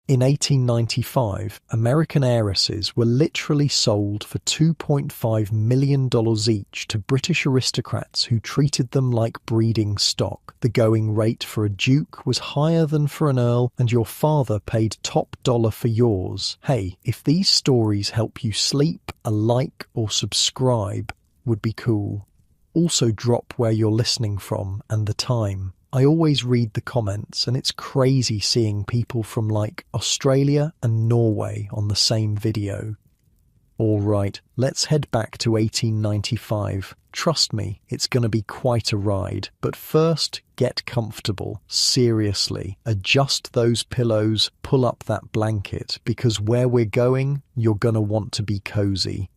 In 1895, American heiresses were literally sold for $2.5 million each to British aristocrats who treated them like breeding stock. The going rate for a duke was higher than for an earl, and your father paid top dollar for yours. Hey, if these stories help you sleep, a like or subscribe would be cool. Also drop where you're listening from and the time. I always read the comments, and it's crazy seeing people from like Australia and Norway on the same video. Alright, let's head back to 1895. Trust me, it's gonna be quite a ride. But first, get comfortable. Seriously, adjust those pillows, pull up that blanket, because where we're going, you're gonna want to be cozy.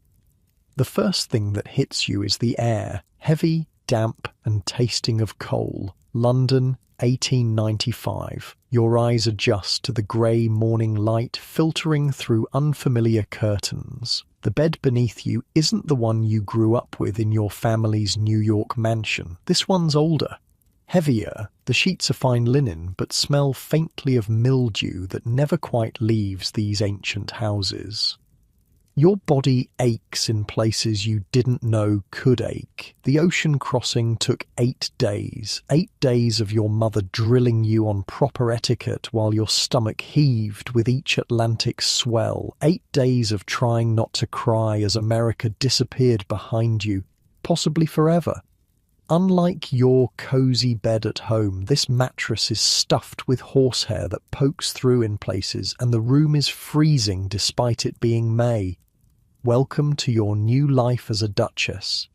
The first thing that hits you is the air. Heavy, damp, and tasting of coal. London, 1895. Your eyes adjust to the grey morning light filtering through unfamiliar curtains. The bed beneath you isn't the one you grew up with in your family's New York mansion. This one's older. Heavier, the sheets are fine linen but smell faintly of mildew that never quite leaves these ancient houses. Your body aches in places you didn't know could ache. The ocean crossing took 8 days. 8 days of your mother drilling you on proper etiquette while your stomach heaved with each Atlantic swell. 8 days of trying not to cry as America disappeared behind you, possibly forever. Unlike your cozy bed at home, this mattress is stuffed with horsehair that pokes through in places, and the room is freezing despite it being May. Welcome to your new life as a duchess.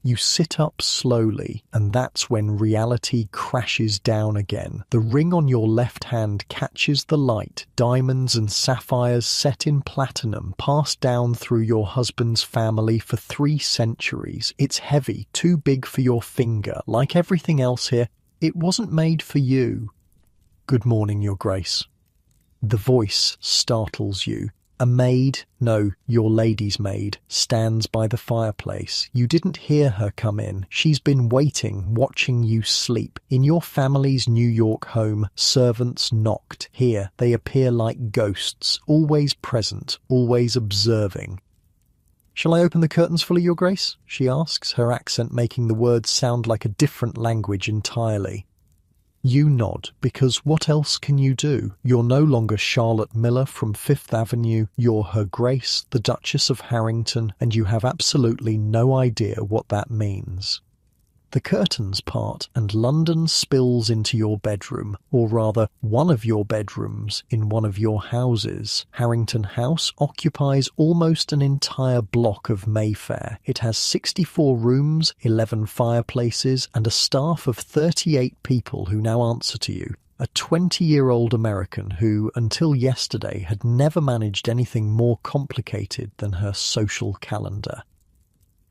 You sit up slowly, and that's when reality crashes down again. The ring on your left hand catches the light, diamonds and sapphires set in platinum, passed down through your husband's family for 3 centuries. It's heavy, too big for your finger. Like everything else here, it wasn't made for you. Good morning, Your Grace. The voice startles you. A maid, no, your lady's maid, stands by the fireplace. You didn't hear her come in. She's been waiting, watching you sleep. In your family's New York home, servants knocked. Here, they appear like ghosts, always present, always observing. "Shall I open the curtains fully, Your Grace?" she asks, her accent making the words sound like a different language entirely. You nod, because what else can you do? You're no longer Charlotte Miller from Fifth Avenue, you're Her Grace, the Duchess of Harrington, and you have absolutely no idea what that means. The curtains part, and London spills into your bedroom, or rather, one of your bedrooms in one of your houses. Harrington House occupies almost an entire block of Mayfair. It has 64 rooms, 11 fireplaces, and a staff of 38 people who now answer to you. A 20-year-old American who, until yesterday, had never managed anything more complicated than her social calendar.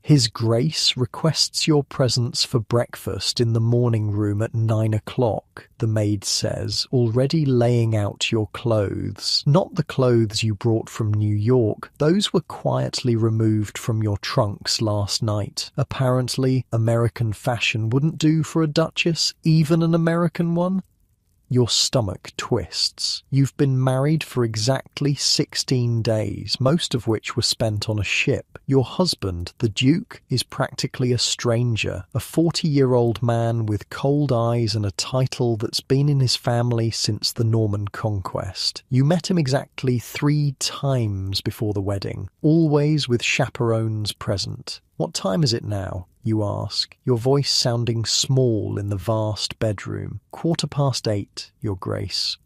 His Grace requests your presence for breakfast in the morning room at 9 o'clock, the maid says, already laying out your clothes. Not the clothes you brought from New York. Those were quietly removed from your trunks last night. Apparently, American fashion wouldn't do for a duchess, even an American one. Your stomach twists. You've been married for exactly 16 days, most of which were spent on a ship. Your husband, the Duke, is practically a stranger, a 40-year-old man with cold eyes and a title that's been in his family since the Norman Conquest. You met him exactly 3 times before the wedding, always with chaperones present. "What time is it now?" you ask, your voice sounding small in the vast bedroom. 8:15, Your Grace.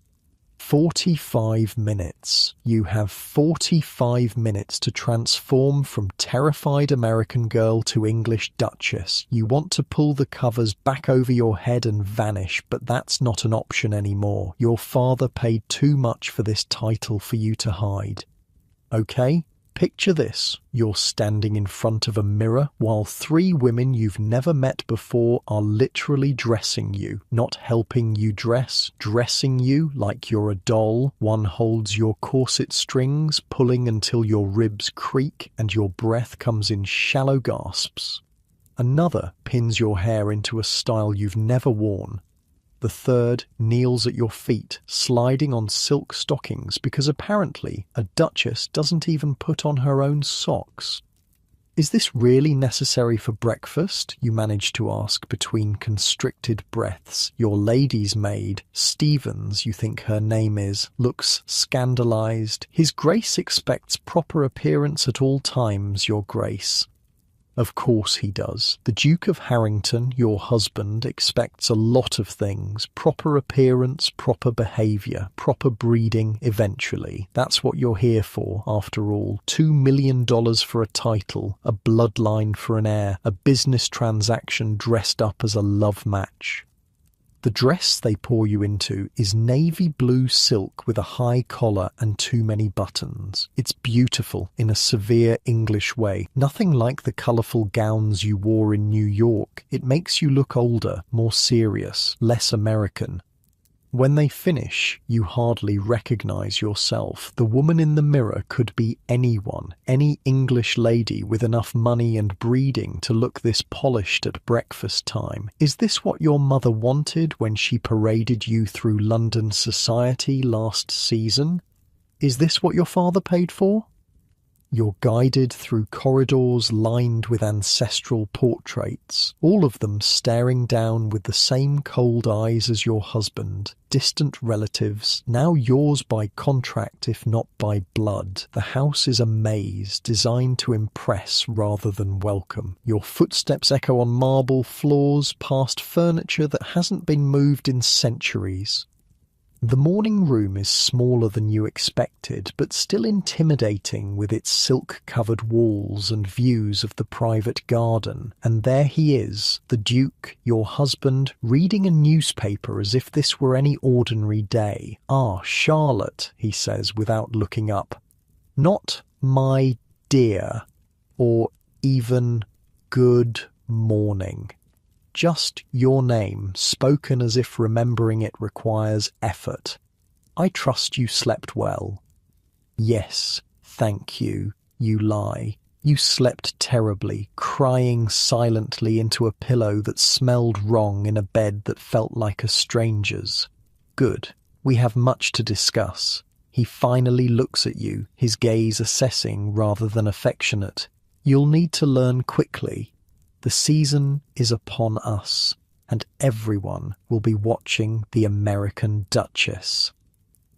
45 minutes. You have 45 minutes to transform from terrified American girl to English duchess. You want to pull the covers back over your head and vanish, but that's not an option anymore. Your father paid too much for this title for you to hide. Okay? Picture this. You're standing in front of a mirror while 3 women you've never met before are literally dressing you. Not helping you dress, dressing you like you're a doll. One holds your corset strings, pulling until your ribs creak and your breath comes in shallow gasps. Another pins your hair into a style you've never worn. The third kneels at your feet, sliding on silk stockings because apparently a duchess doesn't even put on her own socks. "Is this really necessary for breakfast?" you manage to ask between constricted breaths. Your lady's maid, Stevens, you think her name is, looks scandalized. "His Grace expects proper appearance at all times, Your Grace." Of course he does. The Duke of Harrington, your husband, expects a lot of things. Proper appearance, proper behaviour, proper breeding eventually. That's what you're here for, after all. $2 million for a title, a bloodline for an heir, a business transaction dressed up as a love match. The dress they pour you into is navy blue silk with a high collar and too many buttons. It's beautiful in a severe English way, nothing like the colourful gowns you wore in New York. It makes you look older, more serious, less American. When they finish, you hardly recognise yourself. The woman in the mirror could be anyone, any English lady with enough money and breeding to look this polished at breakfast time. Is this what your mother wanted when she paraded you through London society last season? Is this what your father paid for? You're guided through corridors lined with ancestral portraits, all of them staring down with the same cold eyes as your husband. Distant relatives, now yours by contract if not by blood. The house is a maze designed to impress rather than welcome. Your footsteps echo on marble floors past furniture that hasn't been moved in centuries. The morning room is smaller than you expected, but still intimidating with its silk-covered walls and views of the private garden. And there he is, the Duke, your husband, reading a newspaper as if this were any ordinary day. "Ah, Charlotte," he says without looking up. Not "my dear," or even "good morning." Just your name, spoken as if remembering it requires effort. "I trust you slept well." "Yes, thank you," you lie. You slept terribly, crying silently into a pillow that smelled wrong in a bed that felt like a stranger's. "Good. We have much to discuss." He finally looks at you, his gaze assessing rather than affectionate. "You'll need to learn quickly. The season is upon us, and everyone will be watching the American Duchess."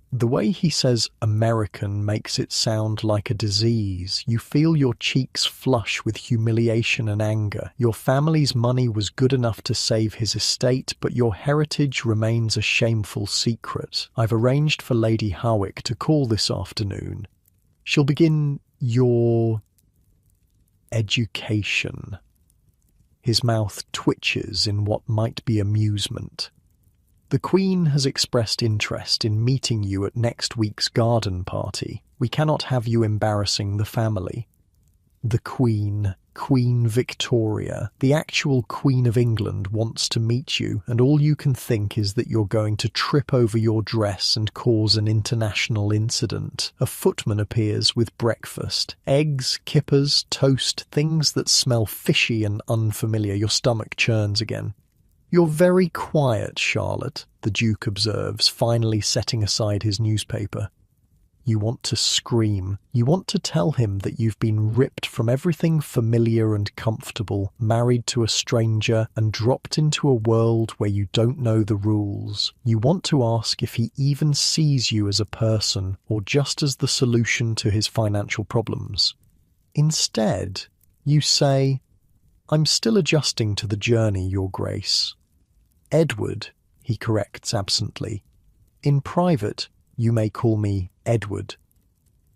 The way he says American makes it sound like a disease. You feel your cheeks flush with humiliation and anger. Your family's money was good enough to save his estate, but your heritage remains a shameful secret. "I've arranged for Lady Howick to call this afternoon. She'll begin your education." His mouth twitches in what might be amusement. "The Queen has expressed interest in meeting you at next week's garden party. We cannot have you embarrassing the family." The Queen, Queen Victoria, the actual Queen of England, wants to meet you, and all you can think is that you're going to trip over your dress and cause an international incident. A footman appears with breakfast. Eggs, kippers, toast, things that smell fishy and unfamiliar. Your stomach churns again. "You're very quiet, Charlotte," the Duke observes, finally setting aside his newspaper. You want to scream. You want to tell him that you've been ripped from everything familiar and comfortable, married to a stranger, and dropped into a world where you don't know the rules. You want to ask if he even sees you as a person or just as the solution to his financial problems. Instead, you say, "I'm still adjusting to the journey, Your Grace." "Edward," he corrects absently. "In private, you may call me Edward."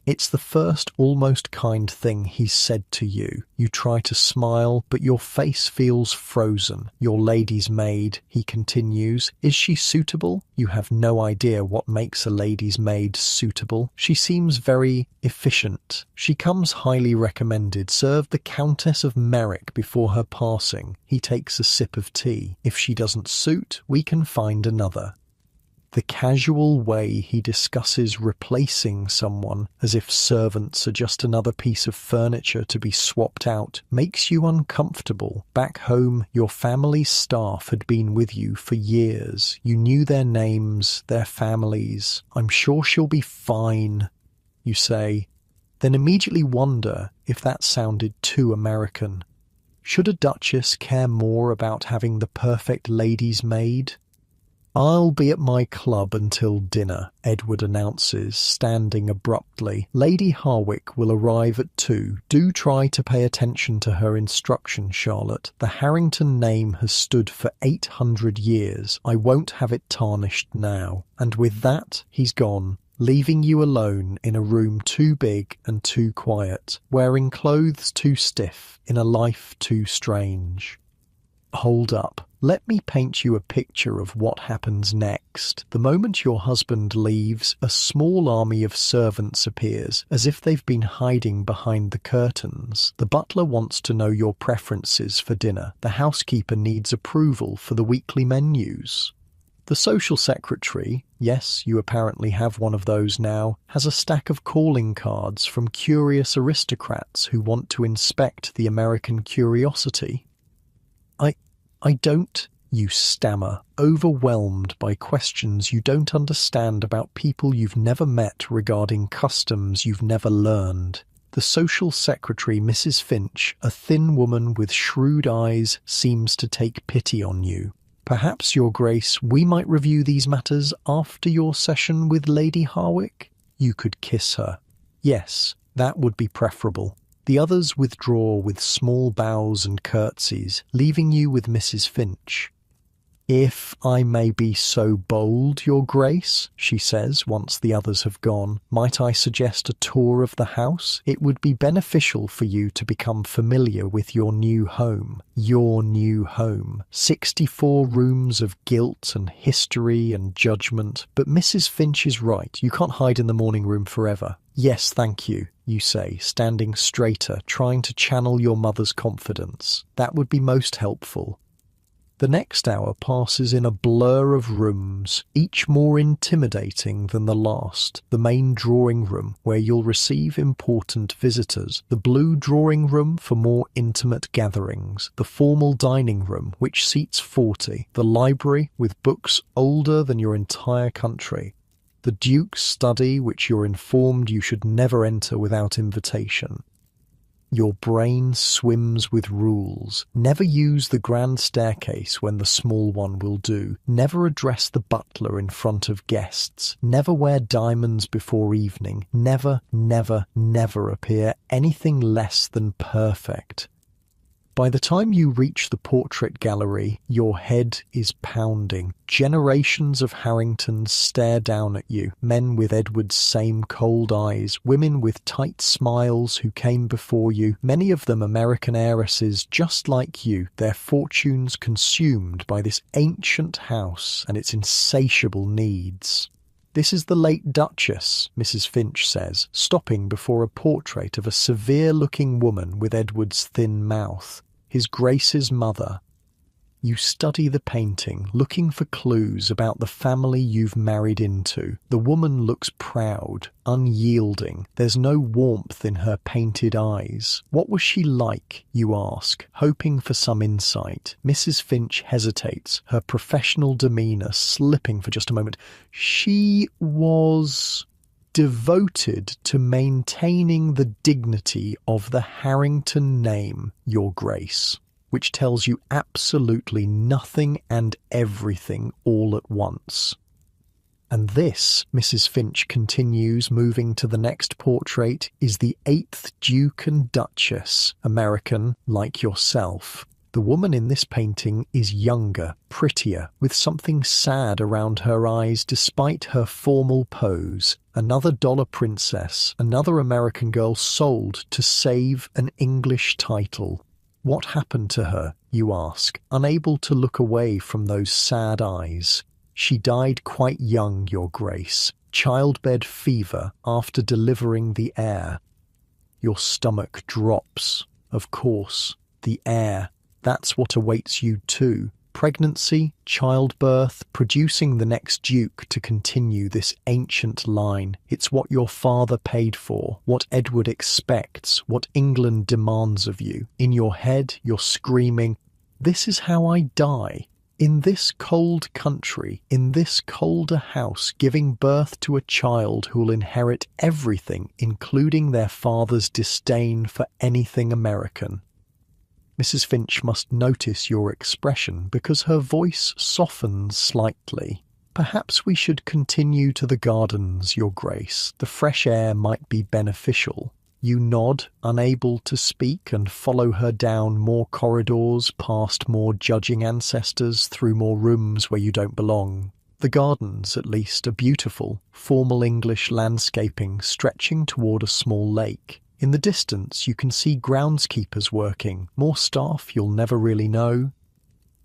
It's the first almost kind thing he's said to you. You try to smile, but your face feels frozen. "Your lady's maid," he continues. "Is she suitable?" You have no idea what makes a lady's maid suitable. "She seems very efficient. She comes highly recommended. Served the Countess of Merrick before her passing." He takes a sip of tea. "If she doesn't suit, we can find another." The casual way he discusses replacing someone, as if servants are just another piece of furniture to be swapped out, makes you uncomfortable. Back home, your family's staff had been with you for years. You knew their names, their families. "I'm sure she'll be fine," you say, then immediately wonder if that sounded too American. Should a duchess care more about having the perfect lady's maid? "I'll be at my club until dinner," Edward announces, standing abruptly. "Lady Harwick will arrive at 2. Do try to pay attention to her instructions, Charlotte. The Harrington name has stood for 800 years. I won't have it tarnished now." And with that, he's gone, leaving you alone in a room too big and too quiet, wearing clothes too stiff, in a life too strange. Hold up. Let me paint you a picture of what happens next. The moment your husband leaves, a small army of servants appears, as if they've been hiding behind the curtains. The butler wants to know your preferences for dinner. The housekeeper needs approval for the weekly menus. The social secretary, yes, you apparently have one of those now, has a stack of calling cards from curious aristocrats who want to inspect the American curiosity. I don't, you stammer, overwhelmed by questions you don't understand about people you've never met regarding customs you've never learned. The social secretary, Mrs. Finch, a thin woman with shrewd eyes, seems to take pity on you. "Perhaps, Your Grace, we might review these matters after your session with Lady Harwick?" You could kiss her. Yes, that would be preferable. The others withdraw with small bows and curtsies, leaving you with Mrs. Finch. "If I may be so bold, Your Grace," she says once the others have gone, "might I suggest a tour of the house? It would be beneficial for you to become familiar with your new home. Your new home. 64 rooms of guilt and history and judgment. But Mrs. Finch is right. You can't hide in the morning room forever." "Yes, thank you," you say, standing straighter, trying to channel your mother's confidence. "That would be most helpful." The next hour passes in a blur of rooms, each more intimidating than the last. The main drawing room, where you'll receive important visitors. The blue drawing room for more intimate gatherings. The formal dining room, which seats 40. The library, with books older than your entire country. The Duke's study, which you're informed you should never enter without invitation. Your brain swims with rules. Never use the grand staircase when the small one will do. Never address the butler in front of guests. Never wear diamonds before evening. Never, never, never appear anything less than perfect. By the time you reach the portrait gallery, your head is pounding. Generations of Harringtons stare down at you, men with Edward's same cold eyes, women with tight smiles who came before you, many of them American heiresses just like you, their fortunes consumed by this ancient house and its insatiable needs. "This is the late Duchess," Mrs. Finch says, stopping before a portrait of a severe-looking woman with Edward's thin mouth. His Grace's mother. You study the painting, looking for clues about the family you've married into. The woman looks proud, unyielding. There's no warmth in her painted eyes. What was she like, you ask, hoping for some insight. Mrs. Finch hesitates, her professional demeanour slipping for just a moment. "She was devoted to maintaining the dignity of the Harrington name, Your Grace," which tells you absolutely nothing and everything all at once. "And this," Mrs. Finch continues, moving to the next portrait, "is the 8th Duke and Duchess, American like yourself. The woman in this painting is younger, prettier, with something sad around her eyes despite her formal pose. Another dollar princess, another American girl sold to save an English title. What happened to her, you ask, unable to look away from those sad eyes. She died quite young, Your Grace. Childbed fever after delivering the heir." Your stomach drops. Of course, the heir. That's what awaits you too. Pregnancy, childbirth, producing the next duke to continue this ancient line. It's what your father paid for, what Edward expects, what England demands of you. In your head, you're screaming, "This is how I die. In this cold country, in this colder house, giving birth to a child who'll inherit everything, including their father's disdain for anything American." Mrs. Finch must notice your expression because her voice softens slightly. "Perhaps we should continue to the gardens, Your Grace. The fresh air might be beneficial." You nod, unable to speak, and follow her down more corridors, past more judging ancestors, through more rooms where you don't belong. The gardens, at least, are beautiful, formal English landscaping stretching toward a small lake. In the distance, you can see groundskeepers working, more staff you'll never really know.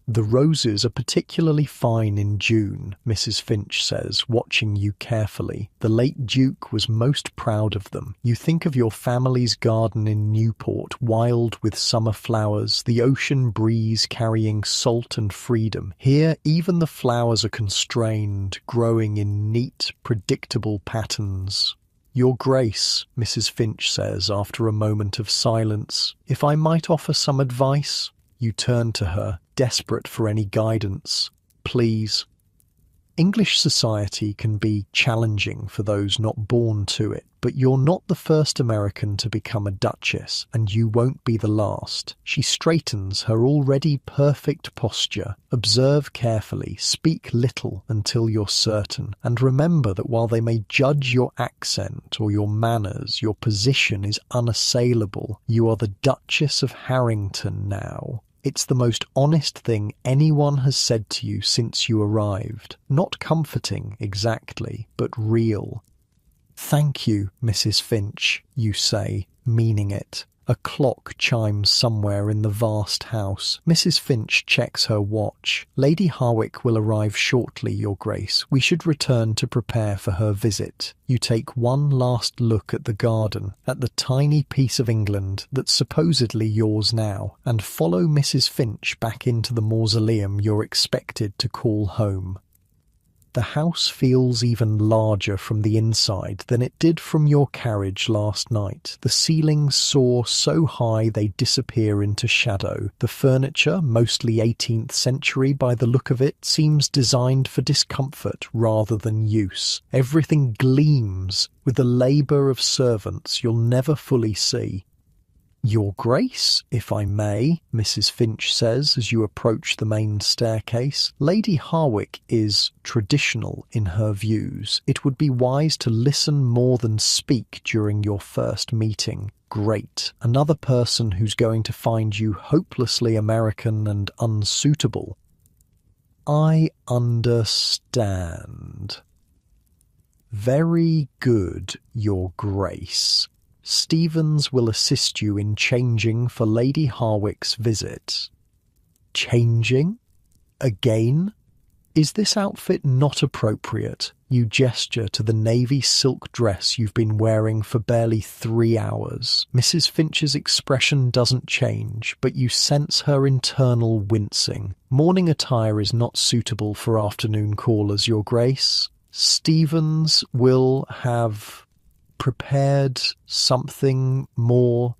"The roses are particularly fine in June," Mrs. Finch says, watching you carefully. "The late Duke was most proud of them. You think of your family's garden in Newport, wild with summer flowers, the ocean breeze carrying salt and freedom. Here, even the flowers are constrained, growing in neat, predictable patterns." "Your Grace," Mrs. Finch says after a moment of silence, "if I might offer some advice?" You turn to her, desperate for any guidance. "Please." English society can be challenging for those not born to it, but you're not the first American to become a duchess, and you won't be the last. She straightens her already perfect posture. Observe carefully, speak little until you're certain, and remember that while they may judge your accent or your manners, your position is unassailable. You are the Duchess of Harrington now. It's the most honest thing anyone has said to you since you arrived. Not comforting, exactly, but real. "Thank you, Mrs. Finch," you say, meaning it. A clock chimes somewhere in the vast house. Mrs. Finch checks her watch. "Lady Harwick will arrive shortly, Your Grace. We should return to prepare for her visit." You take one last look at the garden, at the tiny piece of England that's supposedly yours now, and follow Mrs. Finch back into the mausoleum you're expected to call home. The house feels even larger from the inside than it did from your carriage last night. The ceilings soar so high they disappear into shadow. The furniture, mostly 18th century by the look of it, seems designed for discomfort rather than use. Everything gleams with the labour of servants you'll never fully see. "Your Grace, if I may," Mrs. Finch says as you approach the main staircase. "Lady Harwick is traditional in her views. It would be wise to listen more than speak during your first meeting." Great. Another person who's going to find you hopelessly American and unsuitable. "I understand." "Very good, Your Grace. Stevens will assist you in changing for Lady Harwick's visit." "Changing? Again? Is this outfit not appropriate?" You gesture to the navy silk dress you've been wearing for barely 3 hours. Mrs. Finch's expression doesn't change, but you sense her internal wincing. "Morning attire is not suitable for afternoon callers, Your Grace. Stevens will have prepared something more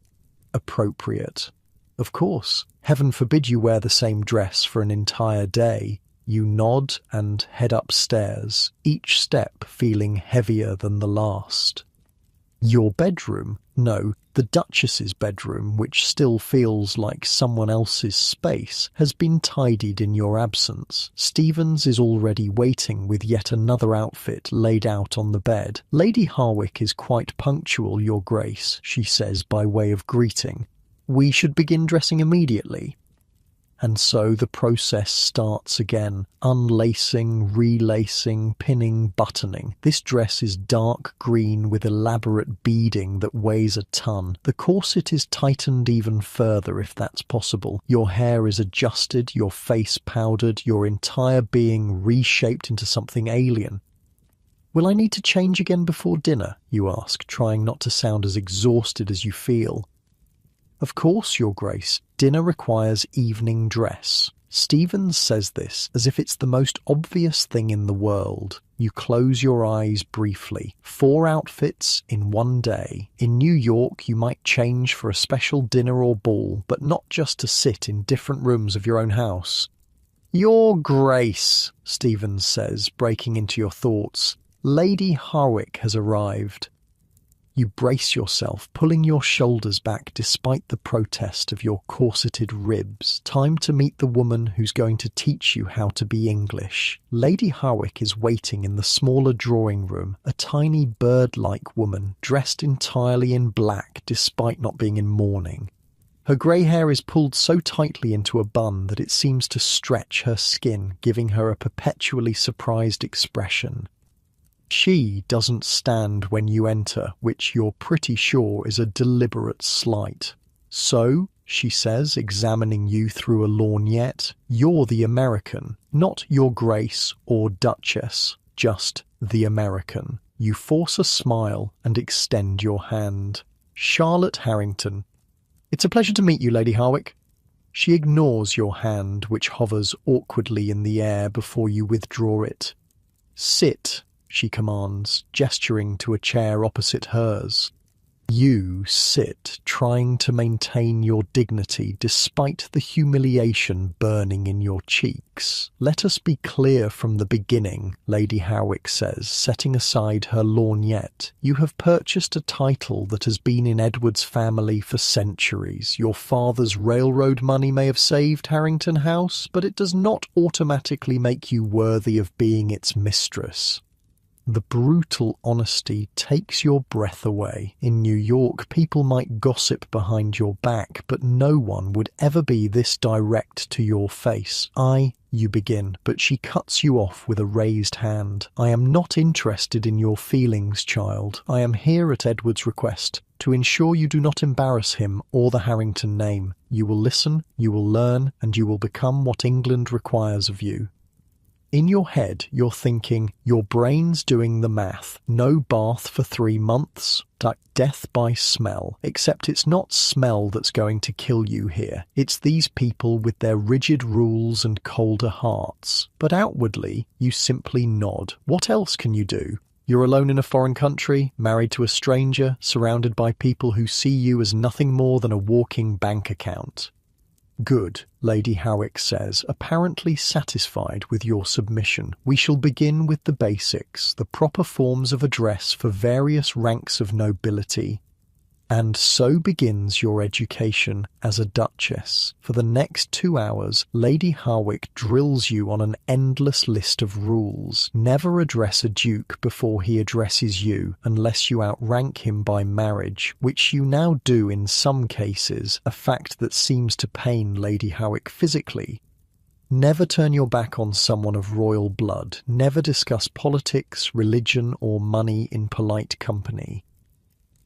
appropriate." "Of course. Heaven forbid you wear the same dress for an entire day." You nod and head upstairs, each step feeling heavier than the last. Your bedroom? No, the Duchess's bedroom, which still feels like someone else's space, has been tidied in your absence. Stevens is already waiting with yet another outfit laid out on the bed. "Lady Harwick is quite punctual, Your Grace," she says by way of greeting. "We should begin dressing immediately." And so the process starts again. Unlacing, relacing, pinning, buttoning. This dress is dark green with elaborate beading that weighs a ton. The corset is tightened even further if that's possible. Your hair is adjusted, your face powdered, your entire being reshaped into something alien. "Will I need to change again before dinner?" you ask, trying not to sound as exhausted as you feel. "Of course, Your Grace. Dinner requires evening dress." Stevens says this as if it's the most obvious thing in the world. You close your eyes briefly. 4 outfits in one day. In New York, you might change for a special dinner or ball, but not just to sit in different rooms of your own house. Your Grace, Stevens says, breaking into your thoughts. Lady Harwick has arrived. You brace yourself, pulling your shoulders back despite the protest of your corseted ribs. Time to meet the woman who's going to teach you how to be English. Lady Harwick is waiting in the smaller drawing room, a tiny bird-like woman dressed entirely in black despite not being in mourning. Her grey hair is pulled so tightly into a bun that it seems to stretch her skin, giving her a perpetually surprised expression. She doesn't stand when you enter, which you're pretty sure is a deliberate slight. So, she says, examining you through a lorgnette, you're the American, not Your Grace or Duchess, just the American. You force a smile and extend your hand. Charlotte Harrington. It's a pleasure to meet you, Lady Harwick. She ignores your hand, which hovers awkwardly in the air before you withdraw it. Sit, she commands, gesturing to a chair opposite hers. You sit, trying to maintain your dignity despite the humiliation burning in your cheeks. Let us be clear from the beginning, Lady Harwick says, setting aside her lorgnette. You have purchased a title that has been in Edward's family for centuries. Your father's railroad money may have saved Harrington House, but it does not automatically make you worthy of being its mistress. The brutal honesty takes your breath away. In New York, people might gossip behind your back, but no one would ever be this direct to your face. You begin, but she cuts you off with a raised hand. I am not interested in your feelings, child. I am here at Edward's request, to ensure you do not embarrass him or the Harrington name. You will listen, you will learn, and you will become what England requires of you. In your head, you're thinking, your brain's doing the math. No bath for 3 months. Death by smell. Except it's not smell that's going to kill you here. It's these people with their rigid rules and colder hearts. But outwardly, you simply nod. What else can you do? You're alone in a foreign country, married to a stranger, surrounded by people who see you as nothing more than a walking bank account. Good, Lady Harwick says, apparently satisfied with your submission. We shall begin with the basics, the proper forms of address for various ranks of nobility. And so begins your education as a duchess. For the next 2 hours, Lady Harwick drills you on an endless list of rules. Never address a duke before he addresses you, unless you outrank him by marriage, which you now do in some cases, a fact that seems to pain Lady Harwick physically. Never turn your back on someone of royal blood. Never discuss politics, religion, or money in polite company.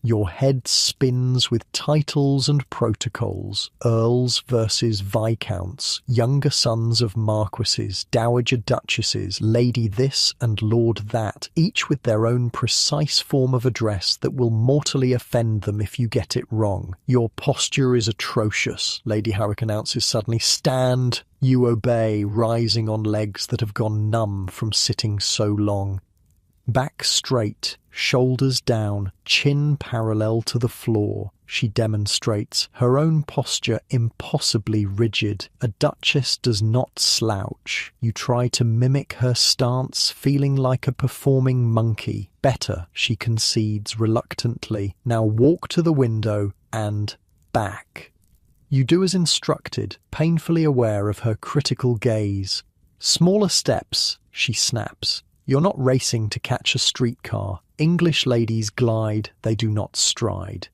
Your head spins with titles and protocols, earls versus viscounts, younger sons of marquises, dowager duchesses, lady this and lord that, each with their own precise form of address that will mortally offend them if you get it wrong. Your posture is atrocious, Lady Harwick announces suddenly. Stand, you obey, rising on legs that have gone numb from sitting so long. Back straight, shoulders down, chin parallel to the floor, she demonstrates, her own posture impossibly rigid. A duchess does not slouch. You try to mimic her stance, feeling like a performing monkey. Better, she concedes reluctantly. Now walk to the window and back. You do as instructed, painfully aware of her critical gaze. Smaller steps, she snaps. You're not racing to catch a streetcar. English ladies glide, they do not stride.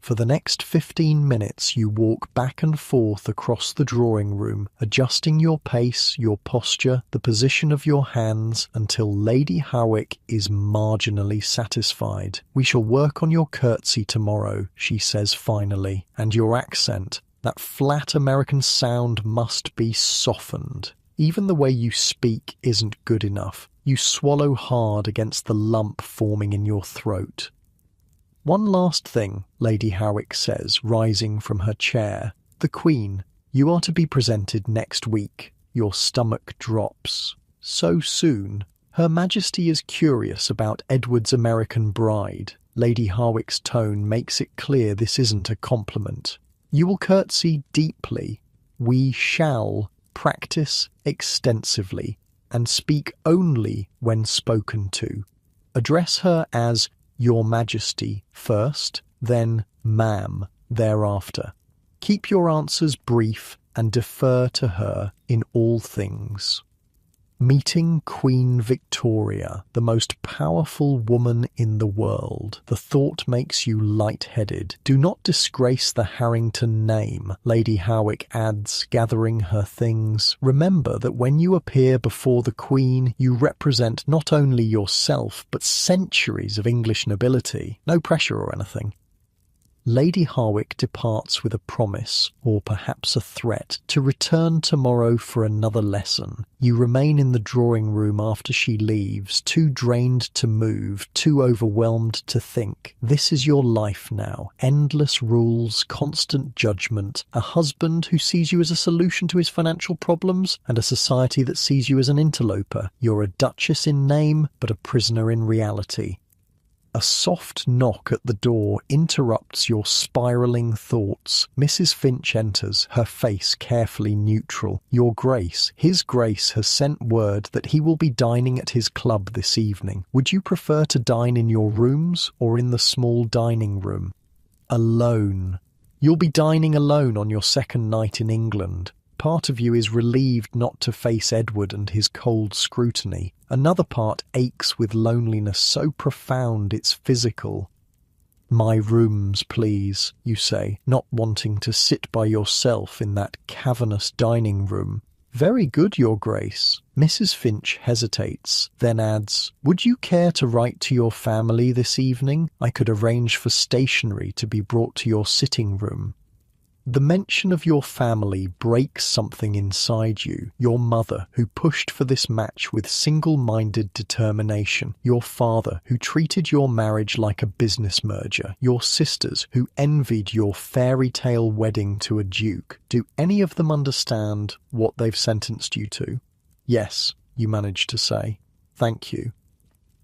For the next 15 minutes you walk back and forth across the drawing room, adjusting your pace, your posture, the position of your hands, until Lady Harwick is marginally satisfied. We shall work on your curtsy tomorrow, she says finally, and your accent. That flat American sound must be softened. Even the way you speak isn't good enough. You swallow hard against the lump forming in your throat. One last thing, Lady Harwick says, rising from her chair. The Queen. You are to be presented next week. Your stomach drops. So soon. Her Majesty is curious about Edward's American bride. Lady Harwick's tone makes it clear this isn't a compliment. You will curtsy deeply. We shall practice extensively and speak only when spoken to. Address her as Your Majesty first, then Ma'am thereafter. Keep your answers brief and defer to her in all things. Meeting Queen Victoria, the most powerful woman in the world. The thought makes you light-headed. Do not disgrace the Harrington name, Lady Harwick adds, gathering her things. Remember that when you appear before the Queen, you represent not only yourself, but centuries of English nobility. No pressure or anything. Lady Harwick departs with a promise, or perhaps a threat, to return tomorrow for another lesson. You remain in the drawing room after she leaves, too drained to move, too overwhelmed to think. This is your life now. Endless rules, constant judgment, a husband who sees you as a solution to his financial problems, and a society that sees you as an interloper. You're a duchess in name, but a prisoner in reality. A soft knock at the door interrupts your spiralling thoughts. Mrs. Finch enters, her face carefully neutral. Your Grace, His Grace has sent word that he will be dining at his club this evening. Would you prefer to dine in your rooms or in the small dining room? Alone. You'll be dining alone on your second night in England. Part of you is relieved not to face Edward and his cold scrutiny. Another part aches with loneliness so profound it's physical. My rooms, please, you say, not wanting to sit by yourself in that cavernous dining room. Very good, Your Grace. Mrs. Finch hesitates, then adds, Would you care to write to your family this evening? I could arrange for stationery to be brought to your sitting room. The mention of your family breaks something inside you. Your mother, who pushed for this match with single-minded determination. Your father, who treated your marriage like a business merger. Your sisters, who envied your fairy tale wedding to a duke. Do any of them understand what they've sentenced you to? Yes, you manage to say. Thank you.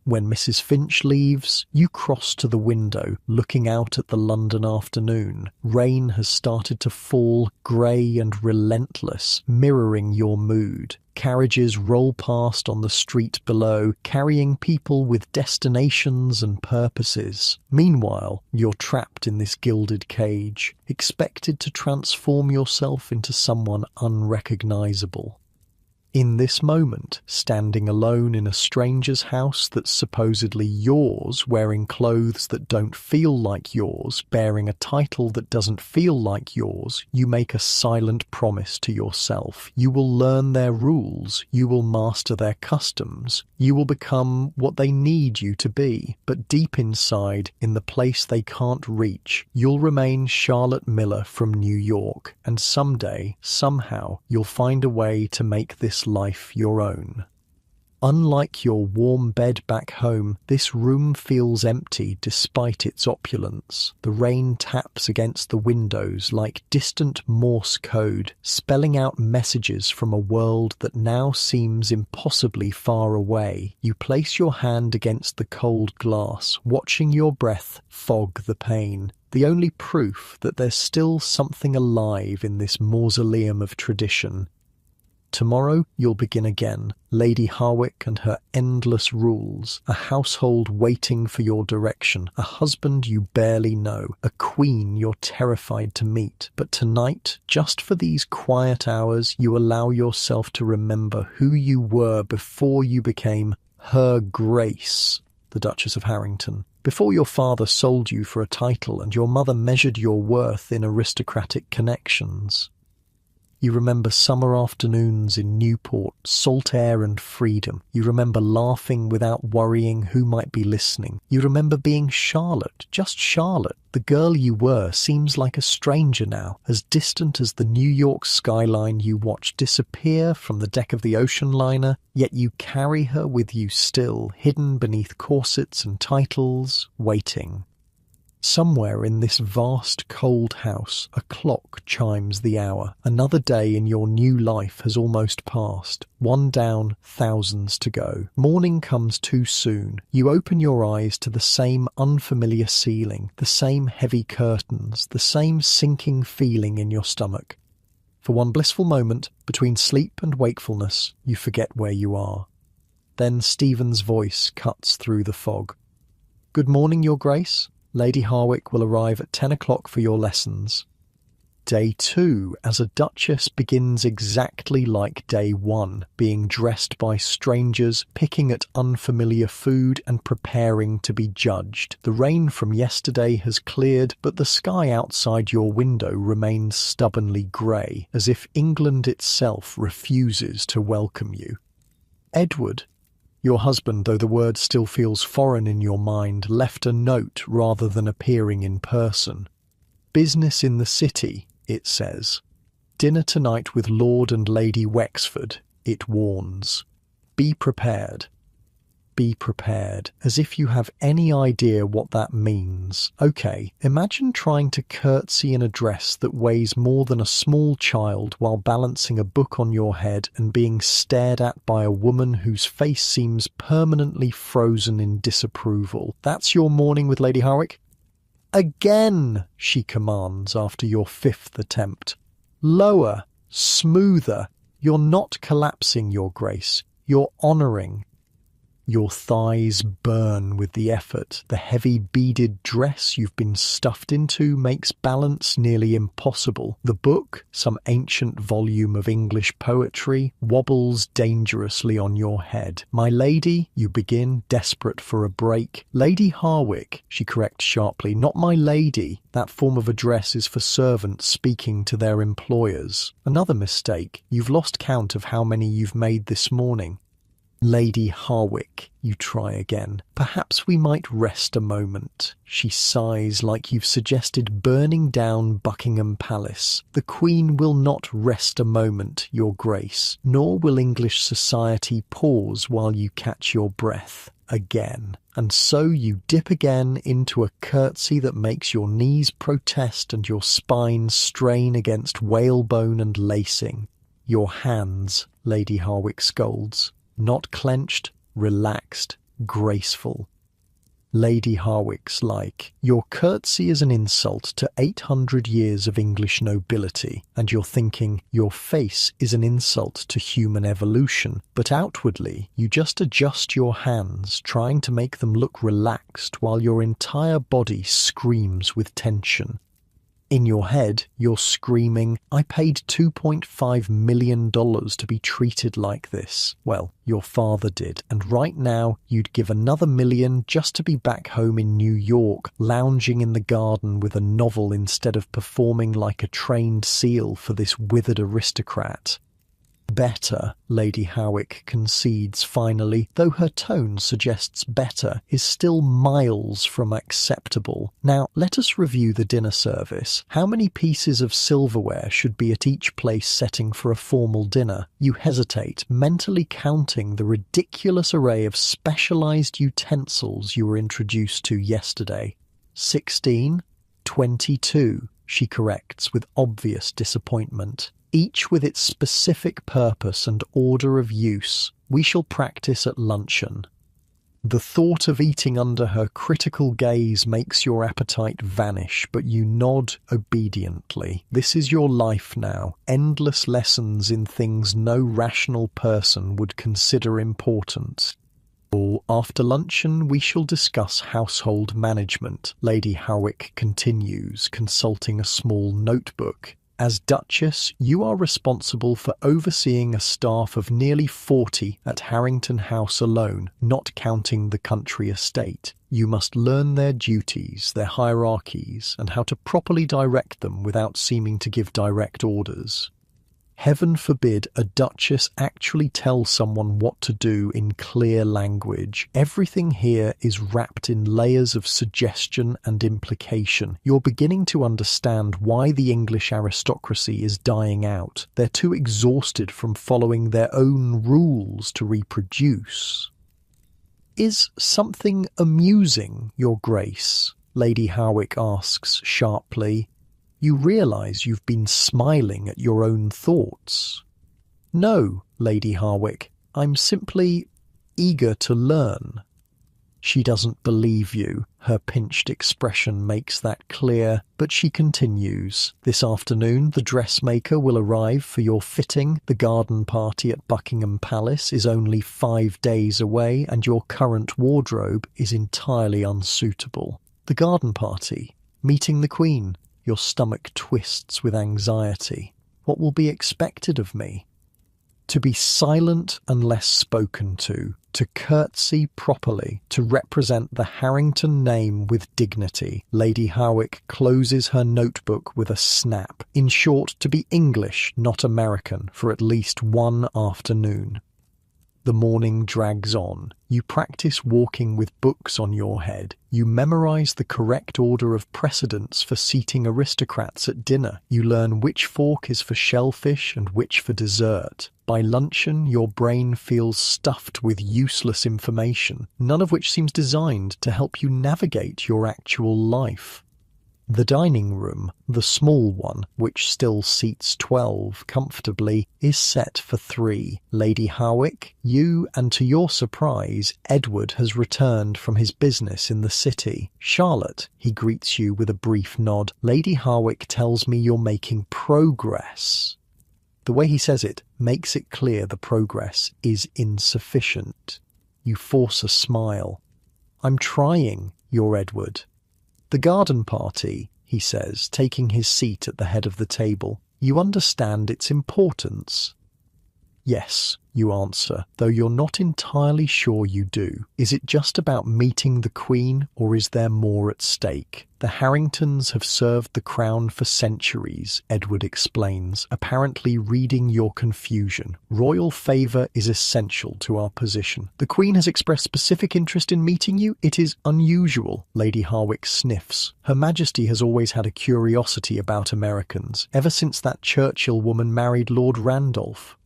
When Mrs. Finch leaves, you cross to the window, looking out at the London afternoon. Rain has started to fall, grey and relentless, mirroring your mood. Carriages roll past on the street below, carrying people with destinations and purposes. Meanwhile, you're trapped in this gilded cage, expected to transform yourself into someone unrecognisable. In this moment, standing alone in a stranger's house that's supposedly yours, wearing clothes that don't feel like yours, bearing a title that doesn't feel like yours, you make a silent promise to yourself. You will learn their rules, you will master their customs, you will become what they need you to be. But deep inside, in the place they can't reach, you'll remain Charlotte Miller from New York, and someday, somehow, you'll find a way to make this life your own. Unlike your warm bed back home, this room feels empty despite its opulence. The rain taps against the windows like distant Morse code, spelling out messages from a world that now seems impossibly far away. You place your hand against the cold glass, watching your breath fog the pain. The only proof that there's still something alive in this mausoleum of tradition. Tomorrow you'll begin again. Lady Harwick and her endless rules, a household waiting for your direction, a husband you barely know, a queen you're terrified to meet. But tonight, just for these quiet hours, you allow yourself to remember who you were before you became Her Grace, the Duchess of Harrington. Before your father sold you for a title and your mother measured your worth in aristocratic connections. You remember summer afternoons in Newport, salt air and freedom. You remember laughing without worrying who might be listening. You remember being Charlotte, just Charlotte. The girl you were seems like a stranger now, as distant as the New York skyline you watch disappear from the deck of the ocean liner, yet you carry her with you still, hidden beneath corsets and titles, waiting. Somewhere in this vast cold house, a clock chimes the hour. Another day in your new life has almost passed. One down, thousands to go. Morning comes too soon. You open your eyes to the same unfamiliar ceiling, the same heavy curtains, the same sinking feeling in your stomach. For one blissful moment, between sleep and wakefulness, you forget where you are. Then Stephen's voice cuts through the fog. "Good morning, Your Grace. Lady Harwick will arrive at 10 o'clock for your lessons." Day 2, as a duchess, begins exactly like day 1, being dressed by strangers, picking at unfamiliar food and preparing to be judged. The rain from yesterday has cleared, but the sky outside your window remains stubbornly grey, as if England itself refuses to welcome you. Edward, your husband, though the word still feels foreign in your mind, left a note rather than appearing in person. "Business in the city," it says. "Dinner tonight with Lord and Lady Wexford," it warns. "Be prepared." Be prepared, as if you have any idea what that means. Okay, imagine trying to curtsy in a dress that weighs more than a small child while balancing a book on your head and being stared at by a woman whose face seems permanently frozen in disapproval. That's your morning with Lady Harwick? "Again," she commands after your 5th attempt. "Lower, smoother. You're not collapsing, Your Grace. You're honouring." Your thighs burn with the effort. The heavy beaded dress you've been stuffed into makes balance nearly impossible. The book, some ancient volume of English poetry, wobbles dangerously on your head. "My lady," you begin, desperate for a break. "Lady Harwick," she corrects sharply, "not my lady. That form of address is for servants speaking to their employers." Another mistake. You've lost count of how many you've made this morning. "Lady Harwick," you try again. "Perhaps we might rest a moment." She sighs like you've suggested burning down Buckingham Palace. "The Queen will not rest a moment, Your Grace, nor will English society pause while you catch your breath." Again. And so you dip again into a curtsy that makes your knees protest and your spine strain against whalebone and lacing. "Your hands," Lady Harwick scolds. "Not clenched, relaxed, graceful." Lady Harwick's like, "Your curtsy is an insult to 800 years of English nobility," and you're thinking, your face is an insult to human evolution, but outwardly you just adjust your hands, trying to make them look relaxed while your entire body screams with tension. In your head, you're screaming, "I paid $2.5 million to be treated like this." Well, your father did, and right now you'd give another $1 million just to be back home in New York, lounging in the garden with a novel instead of performing like a trained seal for this withered aristocrat. "Better," Lady Harwick concedes finally, though her tone suggests better is still miles from acceptable. "Now, let us review the dinner service. How many pieces of silverware should be at each place setting for a formal dinner?" You hesitate, mentally counting the ridiculous array of specialized utensils you were introduced to yesterday. 16, 22, she corrects with obvious disappointment. "Each with its specific purpose and order of use. We shall practice at luncheon." The thought of eating under her critical gaze makes your appetite vanish, but you nod obediently. This is your life now. Endless lessons in things no rational person would consider important. "After luncheon we shall discuss household management," Lady Harwick continues, consulting a small notebook. "As Duchess, you are responsible for overseeing a staff of nearly 40 at Harrington House alone, not counting the country estate. You must learn their duties, their hierarchies, and how to properly direct them without seeming to give direct orders." Heaven forbid a duchess actually tell someone what to do in clear language. Everything here is wrapped in layers of suggestion and implication. You're beginning to understand why the English aristocracy is dying out. They're too exhausted from following their own rules to reproduce. "Is something amusing, Your Grace?" Lady Howick asks sharply. You realize you've been smiling at your own thoughts. No, Lady Howick, I'm simply eager to learn. She doesn't believe you. Her pinched expression makes that clear, but she continues. This afternoon, the dressmaker will arrive for your fitting. The garden party at Buckingham Palace is only 5 days away, and your current wardrobe is entirely unsuitable. The garden party, meeting the Queen. Your stomach twists with anxiety. What will be expected of me? To be silent unless spoken to curtsy properly, to represent the Harrington name with dignity. Lady Howick closes her notebook with a snap. In short, to be English, not American, for at least one afternoon. The morning drags on. You practice walking with books on your head. You memorize the correct order of precedence for seating aristocrats at dinner. You learn which fork is for shellfish and which for dessert. By luncheon, your brain feels stuffed with useless information, none of which seems designed to help you navigate your actual life. The dining room, the small one, which still seats 12 comfortably, is set for 3. Lady Howick, you, and to your surprise, Edward has returned from his business in the city. Charlotte, he greets you with a brief nod. Lady Howick tells me you're making progress. The way he says it makes it clear the progress is insufficient. You force a smile. I'm trying, your Edward. The garden party, he says, taking his seat at the head of the table. You understand its importance? Yes, you answer, though you're not entirely sure you do. Is it just about meeting the Queen, or is there more at stake? The Harringtons have served the crown for centuries, Edward explains, apparently reading your confusion. Royal favour is essential to our position. The Queen has expressed specific interest in meeting you. It is unusual, Lady Howick sniffs. Her Majesty has always had a curiosity about Americans, ever since that Churchill woman married Lord Randolph.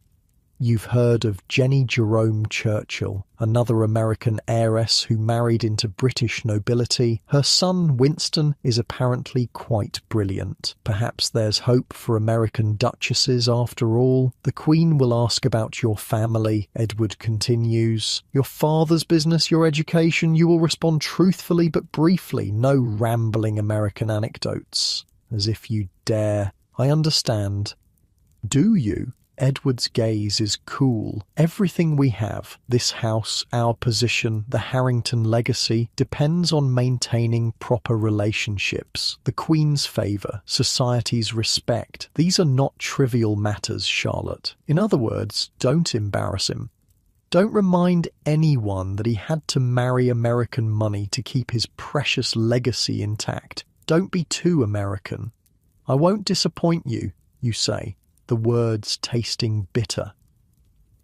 You've heard of Jenny Jerome Churchill, another American heiress who married into British nobility. Her son, Winston, is apparently quite brilliant. Perhaps there's hope for American duchesses after all. The Queen will ask about your family, Edward continues. Your father's business, your education. You will respond truthfully but briefly. No rambling American anecdotes. As if you dare. I understand. Do you? Edward's gaze is cool. Everything we have, this house, our position, the Harrington legacy, depends on maintaining proper relationships. The Queen's favour, society's respect. These are not trivial matters, Charlotte. In other words, don't embarrass him. Don't remind anyone that he had to marry American money to keep his precious legacy intact. Don't be too American. I won't disappoint you, you say, the words tasting bitter.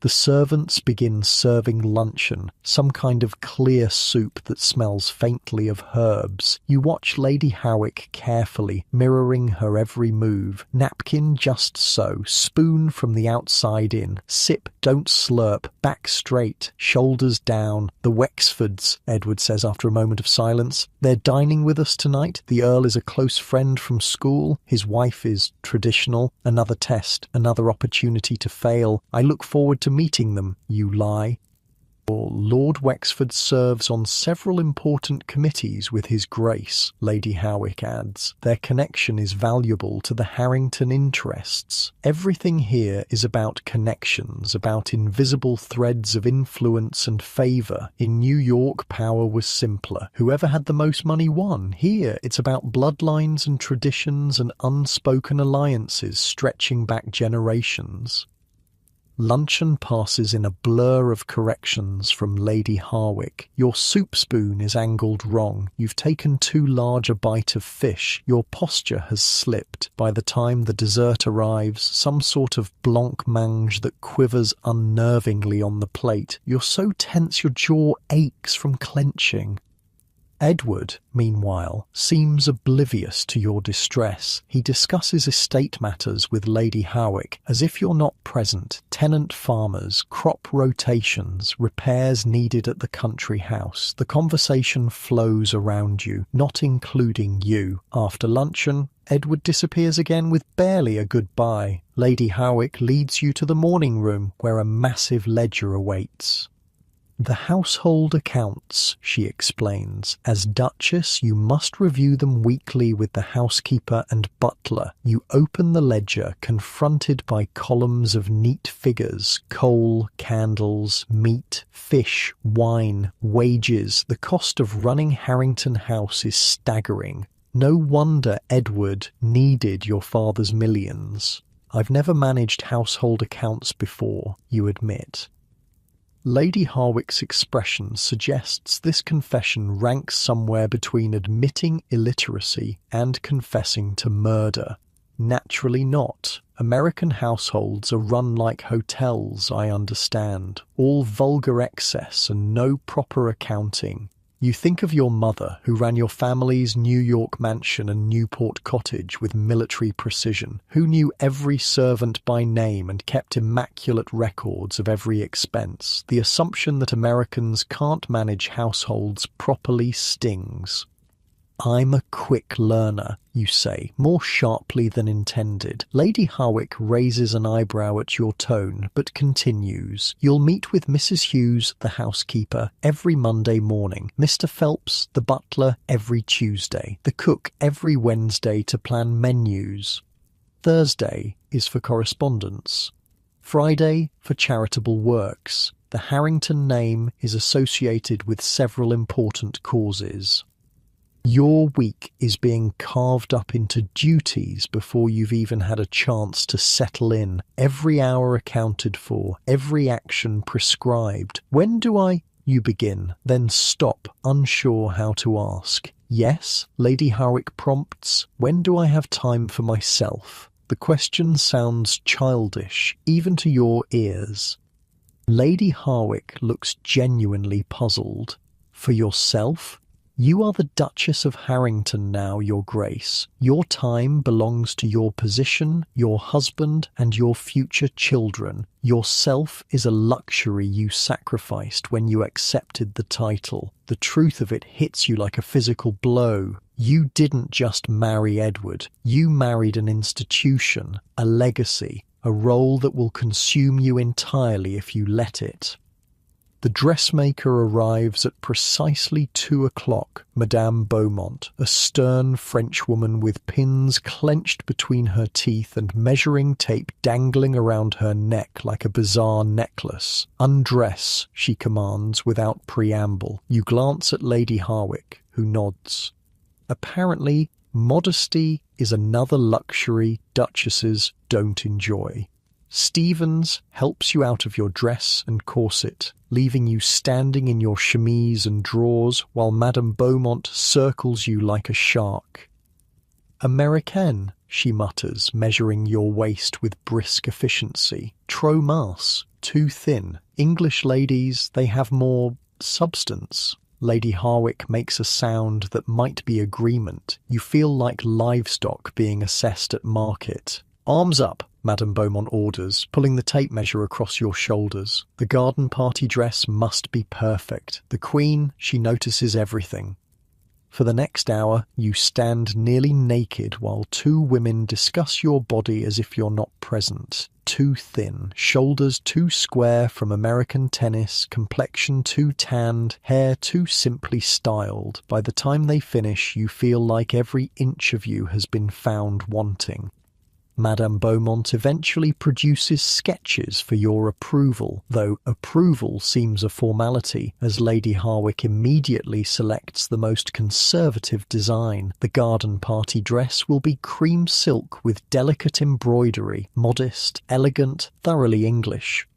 The servants begin serving luncheon, some kind of clear soup that smells faintly of herbs. You watch Lady Howick carefully, mirroring her every move. Napkin just so, spoon from the outside in, sip, don't slurp, back straight, shoulders down. The Wexfords, Edward says after a moment of silence. They're dining with us tonight. The Earl is a close friend from school. His wife is traditional. Another test, another opportunity to fail. I look forward to meeting them, you lie. Lord Wexford serves on several important committees with his grace, Lady Howick adds. Their connection is valuable to the Harrington interests. Everything here is about connections, about invisible threads of influence and favour. In New York, power was simpler. Whoever had the most money won. Here, it's about bloodlines and traditions and unspoken alliances stretching back generations. Luncheon passes in a blur of corrections from Lady Howick. Your soup spoon is angled wrong. You've taken too large a bite of fish. Your posture has slipped. By the time the dessert arrives, some sort of blancmange that quivers unnervingly on the plate. You're so tense your jaw aches from clenching. Edward, meanwhile, seems oblivious to your distress. He discusses estate matters with Lady Howick as if you're not present, tenant farmers, crop rotations, repairs needed at the country house. The conversation flows around you, not including you. After luncheon, Edward disappears again with barely a goodbye. Lady Howick leads you to the morning room where a massive ledger awaits. The household accounts, she explains. As Duchess, you must review them weekly with the housekeeper and butler. You open the ledger, confronted by columns of neat figures: coal, candles, meat, fish, wine, wages. The cost of running Harrington House is staggering. No wonder Edward needed your father's millions. I've never managed household accounts before, you admit. Lady Harwick's expression suggests this confession ranks somewhere between admitting illiteracy and confessing to murder. Naturally not. American households are run like hotels, I understand. All vulgar excess and no proper accounting. You think of your mother, who ran your family's New York mansion and Newport cottage with military precision, who knew every servant by name and kept immaculate records of every expense. The assumption that Americans can't manage households properly stings. I'm a quick learner, you say, more sharply than intended. Lady Harwick raises an eyebrow at your tone, but continues. You'll meet with Mrs. Hughes, the housekeeper, every Monday morning, Mr. Phelps, the butler, every Tuesday, the cook every Wednesday to plan menus. Thursday is for correspondence. Friday for charitable works. The Harrington name is associated with several important causes. Your week is being carved up into duties before you've even had a chance to settle in. Every hour accounted for, every action prescribed. When do I? You begin, then stop, unsure how to ask. Yes, Lady Harwick prompts. When do I have time for myself? The question sounds childish, even to your ears. Lady Harwick looks genuinely puzzled. For yourself? You are the Duchess of Harrington now, Your Grace. Your time belongs to your position, your husband, and your future children. Yourself is a luxury you sacrificed when you accepted the title. The truth of it hits you like a physical blow. You didn't just marry Edward. You married an institution, a legacy, a role that will consume you entirely if you let it. The dressmaker arrives at precisely 2 o'clock. Madame Beaumont, a stern Frenchwoman with pins clenched between her teeth and measuring tape dangling around her neck like a bizarre necklace. Undress, she commands without preamble. You glance at Lady Harwick, who nods. Apparently, modesty is another luxury duchesses don't enjoy. Stevens helps you out of your dress and corset, leaving you standing in your chemise and drawers while Madame Beaumont circles you like a shark. Americaine, she mutters, measuring your waist with brisk efficiency. Trop mince, too thin. English ladies, they have more substance. Lady Harwick makes a sound that might be agreement. You feel like livestock being assessed at market. Arms up, Madame Beaumont orders, pulling the tape measure across your shoulders. The garden party dress must be perfect. The Queen, she notices everything. For the next hour, you stand nearly naked while 2 women discuss your body as if you're not present. Too thin, shoulders too square from American tennis, complexion too tanned, hair too simply styled. By the time they finish, you feel like every inch of you has been found wanting. Madame Beaumont eventually produces sketches for your approval, though approval seems a formality, as Lady Harwick immediately selects the most conservative design. The garden party dress will be cream silk with delicate embroidery, modest, elegant, thoroughly English.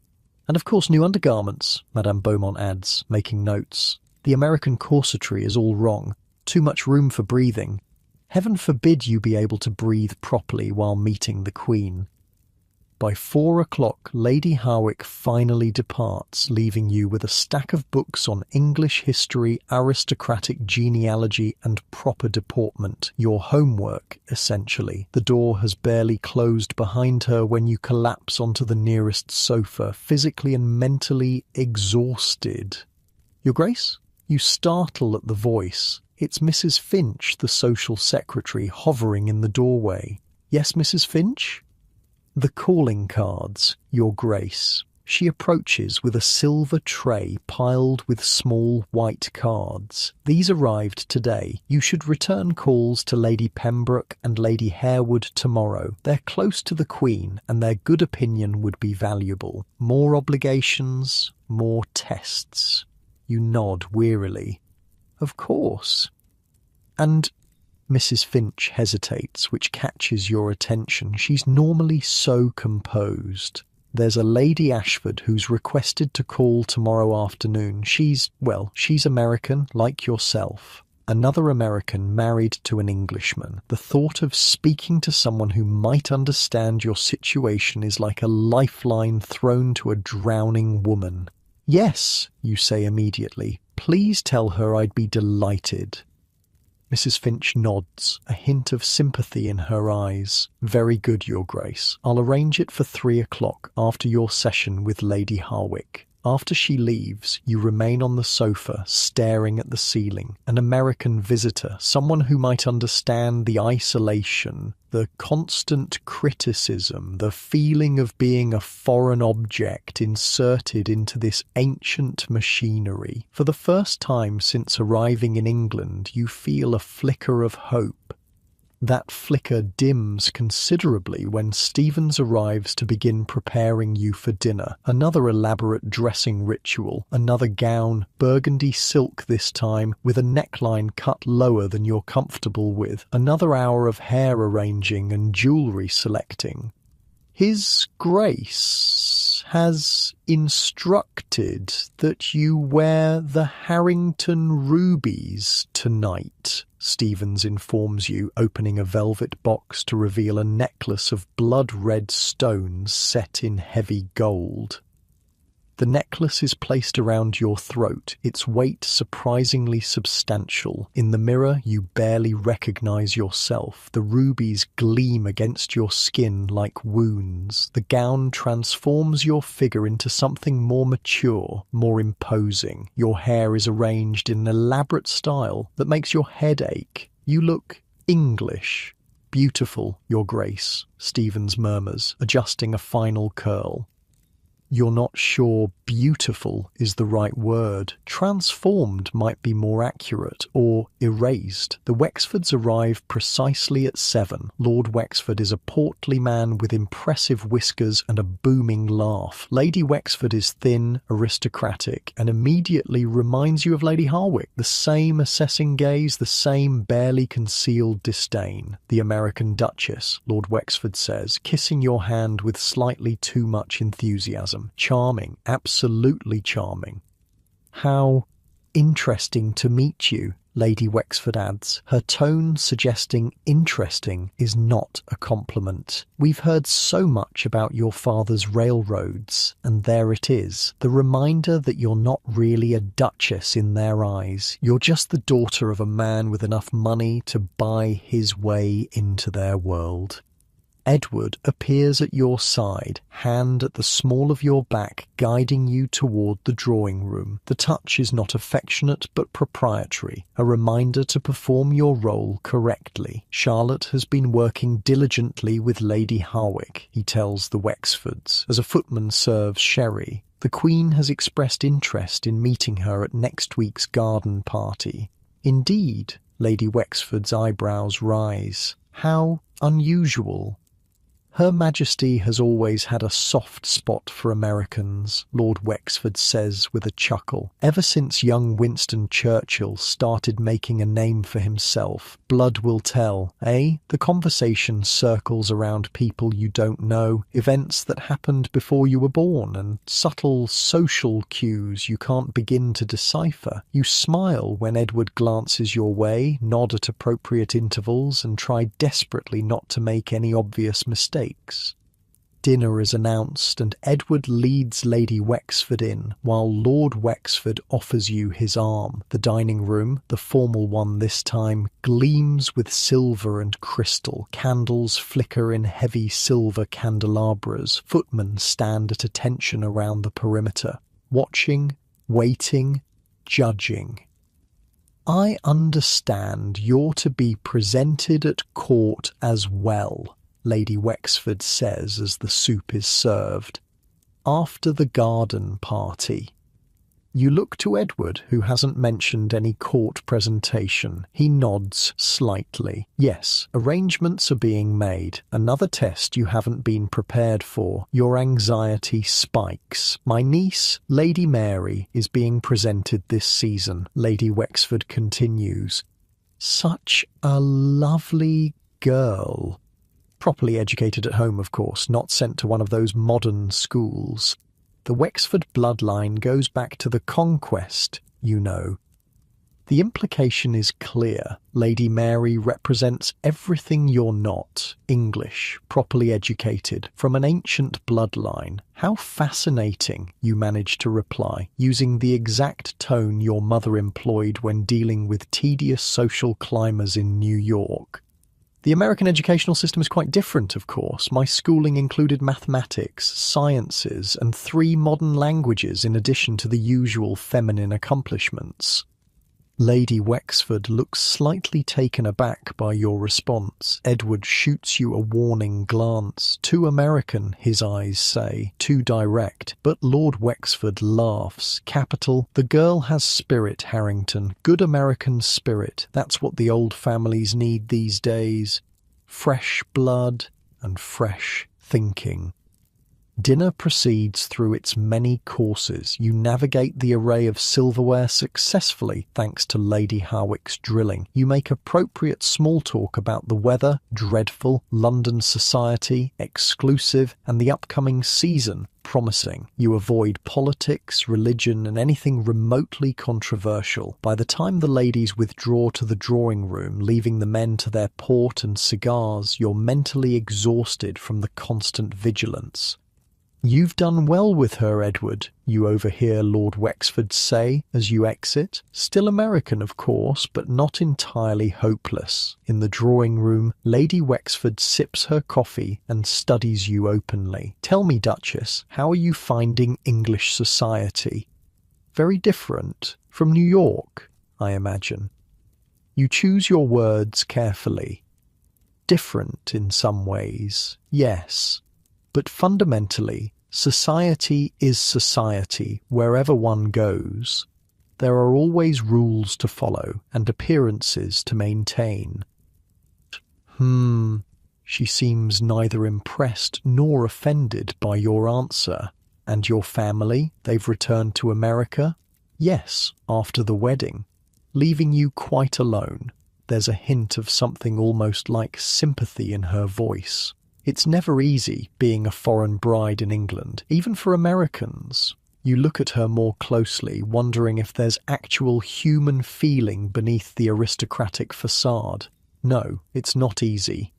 And of course new undergarments, Madame Beaumont adds, making notes. The American corsetry is all wrong. Too much room for breathing. Heaven forbid you be able to breathe properly while meeting the Queen. By 4 o'clock, Lady Harwick finally departs, leaving you with a stack of books on English history, aristocratic genealogy, and proper deportment. Your homework, essentially. The door has barely closed behind her when you collapse onto the nearest sofa, physically and mentally exhausted. Your Grace? You startle at the voice. It's Mrs. Finch, the social secretary, hovering in the doorway. Yes, Mrs. Finch? The calling cards, Your Grace. She approaches with a silver tray piled with small white cards. These arrived today. You should return calls to Lady Pembroke and Lady Harewood tomorrow. They're close to the Queen, and their good opinion would be valuable. More obligations, more tests. You nod wearily. Of course. And Mrs. Finch hesitates, which catches your attention. She's normally so composed. There's a Lady Ashford who's requested to call tomorrow afternoon. She's American, like yourself. Another American married to an Englishman. The thought of speaking to someone who might understand your situation is like a lifeline thrown to a drowning woman. Yes, you say immediately. Please tell her I'd be delighted. Mrs. Finch nods, a hint of sympathy in her eyes. Very good, Your Grace. I'll arrange it for 3 o'clock after your session with Lady Harwick. After she leaves, you remain on the sofa, staring at the ceiling. An American visitor, someone who might understand the isolation, the constant criticism, the feeling of being a foreign object inserted into this ancient machinery. For the first time since arriving in England, you feel a flicker of hope. That flicker dims considerably when Stevens arrives to begin preparing you for dinner. Another elaborate dressing ritual, another gown, burgundy silk this time, with a neckline cut lower than you're comfortable with. Another hour of hair arranging and jewellery selecting. His Grace has instructed that you wear the Harrington rubies tonight, Stevens informs you, opening a velvet box to reveal a necklace of blood-red stones set in heavy gold. The necklace is placed around your throat, its weight surprisingly substantial. In the mirror, you barely recognize yourself. The rubies gleam against your skin like wounds. The gown transforms your figure into something more mature, more imposing. Your hair is arranged in an elaborate style that makes your head ache. You look English. Beautiful, Your Grace, Stevens murmurs, adjusting a final curl. You're not sure beautiful is the right word. Transformed might be more accurate, or erased. The Wexfords arrive precisely at 7. Lord Wexford is a portly man with impressive whiskers and a booming laugh. Lady Wexford is thin, aristocratic, and immediately reminds you of Lady Harwick. The same assessing gaze, the same barely concealed disdain. The American Duchess, Lord Wexford says, kissing your hand with slightly too much enthusiasm. Charming, absolutely charming. How interesting to meet you, Lady Wexford adds, her tone suggesting interesting is not a compliment. We've heard so much about your father's railroads, and there it is, the reminder that you're not really a duchess in their eyes. You're just the daughter of a man with enough money to buy his way into their world. Edward appears at your side, hand at the small of your back, guiding you toward the drawing room. The touch is not affectionate but proprietary, a reminder to perform your role correctly. Charlotte has been working diligently with Lady Harwick, he tells the Wexfords, as a footman serves sherry. The Queen has expressed interest in meeting her at next week's garden party. Indeed, Lady Wexford's eyebrows rise. How unusual. Her Majesty has always had a soft spot for Americans, Lord Wexford says with a chuckle. Ever since young Winston Churchill started making a name for himself, blood will tell, eh? The conversation circles around people you don't know, events that happened before you were born, and subtle social cues you can't begin to decipher. You smile when Edward glances your way, nod at appropriate intervals, and try desperately not to make any obvious mistakes. Dinner is announced and Edward leads Lady Wexford in, while Lord Wexford offers you his arm. The dining room, the formal one this time, gleams with silver and crystal. Candles flicker in heavy silver candelabras. Footmen stand at attention around the perimeter, watching, waiting, judging. I understand you're to be presented at court as well, Lady Wexford says as the soup is served. After the garden party. You look to Edward, who hasn't mentioned any court presentation. He nods slightly. Yes, arrangements are being made. Another test you haven't been prepared for. Your anxiety spikes. My niece, Lady Mary, is being presented this season, Lady Wexford continues. Such a lovely girl. Properly educated at home, of course, not sent to one of those modern schools. The Wexford bloodline goes back to the conquest, you know. The implication is clear. Lady Mary represents everything you're not. English, properly educated, from an ancient bloodline. How fascinating, you manage to reply, using the exact tone your mother employed when dealing with tedious social climbers in New York. The American educational system is quite different, of course. My schooling included mathematics, sciences, and 3 modern languages in addition to the usual feminine accomplishments. Lady Wexford looks slightly taken aback by your response. Edward shoots you a warning glance. Too American, his eyes say, too direct. But Lord Wexford laughs. Capital, the girl has spirit, Harrington. Good American spirit. That's what the old families need these days. Fresh blood and fresh thinking. Dinner proceeds through its many courses. You navigate the array of silverware successfully thanks to Lady Harwick's drilling. You make appropriate small talk about the weather, dreadful, London society, exclusive, and the upcoming season, promising. You avoid politics, religion, and anything remotely controversial. By the time the ladies withdraw to the drawing room, leaving the men to their port and cigars, you're mentally exhausted from the constant vigilance. You've done well with her, Edward, you overhear Lord Wexford say as you exit. Still American, of course, but not entirely hopeless. In the drawing room, Lady Wexford sips her coffee and studies you openly. Tell me, Duchess, how are you finding English society? Very different from New York, I imagine. You choose your words carefully. Different in some ways, yes. But fundamentally, society is society wherever one goes. There are always rules to follow and appearances to maintain. She seems neither impressed nor offended by your answer. And your family, they've returned to America? Yes, after the wedding, leaving you quite alone. There's a hint of something almost like sympathy in her voice. It's never easy being a foreign bride in England, even for Americans. You look at her more closely, wondering if there's actual human feeling beneath the aristocratic facade. No, it's not easy.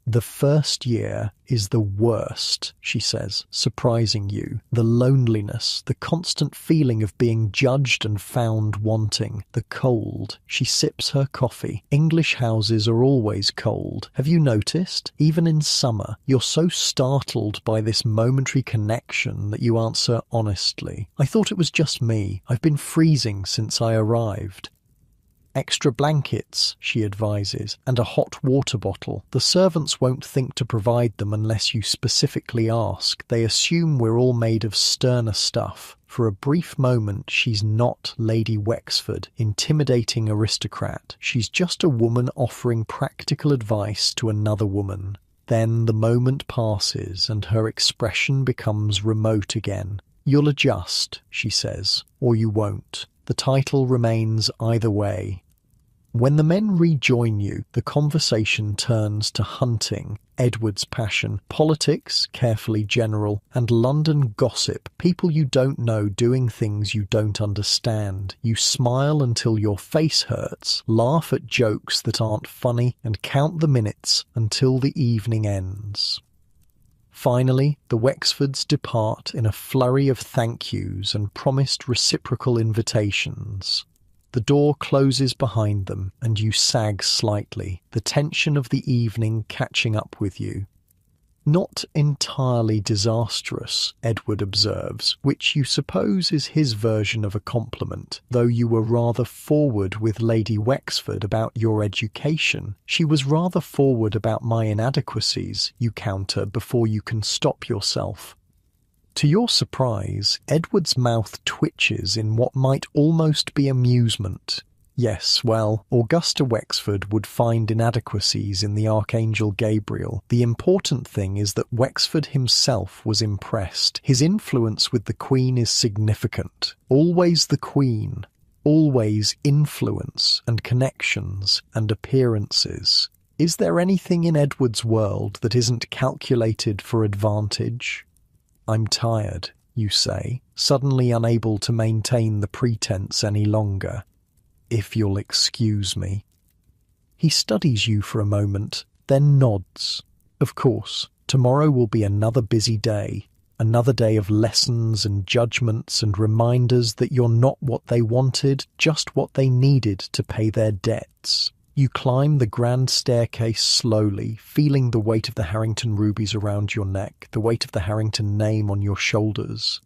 The first year is the worst, she says, surprising you. The loneliness, the constant feeling of being judged and found wanting, the cold. She sips her coffee. English houses are always cold. Have you noticed? Even in summer, you're so startled by this momentary connection that you answer honestly. I thought it was just me. I've been freezing since I arrived. Extra blankets, she advises, and a hot water bottle. The servants won't think to provide them unless you specifically ask. They assume we're all made of sterner stuff. For a brief moment, she's not Lady Wexford, intimidating aristocrat. She's just a woman offering practical advice to another woman. Then the moment passes and her expression becomes remote again. You'll adjust, she says, or you won't. The title remains either way. When the men rejoin you, the conversation turns to hunting, Edward's passion, politics, carefully general, and London gossip, people you don't know doing things you don't understand. You smile until your face hurts, laugh at jokes that aren't funny, and count the minutes until the evening ends. Finally, the Wexfords depart in a flurry of thank yous and promised reciprocal invitations. The door closes behind them and you sag slightly, the tension of the evening catching up with you. Not entirely disastrous, Edward observes, which you suppose is his version of a compliment. Though you were rather forward with Lady Wexford about your education, she was rather forward about my inadequacies, you counter before you can stop yourself. To your surprise, Edward's mouth twitches in what might almost be amusement. Yes, well, Augusta Wexford would find inadequacies in the Archangel Gabriel. The important thing is that Wexford himself was impressed. His influence with the Queen is significant. Always the Queen. Always influence and connections and appearances. Is there anything in Edward's world that isn't calculated for advantage? I'm tired, you say, suddenly unable to maintain the pretense any longer. If you'll excuse me. He studies you for a moment, then nods. Of course, tomorrow will be another busy day, another day of lessons and judgments and reminders that you're not what they wanted, just what they needed to pay their debts. You climb the grand staircase slowly, feeling the weight of the Harrington rubies around your neck, the weight of the Harrington name on your shoulders.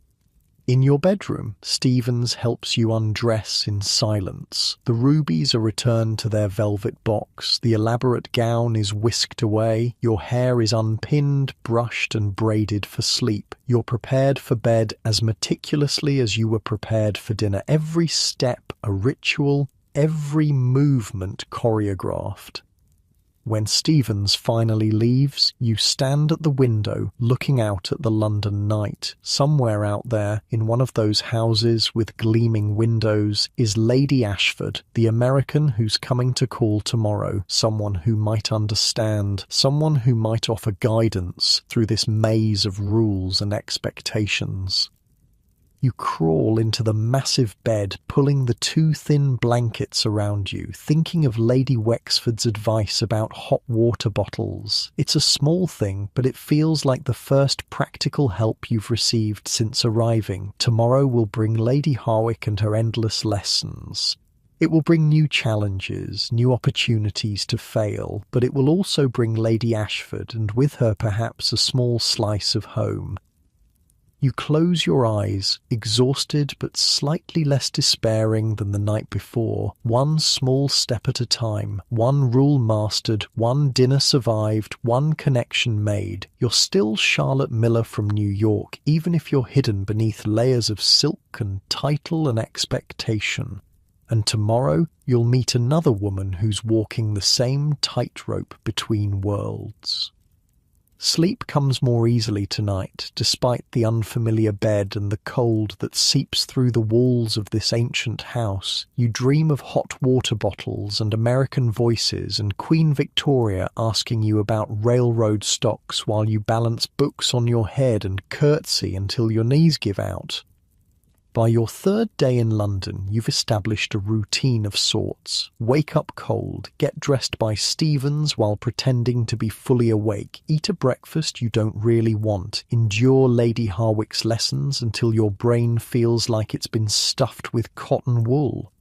In your bedroom, Stevens helps you undress in silence. The rubies are returned to their velvet box, the elaborate gown is whisked away, your hair is unpinned, brushed and braided for sleep. You're prepared for bed as meticulously as you were prepared for dinner. Every step a ritual, every movement choreographed. When Stevens finally leaves, you stand at the window looking out at the London night. Somewhere out there, in one of those houses with gleaming windows, is Lady Ashford, the American who's coming to call tomorrow, someone who might understand, someone who might offer guidance through this maze of rules and expectations. You crawl into the massive bed, pulling the two thin blankets around you, thinking of Lady Wexford's advice about hot water bottles. It's a small thing, but it feels like the first practical help you've received since arriving. Tomorrow will bring Lady Harwick and her endless lessons. It will bring new challenges, new opportunities to fail, but it will also bring Lady Ashford, and with her perhaps a small slice of home. You close your eyes, exhausted but slightly less despairing than the night before, one small step at a time, one rule mastered, one dinner survived, one connection made. You're still Charlotte Miller from New York, even if you're hidden beneath layers of silk and title and expectation. And tomorrow you'll meet another woman who's walking the same tightrope between worlds. Sleep comes more easily tonight, despite the unfamiliar bed and the cold that seeps through the walls of this ancient house. You dream of hot water bottles and American voices and Queen Victoria asking you about railroad stocks while you balance books on your head and curtsy until your knees give out. By your third day in London, you've established a routine of sorts. Wake up cold, get dressed by Stevens while pretending to be fully awake, eat a breakfast you don't really want, endure Lady Harwick's lessons until your brain feels like it's been stuffed with cotton wool.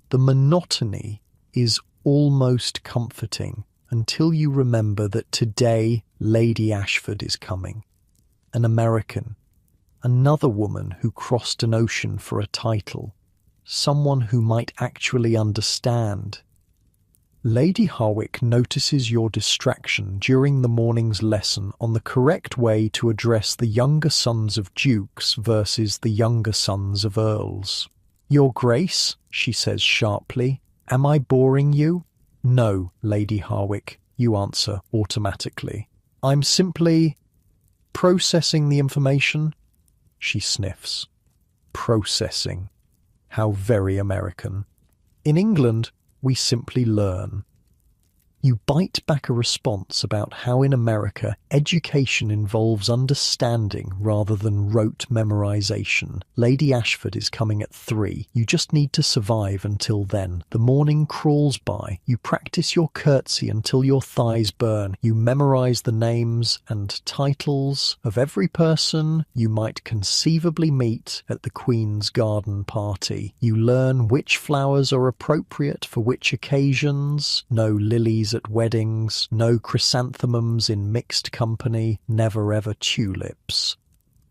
The monotony is almost comforting until you remember that today Lady Ashford is coming. An American. Another woman who crossed an ocean for a title. Someone who might actually understand. Lady Harwick notices your distraction during the morning's lesson on the correct way to address the younger sons of dukes versus the younger sons of earls. "Your Grace," she says sharply, "am I boring you?" "No, Lady Harwick," you answer automatically. "I'm simply processing the information." She sniffs. Processing. How very American. In England, we simply learn. You bite back a response about how in America, education involves understanding rather than rote memorization. Lady Ashford is coming at 3. You just need to survive until then. The morning crawls by. You practice your curtsy until your thighs burn. You memorize the names and titles of every person you might conceivably meet at the Queen's garden party. You learn which flowers are appropriate for which occasions. No lilies at weddings, no chrysanthemums in mixed company, never ever tulips.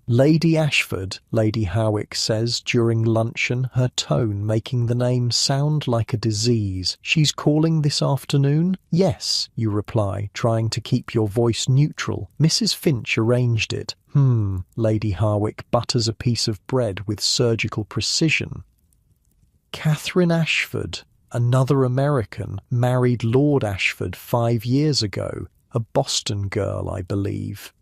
Lady Ashford, Lady Howick says during luncheon, her tone making the name sound like a disease. She's calling this afternoon? Yes, you reply, trying to keep your voice neutral. Mrs. Finch arranged it. Lady Howick butters a piece of bread with surgical precision. Catherine Ashford, another American, married Lord Ashford 5 years ago, a Boston girl, I believe.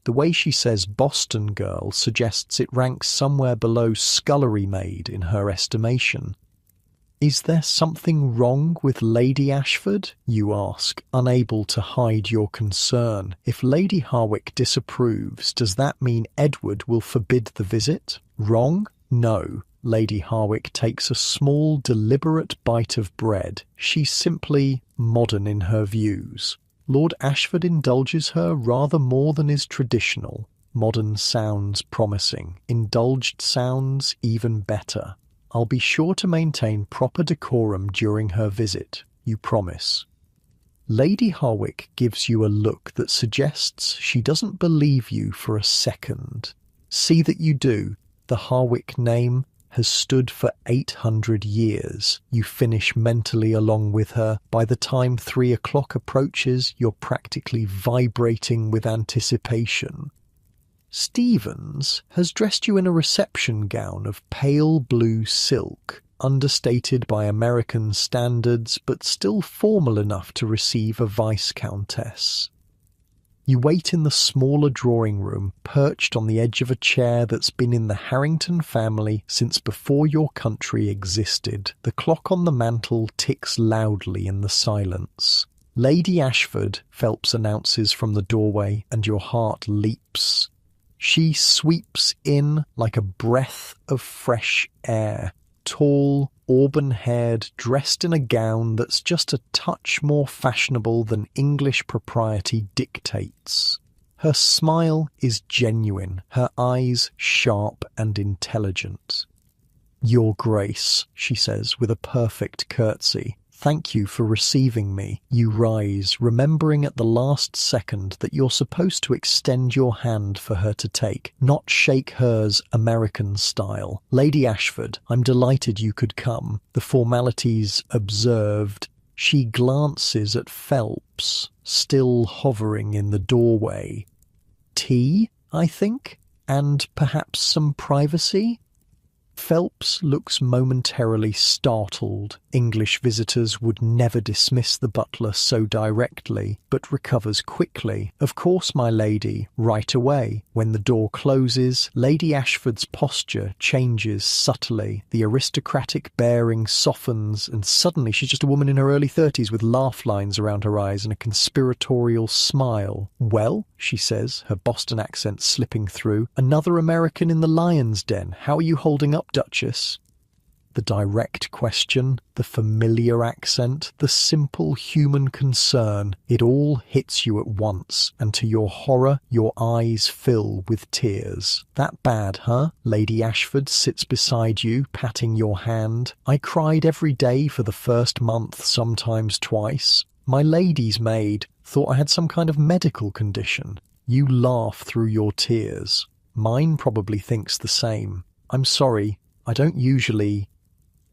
The way she says Boston girl suggests it ranks somewhere below scullery maid in her estimation. Is there something wrong with Lady Ashford? You ask, unable to hide your concern. If Lady Howick disapproves, does that mean Edward will forbid the visit? Wrong? No. Lady Howick takes a small, deliberate bite of bread. She's simply modern in her views. Lord Ashford indulges her rather more than is traditional. Modern sounds promising. Indulged sounds even better. I'll be sure to maintain proper decorum during her visit. You promise. Lady Howick gives you a look that suggests she doesn't believe you for a second. See that you do. The Howick name has stood for 800 years. You finish mentally along with her. By the time 3 o'clock approaches, you're practically vibrating with anticipation. Stevens has dressed you in a reception gown of pale blue silk, understated by American standards, but still formal enough to receive a Viscountess. You wait in the smaller drawing room, perched on the edge of a chair that's been in the Harrington family since before your country existed. The clock on the mantel ticks loudly in the silence. Lady Ashford, Phelps announces from the doorway, and your heart leaps. She sweeps in like a breath of fresh air. Tall, auburn-haired, dressed in a gown that's just a touch more fashionable than English propriety dictates. Her smile is genuine, her eyes sharp and intelligent. "Your Grace," she says with a perfect curtsy. "Thank you for receiving me." You rise, remembering at the last second that you're supposed to extend your hand for her to take, not shake hers American style. "Lady Ashford, I'm delighted you could come." The formalities observed, she glances at Phelps, still hovering in the doorway. "Tea, I think? And perhaps some privacy?" Phelps looks momentarily startled. English visitors would never dismiss the butler so directly, but recovers quickly. "Of course, my lady, right away." When the door closes, Lady Ashford's posture changes subtly. The aristocratic bearing softens, and suddenly she's just a woman in her early 30s with laugh lines around her eyes and a conspiratorial smile. "Well," she says, her Boston accent slipping through, "another American in the lion's den. How are you holding up, Duchess?" The direct question, the familiar accent, the simple human concern, it all hits you at once, and to your horror, your eyes fill with tears. "That bad, huh?" Lady Ashford sits beside you, patting your hand. "I cried every day for the first month, sometimes twice. My lady's maid thought I had some kind of medical condition." You laugh through your tears. "Mine probably thinks the same. I'm sorry, I don't usually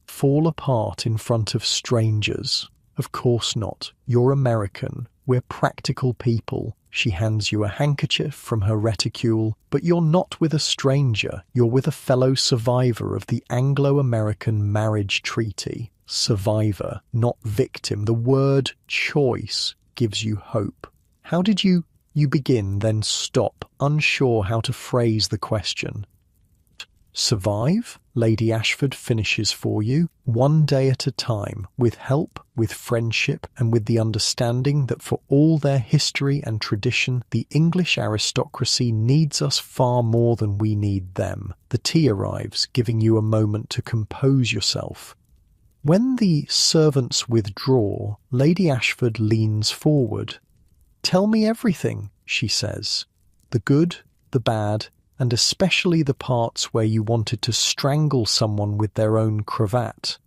fall apart in front of strangers." "Of course not. You're American. We're practical people." She hands you a handkerchief from her reticule. "But you're not with a stranger. You're with a fellow survivor of the Anglo-American marriage treaty." Survivor, not victim. The word choice gives you hope. "How did you begin, then stop, unsure how to phrase the question." Survive? Lady Ashford finishes for you, one day at a time, with help, with friendship, and with the understanding that for all their history and tradition, the English aristocracy needs us far more than we need them. The tea arrives, giving you a moment to compose yourself. When the servants withdraw, Lady Ashford leans forward. "Tell me everything," she says. "The good, the bad, and especially the parts where you wanted to strangle someone with their own cravat.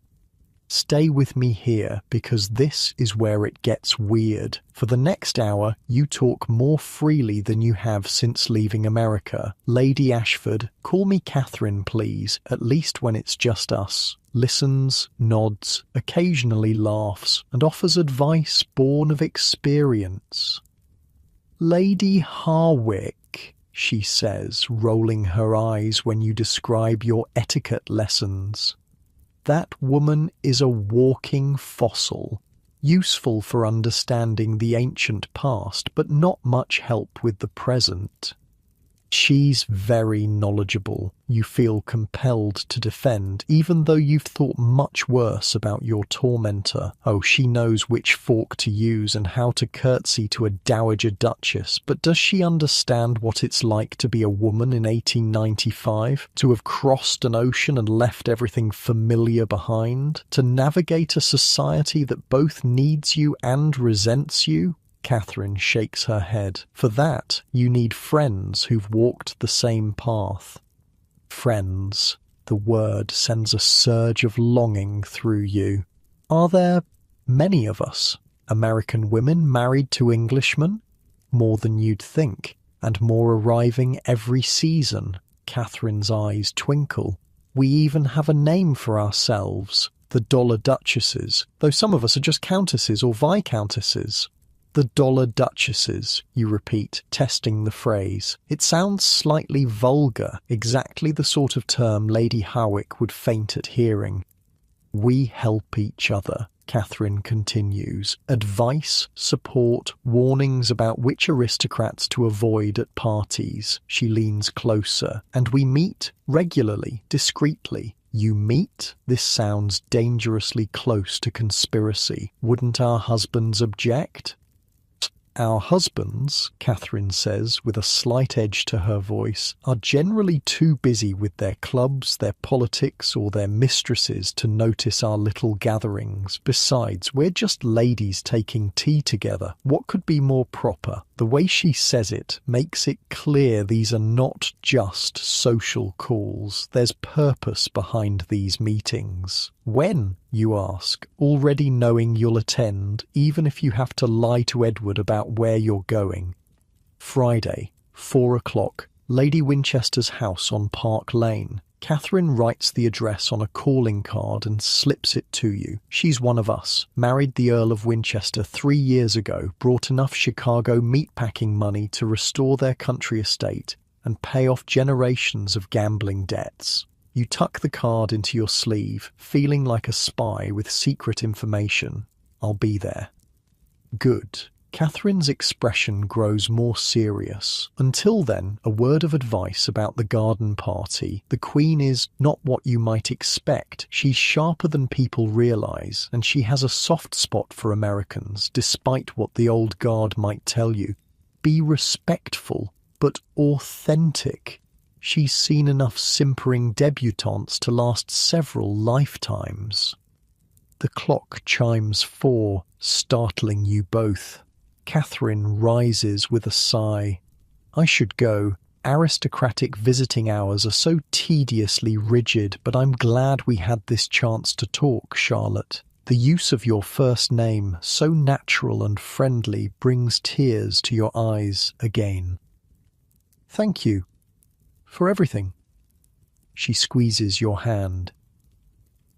Stay with me here, because this is where it gets weird. For the next hour, you talk more freely than you have since leaving America. Lady Ashford, call me Catherine, please, at least when it's just us." Listens, nods, occasionally laughs, and offers advice born of experience. "Lady Harwick," she says, rolling her eyes when you describe your etiquette lessons. "That woman is a walking fossil, useful for understanding the ancient past, but not much help with the present. She's very knowledgeable. You feel compelled to defend, even though you've thought much worse about your tormentor. Oh, she knows which fork to use and how to curtsy to a dowager duchess, but does she understand what it's like to be a woman in 1895? To have crossed an ocean and left everything familiar behind? To navigate a society that both needs you and resents you?" Catherine shakes her head. "For that, you need friends who've walked the same path." Friends. The word sends a surge of longing through you. Are there many of us? American women married to Englishmen? More than you'd think, and more arriving every season. Catherine's eyes twinkle. We even have a name for ourselves, the Dollar Duchesses, though some of us are just countesses or viscountesses. "The Dollar Duchesses," you repeat, testing the phrase. It sounds slightly vulgar, exactly the sort of term Lady Harwick would faint at hearing. "We help each other," Catherine continues. "Advice, support, warnings about which aristocrats to avoid at parties." She leans closer. "And we meet regularly, discreetly." "You meet?" This sounds dangerously close to conspiracy. "Wouldn't our husbands object?" "Our husbands," Catherine says with a slight edge to her voice, "are generally too busy with their clubs, their politics, or their mistresses to notice our little gatherings. Besides, we're just ladies taking tea together. What could be more proper?" The way she says it makes it clear these are not just social calls. There's purpose behind these meetings. "When?" you ask, already knowing you'll attend, even if you have to lie to Edward about where you're going. "Friday, 4 o'clock, Lady Winchester's house on Park Lane." Catherine writes the address on a calling card and slips it to you. "She's one of us. Married the Earl of Winchester 3 years ago, brought enough Chicago meatpacking money to restore their country estate and pay off generations of gambling debts." You tuck the card into your sleeve, feeling like a spy with secret information. "I'll be there." Good. Catherine's expression grows more serious. Until then, a word of advice about the garden party. The Queen is not what you might expect. She's sharper than people realise, and she has a soft spot for Americans, despite what the old guard might tell you. Be respectful, but authentic. She's seen enough simpering debutantes to last several lifetimes. The clock chimes 4, startling you both. Catherine rises with a sigh. "I should go. Aristocratic visiting hours are so tediously rigid, but I'm glad we had this chance to talk, Charlotte. The use of your first name, so natural and friendly, brings tears to your eyes again." "Thank you. For everything." She squeezes your hand.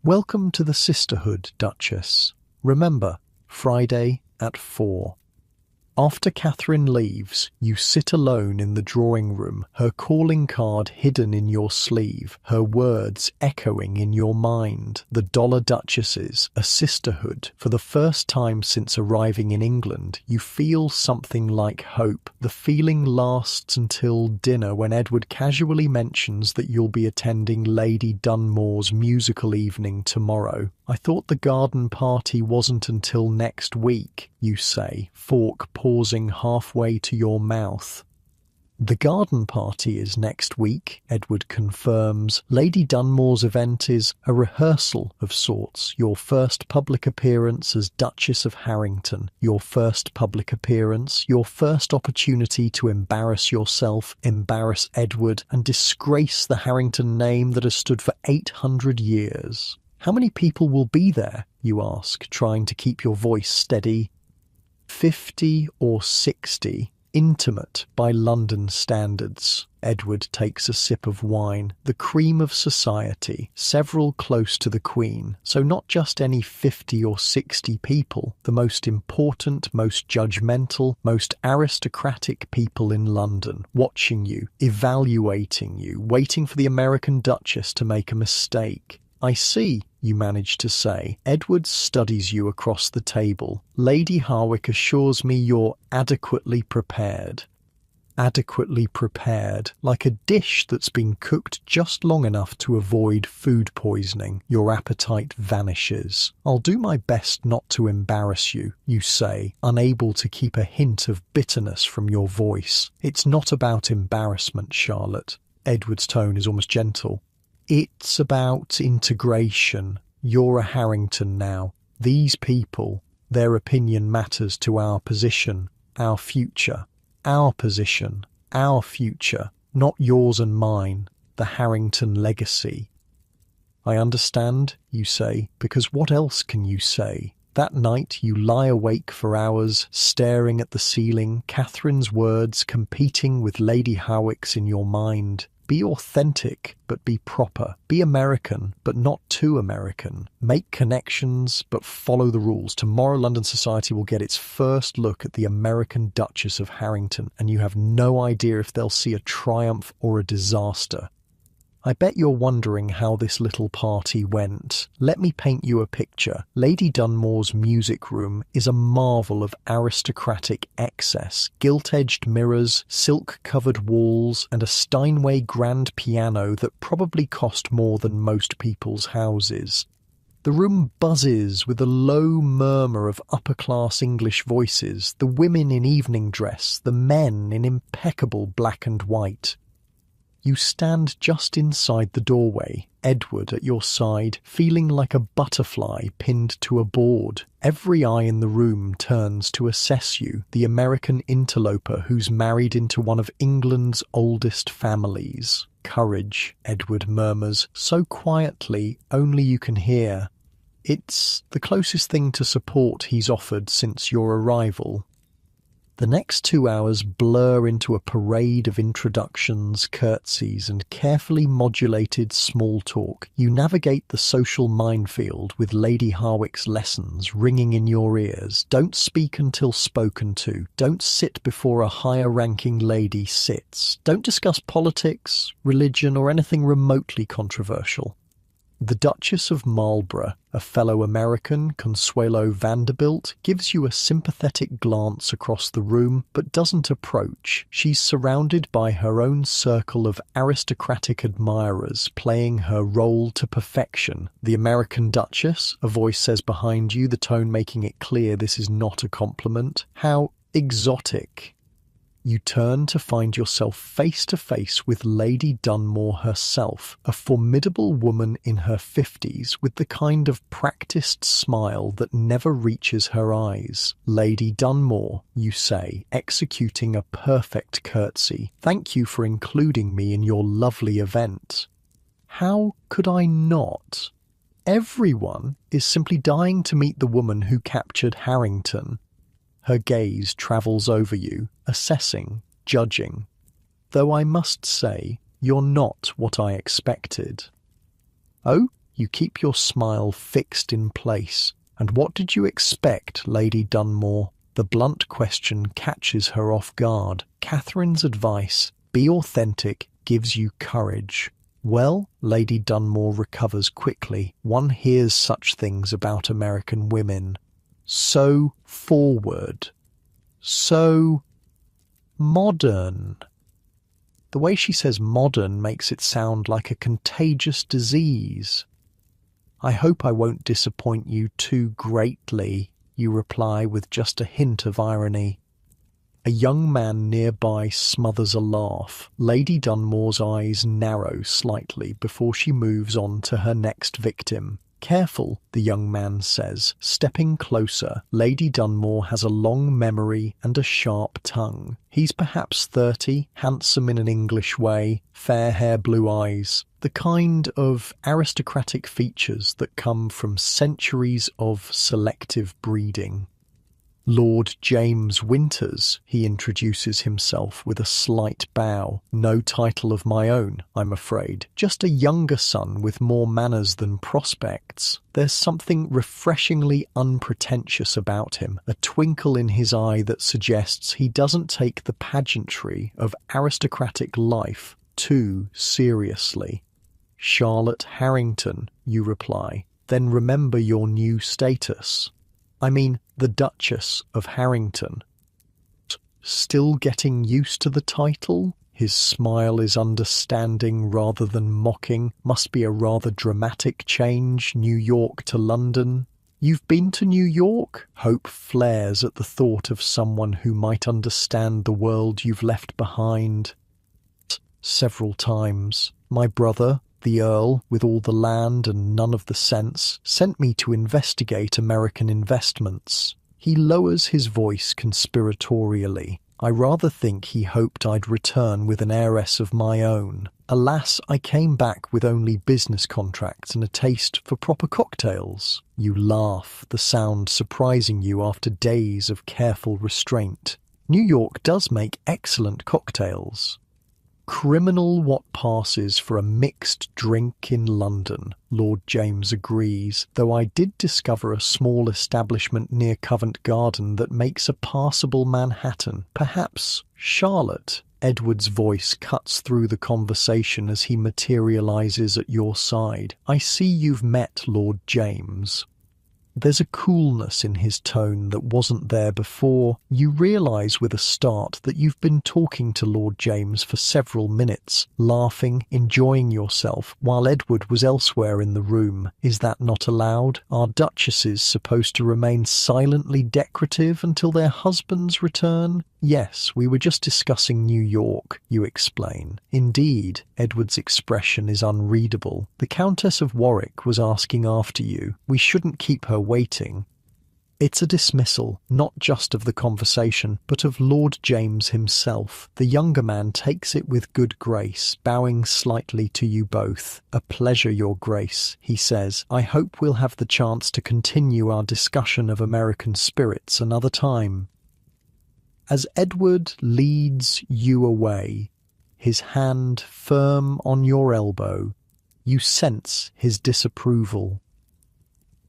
"Welcome to the sisterhood, Duchess. Remember, Friday at 4. After Catherine leaves, you sit alone in the drawing room, her calling card hidden in your sleeve, her words echoing in your mind. The Dollar Duchesses, a sisterhood. For the first time since arriving in England, you feel something like hope. The feeling lasts until dinner, when Edward casually mentions that you'll be attending Lady Dunmore's musical evening tomorrow. I thought the garden party wasn't until next week, you say, fork pausing halfway to your mouth. The garden party is next week, Edward confirms. Lady Dunmore's event is a rehearsal of sorts. Your first public appearance as Duchess of Harrington. Your first public appearance, your first opportunity to embarrass yourself, embarrass Edward, and disgrace the Harrington name that has stood for 800 years. How many people will be there, you ask, trying to keep your voice steady. 50 or 60. Intimate by London standards. Edward takes a sip of wine. The cream of society, several close to the Queen. So not just any 50 or 60 people, the most important, most judgmental, most aristocratic people in London, watching you, evaluating you, waiting for the American Duchess to make a mistake. I see, you manage to say. Edward studies you across the table. Lady Harwick assures me you're adequately prepared. Adequately prepared, like a dish that's been cooked just long enough to avoid food poisoning. Your appetite vanishes. I'll do my best not to embarrass you, you say, unable to keep a hint of bitterness from your voice. It's not about embarrassment, Charlotte. Edward's tone is almost gentle. It's about integration. You're a Harrington now. These people, their opinion matters to our position, our future. Our position, our future, not yours and mine, the Harrington legacy. I understand, you say, because what else can you say? That night you lie awake for hours, staring at the ceiling, Catherine's words competing with Lady Harwick's in your mind. Be authentic, but be proper. Be American, but not too American. Make connections, but follow the rules. Tomorrow London society will get its first look at the American Duchess of Harrington, and you have no idea if they'll see a triumph or a disaster. I bet you're wondering how this little party went. Let me paint you a picture. Lady Dunmore's music room is a marvel of aristocratic excess. Gilt-edged mirrors, silk-covered walls, and a Steinway grand piano that probably cost more than most people's houses. The room buzzes with a low murmur of upper-class English voices, the women in evening dress, the men in impeccable black and white. You stand just inside the doorway, Edward at your side, feeling like a butterfly pinned to a board. Every eye in the room turns to assess you, the American interloper who's married into one of England's oldest families. Courage, Edward murmurs, so quietly only you can hear. It's the closest thing to support he's offered since your arrival. The next 2 hours blur into a parade of introductions, curtsies, and carefully modulated small talk. You navigate the social minefield with Lady Harwick's lessons ringing in your ears. Don't speak until spoken to. Don't sit before a higher-ranking lady sits. Don't discuss politics, religion, or anything remotely controversial. The Duchess of Marlborough, a fellow American, Consuelo Vanderbilt, gives you a sympathetic glance across the room, but doesn't approach. She's surrounded by her own circle of aristocratic admirers, playing her role to perfection. The American Duchess, a voice says behind you, the tone making it clear this is not a compliment. How exotic. You turn to find yourself face to face with Lady Dunmore herself, a formidable woman in her 50s with the kind of practiced smile that never reaches her eyes. Lady Dunmore, you say, executing a perfect curtsy. Thank you for including me in your lovely event. How could I not? Everyone is simply dying to meet the woman who captured Harrington. Her gaze travels over you, assessing, judging. Though I must say, you're not what I expected. Oh, you keep your smile fixed in place. And what did you expect, Lady Dunmore? The blunt question catches her off guard. Catherine's advice, be authentic, gives you courage. Well, Lady Dunmore recovers quickly. One hears such things about American women. So forward. So modern. The way she says modern makes it sound like a contagious disease. I hope I won't disappoint you too greatly, you reply with just a hint of irony. A young man nearby smothers a laugh. Lady Dunmore's eyes narrow slightly before she moves on to her next victim. Careful, the young man says, stepping closer. Lady Dunmore has a long memory and a sharp tongue. He's perhaps 30, handsome in an English way, fair hair, blue eyes, the kind of aristocratic features that come from centuries of selective breeding. Lord James Winters, he introduces himself with a slight bow. No title of my own, I'm afraid. Just a younger son with more manners than prospects. There's something refreshingly unpretentious about him, a twinkle in his eye that suggests he doesn't take the pageantry of aristocratic life too seriously. Charlotte Harrington, you reply. Then remember your new status. I mean, the Duchess of Harrington. Still getting used to the title? His smile is understanding rather than mocking. Must be a rather dramatic change, New York to London. You've been to New York? Hope flares at the thought of someone who might understand the world you've left behind. Several times. My brother, the Earl, with all the land and none of the sense, sent me to investigate American investments. He lowers his voice conspiratorially. I rather think he hoped I'd return with an heiress of my own. Alas, I came back with only business contracts and a taste for proper cocktails. You laugh, the sound surprising you after days of careful restraint. New York does make excellent cocktails. Criminal what passes for a mixed drink in London, Lord James agrees, though I did discover a small establishment near Covent Garden that makes a passable Manhattan. Perhaps Charlotte. Edward's voice cuts through the conversation as he materializes at your side. I see you've met Lord James. There's a coolness in his tone that wasn't there before. You realise with a start that you've been talking to Lord James for several minutes, laughing, enjoying yourself, while Edward was elsewhere in the room. Is that not allowed? Are duchesses supposed to remain silently decorative until their husbands return? Yes, we were just discussing New York, you explain. Indeed, Edward's expression is unreadable. The Countess of Warwick was asking after you. We shouldn't keep her waiting. It's a dismissal, not just of the conversation, but of Lord James himself. The younger man takes it with good grace, bowing slightly to you both. A pleasure, Your Grace, he says. I hope we'll have the chance to continue our discussion of American spirits another time. As Edward leads you away, his hand firm on your elbow, you sense his disapproval.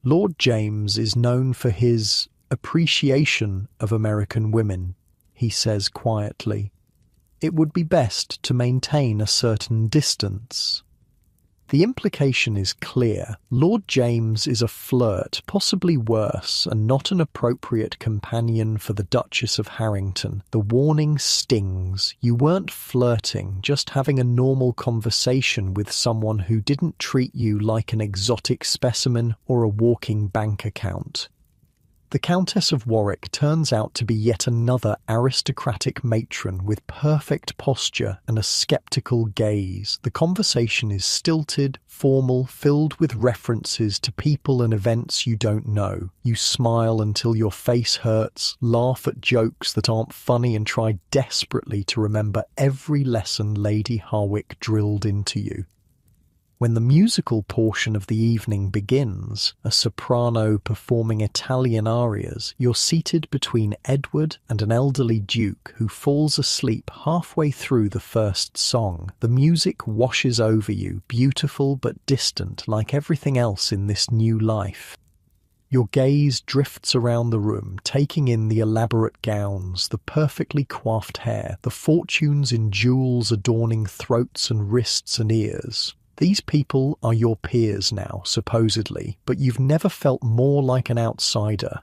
Lord James is known for his appreciation of American women, he says quietly. It would be best to maintain a certain distance. The implication is clear. Lord James is a flirt, possibly worse, and not an appropriate companion for the Duchess of Harrington. The warning stings. You weren't flirting, just having a normal conversation with someone who didn't treat you like an exotic specimen or a walking bank account. The Countess of Warwick turns out to be yet another aristocratic matron with perfect posture and a sceptical gaze. The conversation is stilted, formal, filled with references to people and events you don't know. You smile until your face hurts, laugh at jokes that aren't funny, and try desperately to remember every lesson Lady Harwick drilled into you. When the musical portion of the evening begins, a soprano performing Italian arias, you're seated between Edward and an elderly duke who falls asleep halfway through the first song. The music washes over you, beautiful but distant, like everything else in this new life. Your gaze drifts around the room, taking in the elaborate gowns, the perfectly coiffed hair, the fortunes in jewels adorning throats and wrists and ears. These people are your peers now, supposedly, but you've never felt more like an outsider.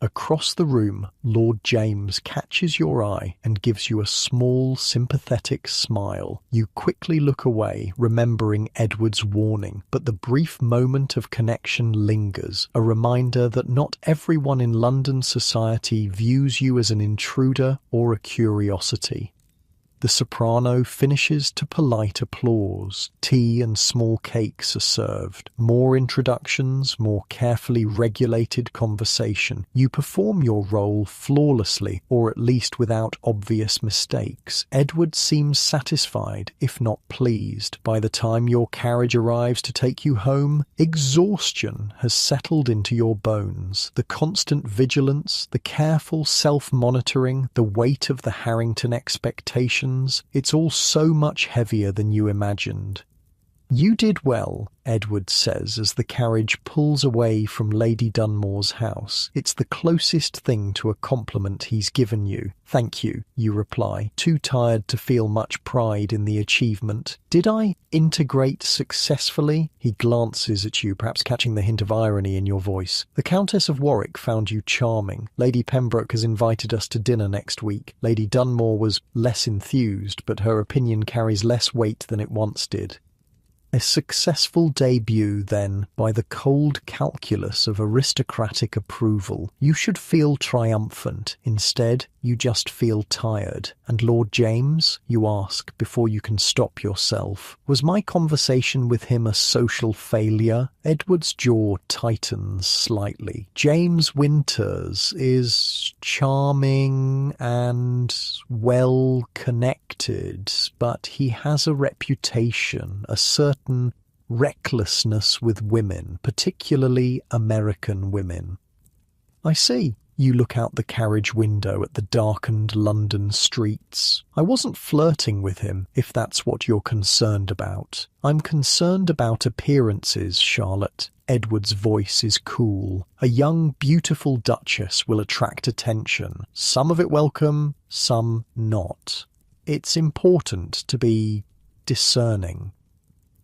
Across the room, Lord James catches your eye and gives you a small, sympathetic smile. You quickly look away, remembering Edward's warning, but the brief moment of connection lingers, a reminder that not everyone in London society views you as an intruder or a curiosity. The soprano finishes to polite applause. Tea and small cakes are served. More introductions, more carefully regulated conversation. You perform your role flawlessly, or at least without obvious mistakes. Edward seems satisfied, if not pleased. By the time your carriage arrives to take you home, exhaustion has settled into your bones. The constant vigilance, the careful self-monitoring, the weight of the Harrington expectations, it's all so much heavier than you imagined. "You did well," Edward says as the carriage pulls away from Lady Dunmore's house. "It's the closest thing to a compliment he's given you." "Thank you," you reply, too tired to feel much pride in the achievement. "Did I integrate successfully?" He glances at you, perhaps catching the hint of irony in your voice. "The Countess of Warwick found you charming. Lady Pembroke has invited us to dinner next week. Lady Dunmore was less enthused, but her opinion carries less weight than it once did." A successful debut, then, by the cold calculus of aristocratic approval. You should feel triumphant. Instead, you just feel tired. "And Lord James?" you ask before you can stop yourself. "Was my conversation with him a social failure?" Edward's jaw tightens slightly. "James Winters is charming and well-connected, but he has a reputation, a certain recklessness with women, particularly American women." "I see." You look out the carriage window at the darkened London streets. "I wasn't flirting with him, if that's what you're concerned about." "I'm concerned about appearances, Charlotte." Edward's voice is cool. "A young, beautiful duchess will attract attention. Some of it welcome, some not. It's important to be discerning."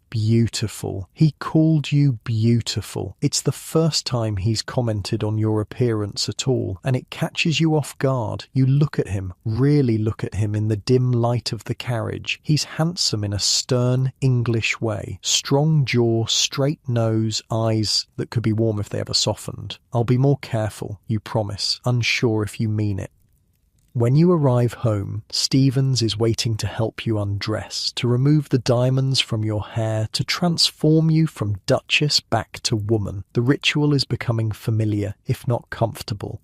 Beautiful. He called you beautiful. It's the first time he's commented on your appearance at all, and it catches you off guard. You look at him, really look at him in the dim light of the carriage. He's handsome in a stern English way. Strong jaw, straight nose, eyes that could be warm if they ever softened. "I'll be more careful," you promise, unsure if you mean it. When you arrive home, Stevens is waiting to help you undress, to remove the diamonds from your hair, to transform you from duchess back to woman. The ritual is becoming familiar, if not comfortable.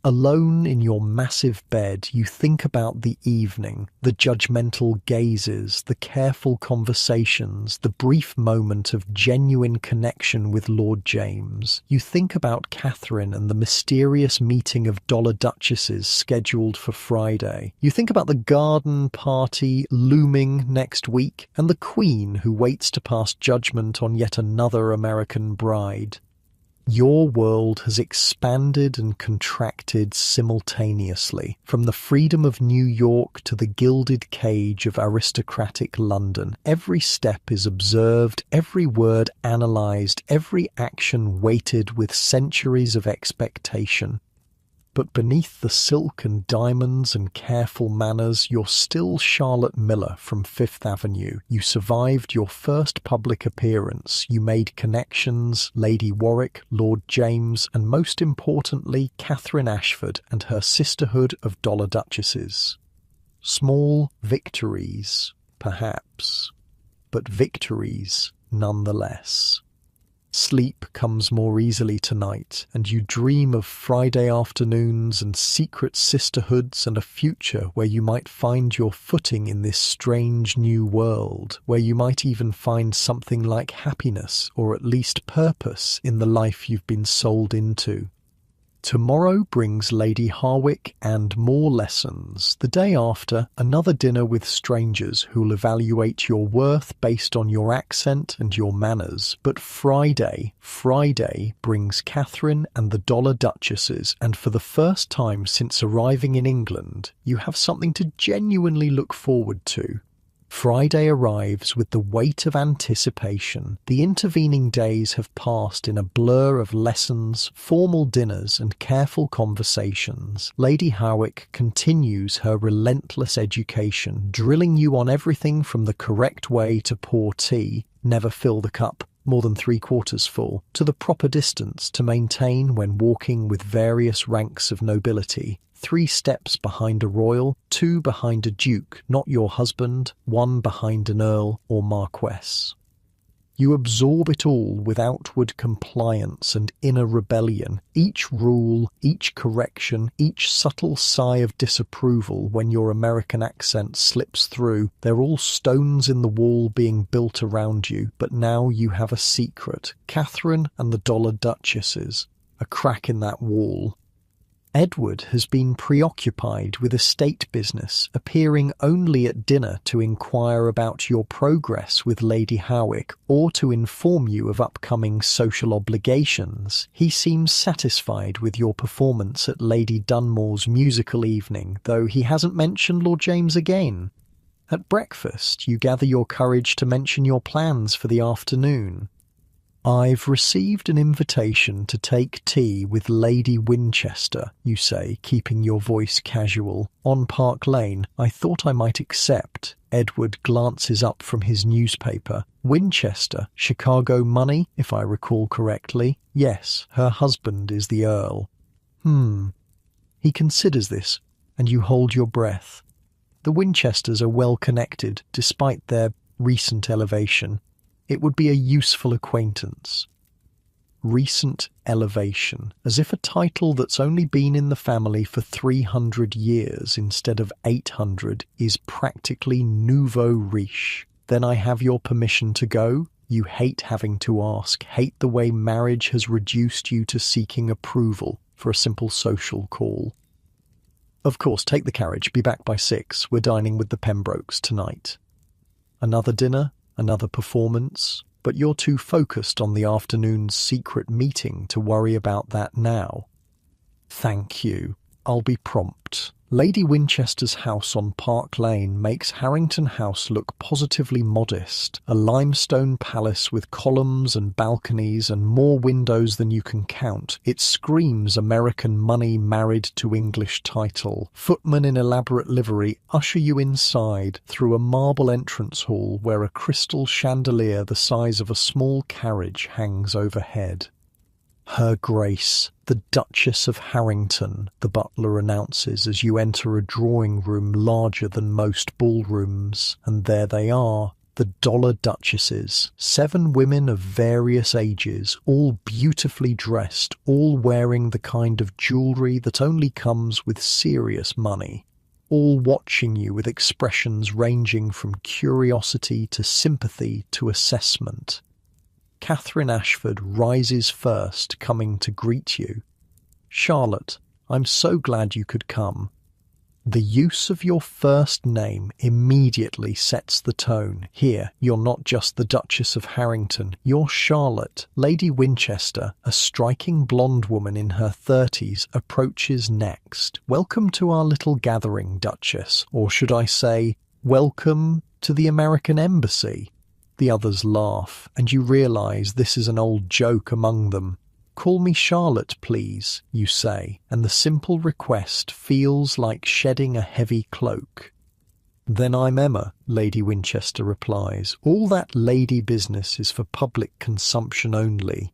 Alone in your massive bed, you think about the evening, the judgmental gazes, the careful conversations, the brief moment of genuine connection with Lord James. You think about Catherine and the mysterious meeting of dollar duchesses scheduled for Friday. You think about the garden party looming next week, and the Queen who waits to pass judgment on yet another American bride. Your world has expanded and contracted simultaneously, from the freedom of New York to the gilded cage of aristocratic London. Every step is observed, every word analysed, every action weighted with centuries of expectation. But beneath the silk and diamonds and careful manners, you're still Charlotte Miller from Fifth Avenue. You survived your first public appearance. You made connections, Lady Warwick, Lord James, and most importantly, Catherine Ashford and her sisterhood of dollar duchesses. Small victories, perhaps, but victories nonetheless. Sleep comes more easily tonight, and you dream of Friday afternoons and secret sisterhoods and a future where you might find your footing in this strange new world, where you might even find something like happiness or at least purpose in the life you've been sold into. Tomorrow brings Lady Harwick and more lessons. The day after, another dinner with strangers who'll evaluate your worth based on your accent and your manners. But Friday brings Catherine and the Dollar Duchesses, and for the first time since arriving in England, you have something to genuinely look forward to. Friday arrives with the weight of anticipation. The intervening days have passed in a blur of lessons, formal dinners, and careful conversations. Lady Harwick continues her relentless education, drilling you on everything from the correct way to pour tea, never fill the cup more than 3/4 full, to the proper distance to maintain when walking with various ranks of nobility. 3 steps behind a royal, 2 behind a duke, not your husband, 1 behind an earl or marquess. You absorb it all with outward compliance and inner rebellion. Each rule, each correction, each subtle sigh of disapproval when your American accent slips through, they're all stones in the wall being built around you, but now you have a secret. Catherine and the Dollar Duchesses. A crack in that wall. Edward has been preoccupied with estate business, appearing only at dinner to inquire about your progress with Lady Harwick or to inform you of upcoming social obligations. He seems satisfied with your performance at Lady Dunmore's musical evening, though he hasn't mentioned Lord James again. At breakfast, you gather your courage to mention your plans for the afternoon. I've received an invitation to take tea with Lady Winchester, you say, keeping your voice casual. On Park Lane, I thought I might accept. Edward glances up from his newspaper. Winchester, Chicago money, if I recall correctly. Yes, her husband is the Earl. He considers this, and you hold your breath. The Winchesters are well connected, despite their recent elevation. It would be a useful acquaintance. Recent elevation, as if a title that's only been in the family for 300 years instead of 800 is practically nouveau riche. Then I have your permission to go? You hate having to ask, hate the way marriage has reduced you to seeking approval for a simple social call. Of course, take the carriage, be back by 6. We're dining with the Pembrokes tonight. Another dinner? Another performance, but you're too focused on the afternoon's secret meeting to worry about that now. Thank you. I'll be prompt. Lady Winchester's house on Park Lane makes Harrington House look positively modest, a limestone palace with columns and balconies and more windows than you can count. It screams American money married to English title. Footmen in elaborate livery usher you inside through a marble entrance hall where a crystal chandelier the size of a small carriage hangs overhead. Her Grace, the Duchess of Harrington, the butler announces as you enter a drawing room larger than most ballrooms. And there they are, the Dollar Duchesses, 7 women of various ages, all beautifully dressed, all wearing the kind of jewellery that only comes with serious money. All watching you with expressions ranging from curiosity to sympathy to assessment. Catherine Ashford rises first, coming to greet you. Charlotte, I'm so glad you could come. The use of your first name immediately sets the tone. Here, you're not just the Duchess of Harrington, you're Charlotte. Lady Winchester, a striking blonde woman in her 30s, approaches next. Welcome to our little gathering, Duchess. Or should I say, welcome to the American Embassy. The others laugh, and you realise this is an old joke among them. Call me Charlotte, please, you say, and the simple request feels like shedding a heavy cloak. Then I'm Emma, Lady Winchester replies. All that lady business is for public consumption only.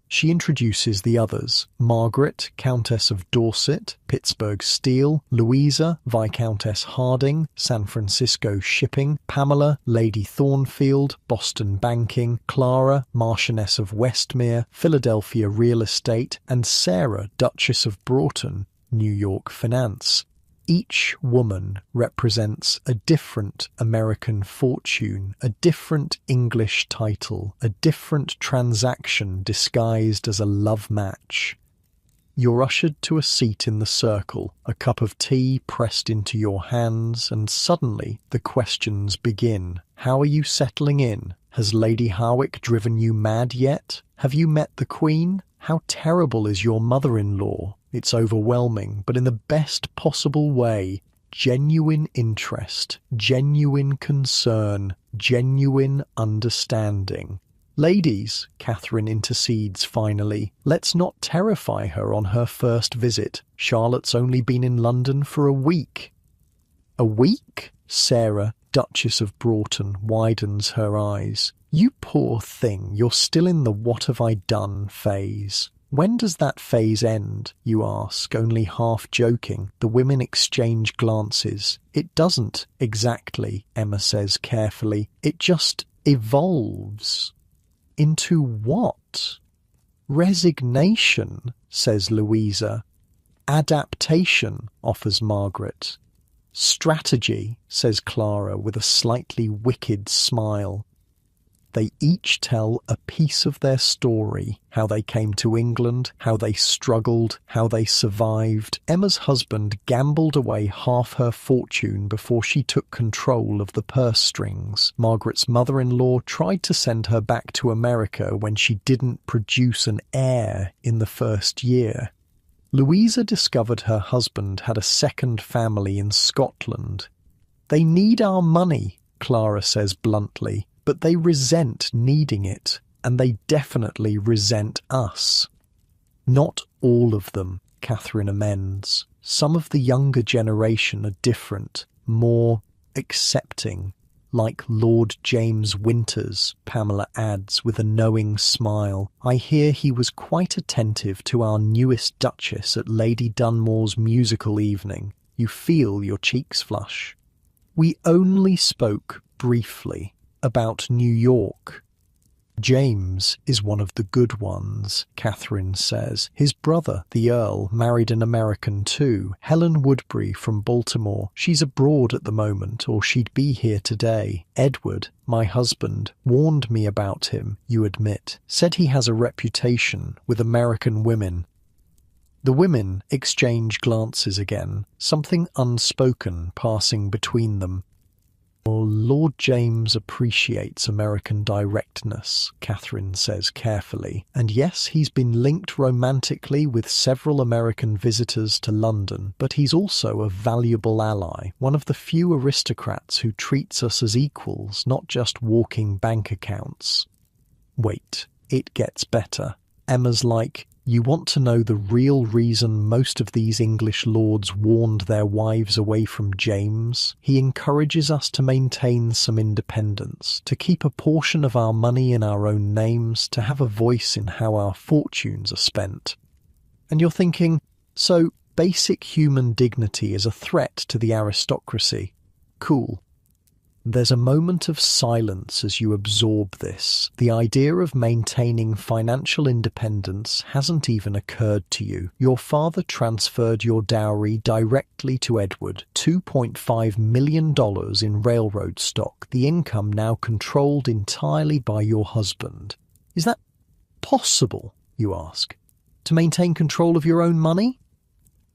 She introduces the others. Margaret, Countess of Dorset, Pittsburgh Steel, Louisa, Viscountess Harding, San Francisco Shipping, Pamela, Lady Thornfield, Boston Banking, Clara, Marchioness of Westmere, Philadelphia Real Estate, and Sarah, Duchess of Broughton, New York Finance. Each woman represents a different American fortune, a different English title, a different transaction disguised as a love match. You're ushered to a seat in the circle, a cup of tea pressed into your hands, and suddenly the questions begin. How are you settling in? Has Lady Harwick driven you mad yet? Have you met the Queen? How terrible is your mother-in-law? It's overwhelming, but in the best possible way. Genuine interest, genuine concern, genuine understanding. Ladies, Catherine intercedes finally, let's not terrify her on her first visit. Charlotte's only been in London for a week. A week? Sarah, Duchess of Broughton, widens her eyes. You poor thing, you're still in the what have I done phase. When does that phase end, you ask, only half joking. The women exchange glances. It doesn't, exactly, Emma says carefully. It just evolves. Into what? Resignation, says Louisa. Adaptation, offers Margaret. Strategy, says Clara with a slightly wicked smile. They each tell a piece of their story, how they came to England, how they struggled, how they survived. Emma's husband gambled away half her fortune before she took control of the purse strings. Margaret's mother-in-law tried to send her back to America when she didn't produce an heir in the first year. Louisa discovered her husband had a second family in Scotland. They need our money, Clara says bluntly. But they resent needing it, and they definitely resent us. Not all of them, Catherine amends. Some of the younger generation are different, more accepting, like Lord James Winters, Pamela adds with a knowing smile. I hear he was quite attentive to our newest Duchess at Lady Dunmore's musical evening. You feel your cheeks flush. We only spoke briefly about New York. James is one of the good ones, Catherine says. His brother, the Earl, married an American too, Helen Woodbury from Baltimore. She's abroad at the moment, or she'd be here today. Edward, my husband, warned me about him, you admit. Said he has a reputation with American women. The women exchange glances again, something unspoken passing between them. Lord James appreciates American directness, Catherine says carefully, and yes, he's been linked romantically with several American visitors to London, but he's also a valuable ally, one of the few aristocrats who treats us as equals, not just walking bank accounts. Wait, it gets better. Emma's like, you want to know the real reason most of these English lords warned their wives away from James? He encourages us to maintain some independence, to keep a portion of our money in our own names, to have a voice in how our fortunes are spent. And you're thinking, so basic human dignity is a threat to the aristocracy. Cool. There's a moment of silence as you absorb this. The idea of maintaining financial independence hasn't even occurred to you. Your father transferred your dowry directly to Edward, $2.5 million in railroad stock, the income now controlled entirely by your husband. Is that possible, you ask? To maintain control of your own money?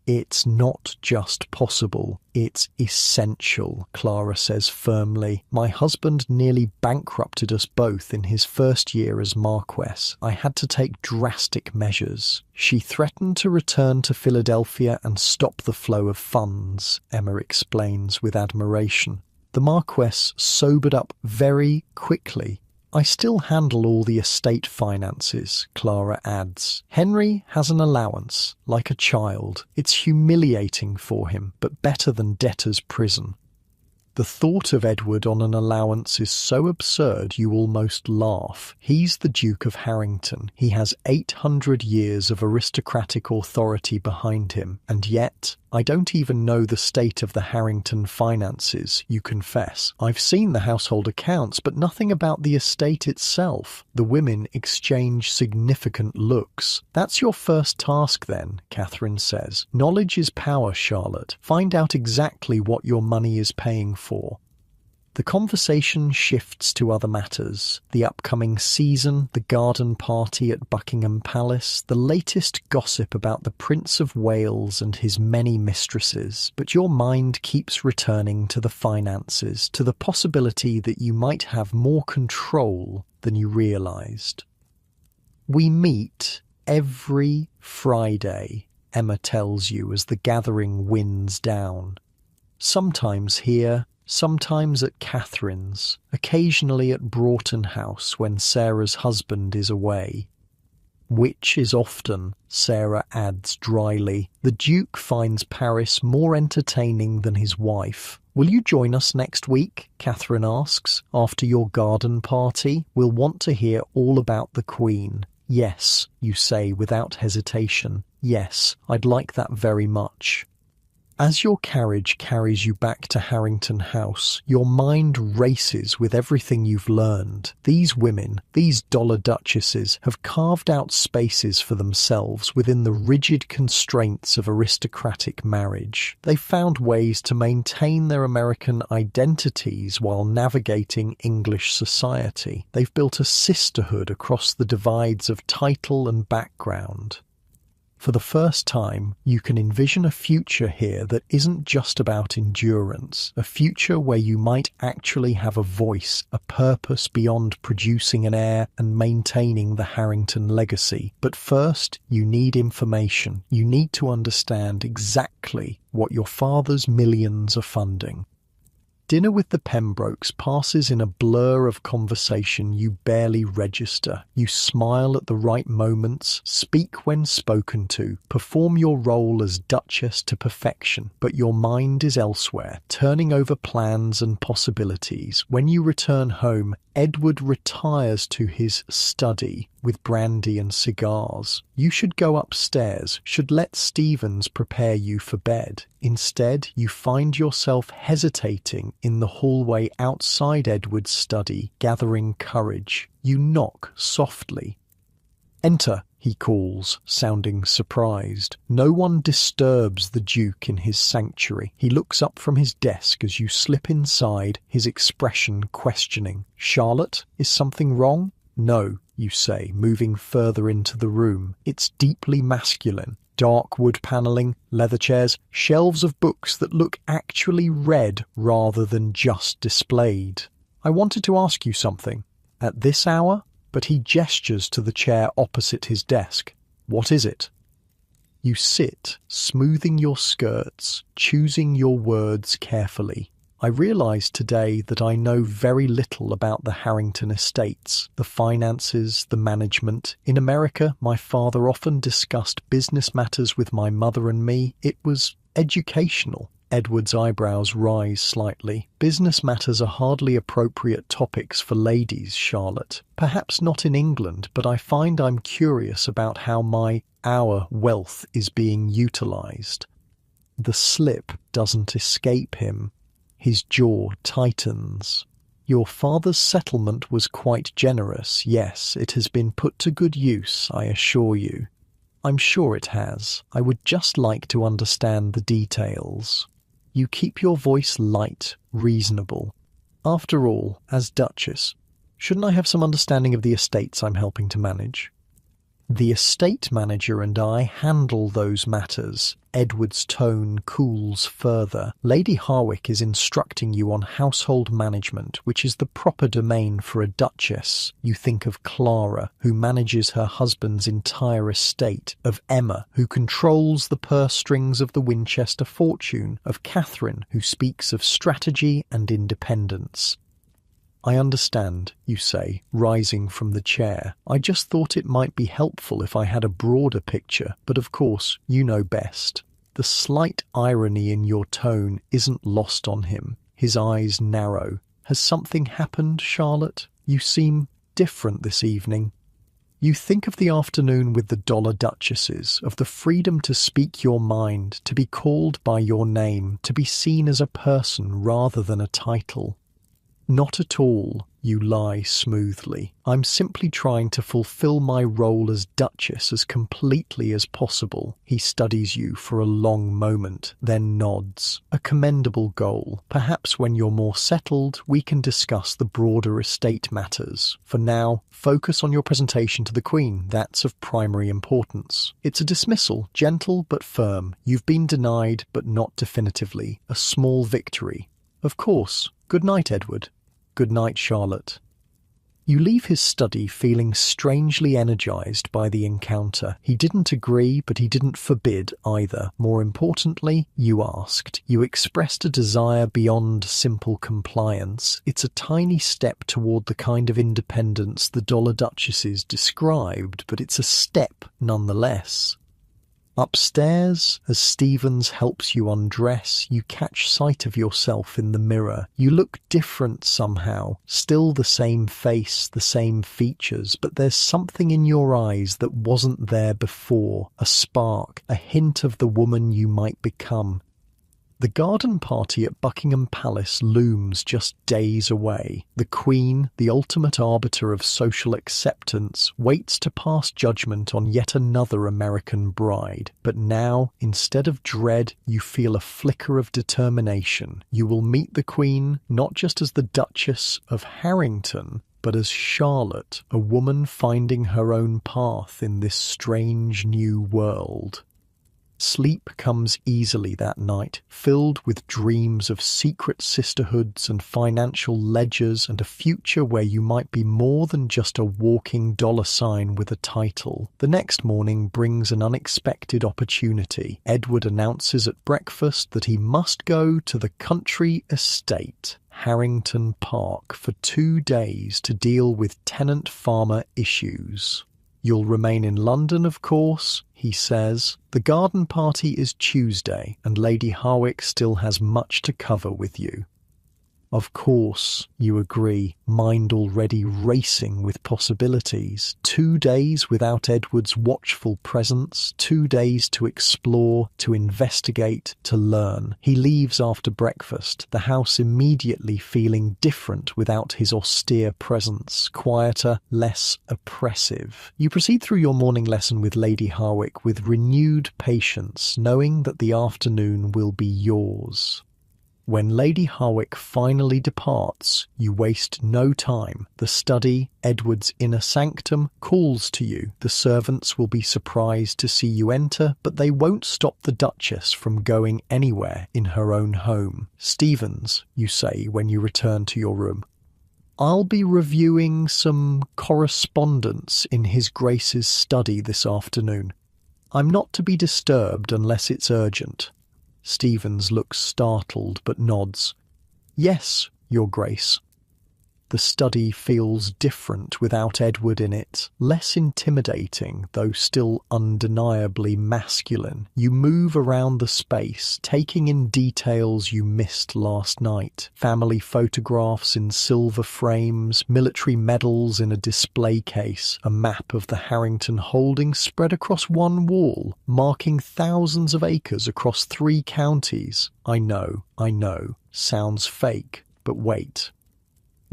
It's not just possible, it's essential, Clara says firmly. My husband nearly bankrupted us both in his first year as Marquess. I had to take drastic measures. She threatened to return to Philadelphia and stop the flow of funds, Emma explains with admiration. The Marquess sobered up very quickly. I still handle all the estate finances, Clara adds. Henry has an allowance, like a child. It's humiliating for him, but better than debtor's prison. The thought of Edward on an allowance is so absurd you almost laugh. He's the Duke of Harrington. He has 800 years of aristocratic authority behind him, and yet I don't even know the state of the Harrington finances, you confess. I've seen the household accounts, but nothing about the estate itself. The women exchange significant looks. That's your first task then, Catherine says. Knowledge is power, Charlotte. Find out exactly what your money is paying for. The conversation shifts to other matters: the upcoming season, the garden party at Buckingham Palace, the latest gossip about the Prince of Wales and his many mistresses, but your mind keeps returning to the finances, to the possibility that you might have more control than you realised. "We meet every Friday," Emma tells you as the gathering winds down. "Sometimes here, sometimes at Catherine's, occasionally at Broughton House when Sarah's husband is away." "Which is often," Sarah adds dryly. "The Duke finds Paris more entertaining than his wife." "Will you join us next week?" Catherine asks. "After your garden party? We'll want to hear all about the Queen." "Yes," you say without hesitation. "Yes, I'd like that very much." As your carriage carries you back to Harrington House, your mind races with everything you've learned. These women, these dollar duchesses, have carved out spaces for themselves within the rigid constraints of aristocratic marriage. They've found ways to maintain their American identities while navigating English society. They've built a sisterhood across the divides of title and background. For the first time, you can envision a future here that isn't just about endurance, a future where you might actually have a voice, a purpose beyond producing an heir and maintaining the Harrington legacy. But first, you need information. You need to understand exactly what your father's millions are funding. Dinner with the Pembrokes passes in a blur of conversation you barely register. You smile at the right moments, speak when spoken to, perform your role as Duchess to perfection, but your mind is elsewhere, turning over plans and possibilities. When you return home, Edward retires to his study with brandy and cigars. You should go upstairs, should let Stevens prepare you for bed. Instead, you find yourself hesitating in the hallway outside Edward's study, gathering courage. You knock softly. "Enter," he calls, sounding surprised. No one disturbs the Duke in his sanctuary. He looks up from his desk as you slip inside, his expression questioning. "Charlotte, is something wrong?" "No," you say, moving further into the room. It's deeply masculine. Dark wood panelling, leather chairs, shelves of books that look actually read rather than just displayed. "I wanted to ask you something." "At this hour?" But he gestures to the chair opposite his desk. "What is it?" You sit, smoothing your skirts, choosing your words carefully. "I realised today that I know very little about the Harrington estates, the finances, the management. In America, my father often discussed business matters with my mother and me. It was educational." Edward's eyebrows rise slightly. "Business matters are hardly appropriate topics for ladies, Charlotte. Perhaps not in England, but I find I'm curious about how our wealth is being utilised." The slip doesn't escape him. His jaw tightens. "Your father's settlement was quite generous. Yes, it has been put to good use, I assure you." "I'm sure it has. I would just like to understand the details." You keep your voice light, reasonable. "After all, as Duchess, shouldn't I have some understanding of the estates I'm helping to manage?" "The estate manager and I handle those matters." Edward's tone cools further. "Lady Harwick is instructing you on household management, which is the proper domain for a duchess. You think of Clara, who manages her husband's entire estate, of Emma, who controls the purse strings of the Winchester fortune, of Catherine, who speaks of strategy and independence." "I understand," you say, rising from the chair. "I just thought it might be helpful if I had a broader picture, but of course, you know best." The slight irony in your tone isn't lost on him. His eyes narrow. "Has something happened, Charlotte? You seem different this evening." You think of the afternoon with the dollar duchesses, of the freedom to speak your mind, to be called by your name, to be seen as a person rather than a title. Not at all, you lie smoothly. I'm simply trying to fulfill my role as Duchess as completely as possible. He studies you for a long moment, then nods. A commendable goal. Perhaps when you're more settled, we can discuss the broader estate matters. For now, focus on your presentation to the Queen. That's of primary importance. It's a dismissal, gentle but firm. You've been denied, but not definitively. A small victory. Of course. Good night, Edward. Good night, Charlotte. You leave his study feeling strangely energized by the encounter. He didn't agree, but he didn't forbid either. More importantly, you asked. You expressed a desire beyond simple compliance. It's a tiny step toward the kind of independence the Dollar Duchesses described, but it's a step nonetheless. Upstairs, as Stevens helps you undress, you catch sight of yourself in the mirror. You look different somehow. Still the same face, the same features, but there's something in your eyes that wasn't there before. A spark, a hint of the woman you might become. The garden party at Buckingham Palace looms just days away. The Queen, the ultimate arbiter of social acceptance, waits to pass judgment on yet another American bride. But now, instead of dread, you feel a flicker of determination. You will meet the Queen, not just as the Duchess of Harrington, but as Charlotte, a woman finding her own path in this strange new world. Sleep comes easily that night, filled with dreams of secret sisterhoods and financial ledgers and a future where you might be more than just a walking dollar sign with a title. The next morning brings an unexpected opportunity. Edward announces at breakfast that he must go to the country estate, Harrington Park, for 2 days to deal with tenant-farmer issues. You'll remain in London, of course, he says. The garden party is Tuesday, and Lady Harwick still has much to cover with you. Of course, you agree, mind already racing with possibilities. 2 days without Edward's watchful presence, 2 days to explore, to investigate, to learn. He leaves after breakfast, the house immediately feeling different without his austere presence, quieter, less oppressive. You proceed through your morning lesson with Lady Harwick with renewed patience, knowing that the afternoon will be yours. When Lady Harwick finally departs, you waste no time. The study, Edward's inner sanctum, calls to you. The servants will be surprised to see you enter, but they won't stop the Duchess from going anywhere in her own home. Stevens, you say when you return to your room. I'll be reviewing some correspondence in His Grace's study this afternoon. I'm not to be disturbed unless it's urgent. Stevens looks startled but nods. Yes, Your Grace. The study feels different without Edward in it, less intimidating, though still undeniably masculine. You move around the space, taking in details you missed last night. Family photographs in silver frames, military medals in a display case, a map of the Harrington holdings spread across one wall, marking thousands of acres across 3 counties. I know, sounds fake, but wait.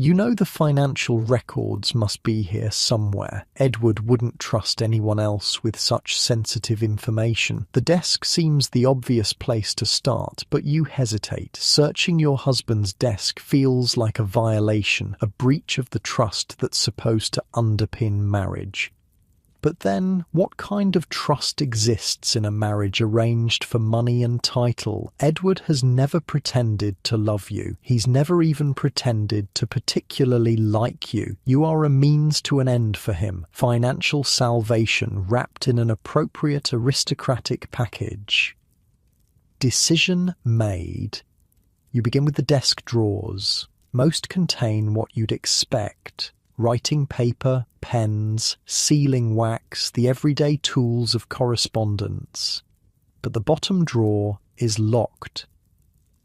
You know the financial records must be here somewhere. Edward wouldn't trust anyone else with such sensitive information. The desk seems the obvious place to start, but you hesitate. Searching your husband's desk feels like a violation, a breach of the trust that's supposed to underpin marriage. But then, what kind of trust exists in a marriage arranged for money and title? Edward has never pretended to love you. He's never even pretended to particularly like you. You are a means to an end for him. Financial salvation wrapped in an appropriate aristocratic package. Decision made. You begin with the desk drawers. Most contain what you'd expect. Writing paper, pens, sealing wax, the everyday tools of correspondence. But the bottom drawer is locked.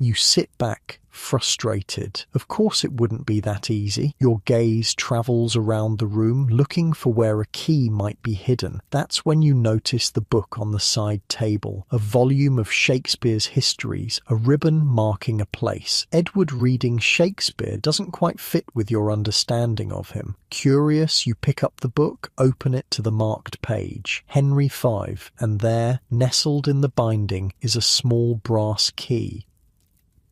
You sit back, frustrated. Of course it wouldn't be that easy. Your gaze travels around the room, looking for where a key might be hidden. That's when you notice the book on the side table, a volume of Shakespeare's histories, a ribbon marking a place. Edward reading Shakespeare doesn't quite fit with your understanding of him. Curious, you pick up the book, open it to the marked page. Henry V, and there, nestled in the binding, is a small brass key.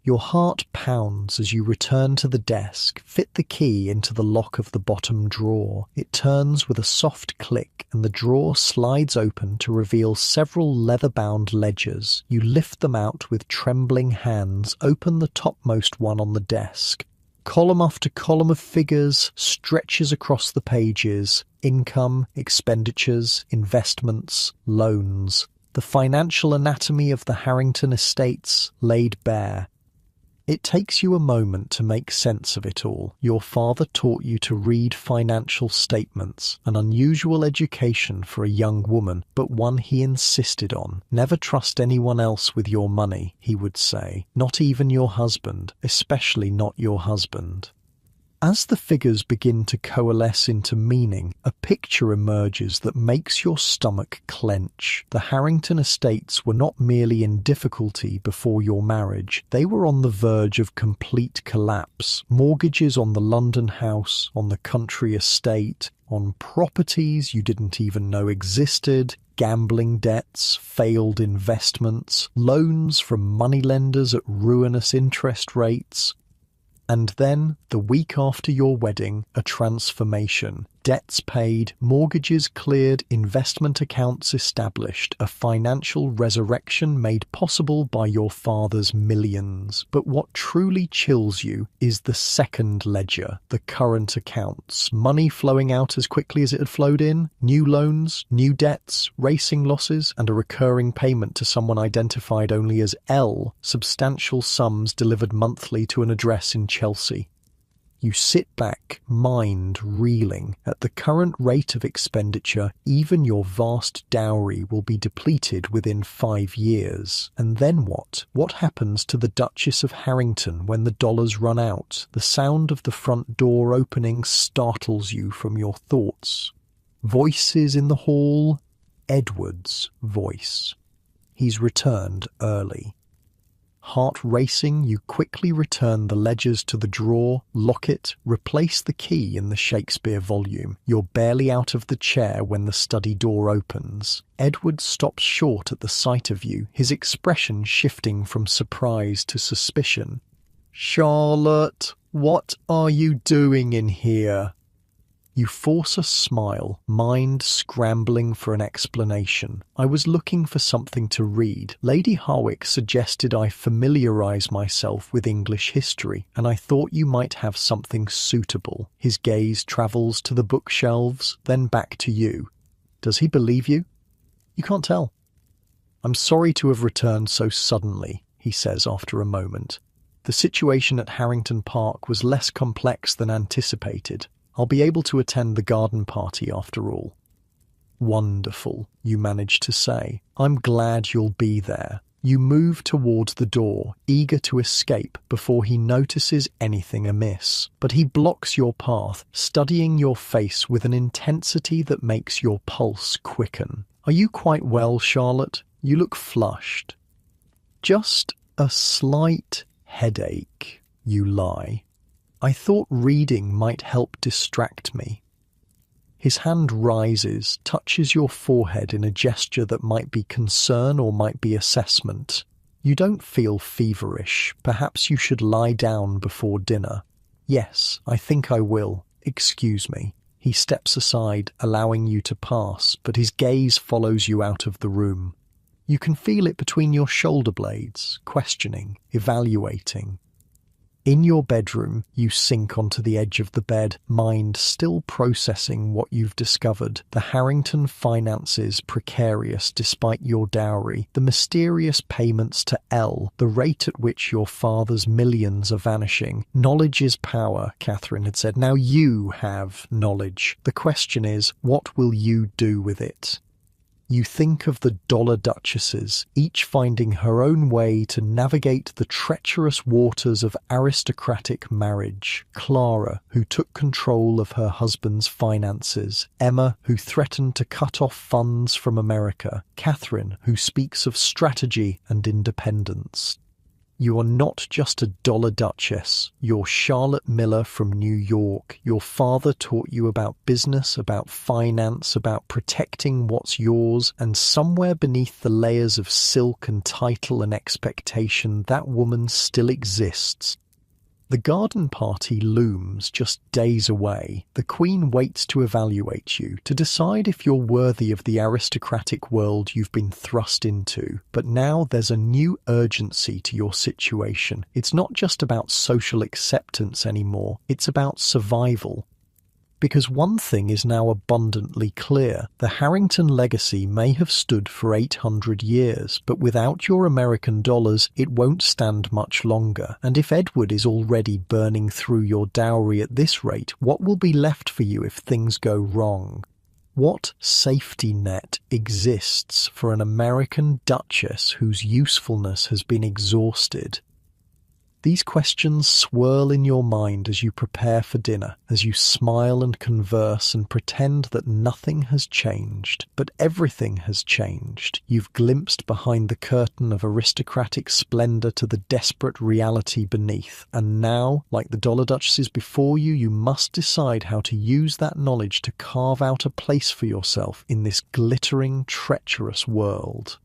Your heart pounds as you return to the desk, fit the key into the lock of the bottom drawer. It turns with a soft click and the drawer slides open to reveal several leather-bound ledgers. You lift them out with trembling hands, open the topmost one on the desk. Column after column of figures stretches across the pages. Income, expenditures, investments, loans. The financial anatomy of the Harrington estates laid bare. It takes you a moment to make sense of it all. Your father taught you to read financial statements, an unusual education for a young woman, but one he insisted on. Never trust anyone else with your money, he would say. Not even your husband, especially not your husband. As the figures begin to coalesce into meaning, a picture emerges that makes your stomach clench. The Harrington estates were not merely in difficulty before your marriage, they were on the verge of complete collapse. Mortgages on the London house, on the country estate, on properties you didn't even know existed, gambling debts, failed investments, loans from moneylenders at ruinous interest rates. And then, the week after your wedding, a transformation. Debts paid, mortgages cleared, investment accounts established, a financial resurrection made possible by your father's millions. But what truly chills you is the second ledger, the current accounts. Money flowing out as quickly as it had flowed in, new loans, new debts, racing losses, and a recurring payment to someone identified only as L, substantial sums delivered monthly to an address in Chelsea. You sit back, mind reeling. At the current rate of expenditure, even your vast dowry will be depleted within 5 years. And then what? What happens to the Duchess of Harrington when the dollars run out? The sound of the front door opening startles you from your thoughts. Voices in the hall. Edward's voice. He's returned early. Heart racing, you quickly return the ledgers to the drawer, lock it, replace the key in the Shakespeare volume. You're barely out of the chair when the study door opens. Edward stops short at the sight of you, his expression shifting from surprise to suspicion. "Charlotte, what are you doing in here?" You force a smile, mind scrambling for an explanation. "I was looking for something to read. Lady Harwick suggested I familiarise myself with English history, and I thought you might have something suitable." His gaze travels to the bookshelves, then back to you. Does he believe you? You can't tell. "I'm sorry to have returned so suddenly," he says after a moment. "The situation at Harrington Park was less complex than anticipated. I'll be able to attend the garden party after all." "Wonderful," you manage to say. "I'm glad you'll be there." You move towards the door, eager to escape before he notices anything amiss. But he blocks your path, studying your face with an intensity that makes your pulse quicken. "Are you quite well, Charlotte? You look flushed." "Just a slight headache," you lie. "I thought reading might help distract me." His hand rises, touches your forehead in a gesture that might be concern or might be assessment. "You don't feel feverish. Perhaps you should lie down before dinner." "Yes, I think I will. Excuse me." He steps aside, allowing you to pass, but his gaze follows you out of the room. You can feel it between your shoulder blades, questioning, evaluating. In your bedroom, you sink onto the edge of the bed, mind still processing what you've discovered. The Harrington finances precarious despite your dowry, the mysterious payments to L, the rate at which your father's millions are vanishing. Knowledge is power, Catherine had said. Now you have knowledge. The question is, what will you do with it? You think of the dollar duchesses, each finding her own way to navigate the treacherous waters of aristocratic marriage. Clara, who took control of her husband's finances. Emma, who threatened to cut off funds from America. Catherine, who speaks of strategy and independence. You are not just a dollar duchess. You're Charlotte Miller from New York. Your father taught you about business, about finance, about protecting what's yours, and somewhere beneath the layers of silk and title and expectation, that woman still exists. The garden party looms just days away. The Queen waits to evaluate you, to decide if you're worthy of the aristocratic world you've been thrust into. But now there's a new urgency to your situation. It's not just about social acceptance anymore, it's about survival. Because one thing is now abundantly clear. The Harrington legacy may have stood for 800 years, but without your American dollars, it won't stand much longer. And if Edward is already burning through your dowry at this rate, what will be left for you if things go wrong? What safety net exists for an American duchess whose usefulness has been exhausted? These questions swirl in your mind as you prepare for dinner, as you smile and converse and pretend that nothing has changed. But everything has changed. You've glimpsed behind the curtain of aristocratic splendor to the desperate reality beneath. And now, like the dollar duchesses before you, you must decide how to use that knowledge to carve out a place for yourself in this glittering, treacherous world.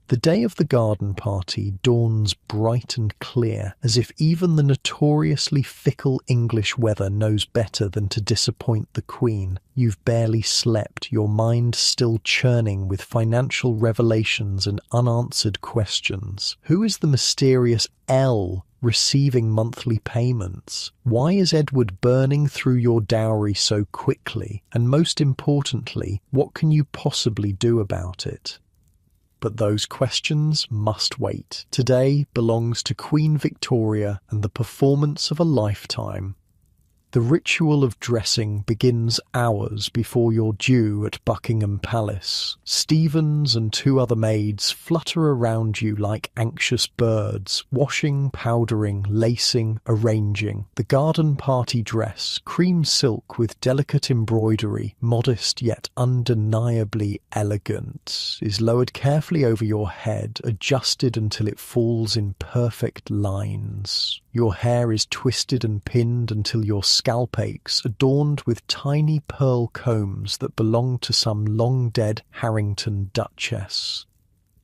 The day of the garden party dawns bright and clear, as if even the notoriously fickle English weather knows better than to disappoint the Queen. You've barely slept, your mind still churning with financial revelations and unanswered questions. Who is the mysterious L receiving monthly payments? Why is Edward burning through your dowry so quickly? And most importantly, what can you possibly do about it? But those questions must wait. Today belongs to Queen Victoria and the performance of a lifetime. The ritual of dressing begins hours before you're due at Buckingham Palace. Stevens and 2 other maids flutter around you like anxious birds, washing, powdering, lacing, arranging. The garden party dress, cream silk with delicate embroidery, modest yet undeniably elegant, is lowered carefully over your head, adjusted until it falls in perfect lines. Your hair is twisted and pinned until your scalp aches, adorned with tiny pearl combs that belong to some long-dead Harrington duchess.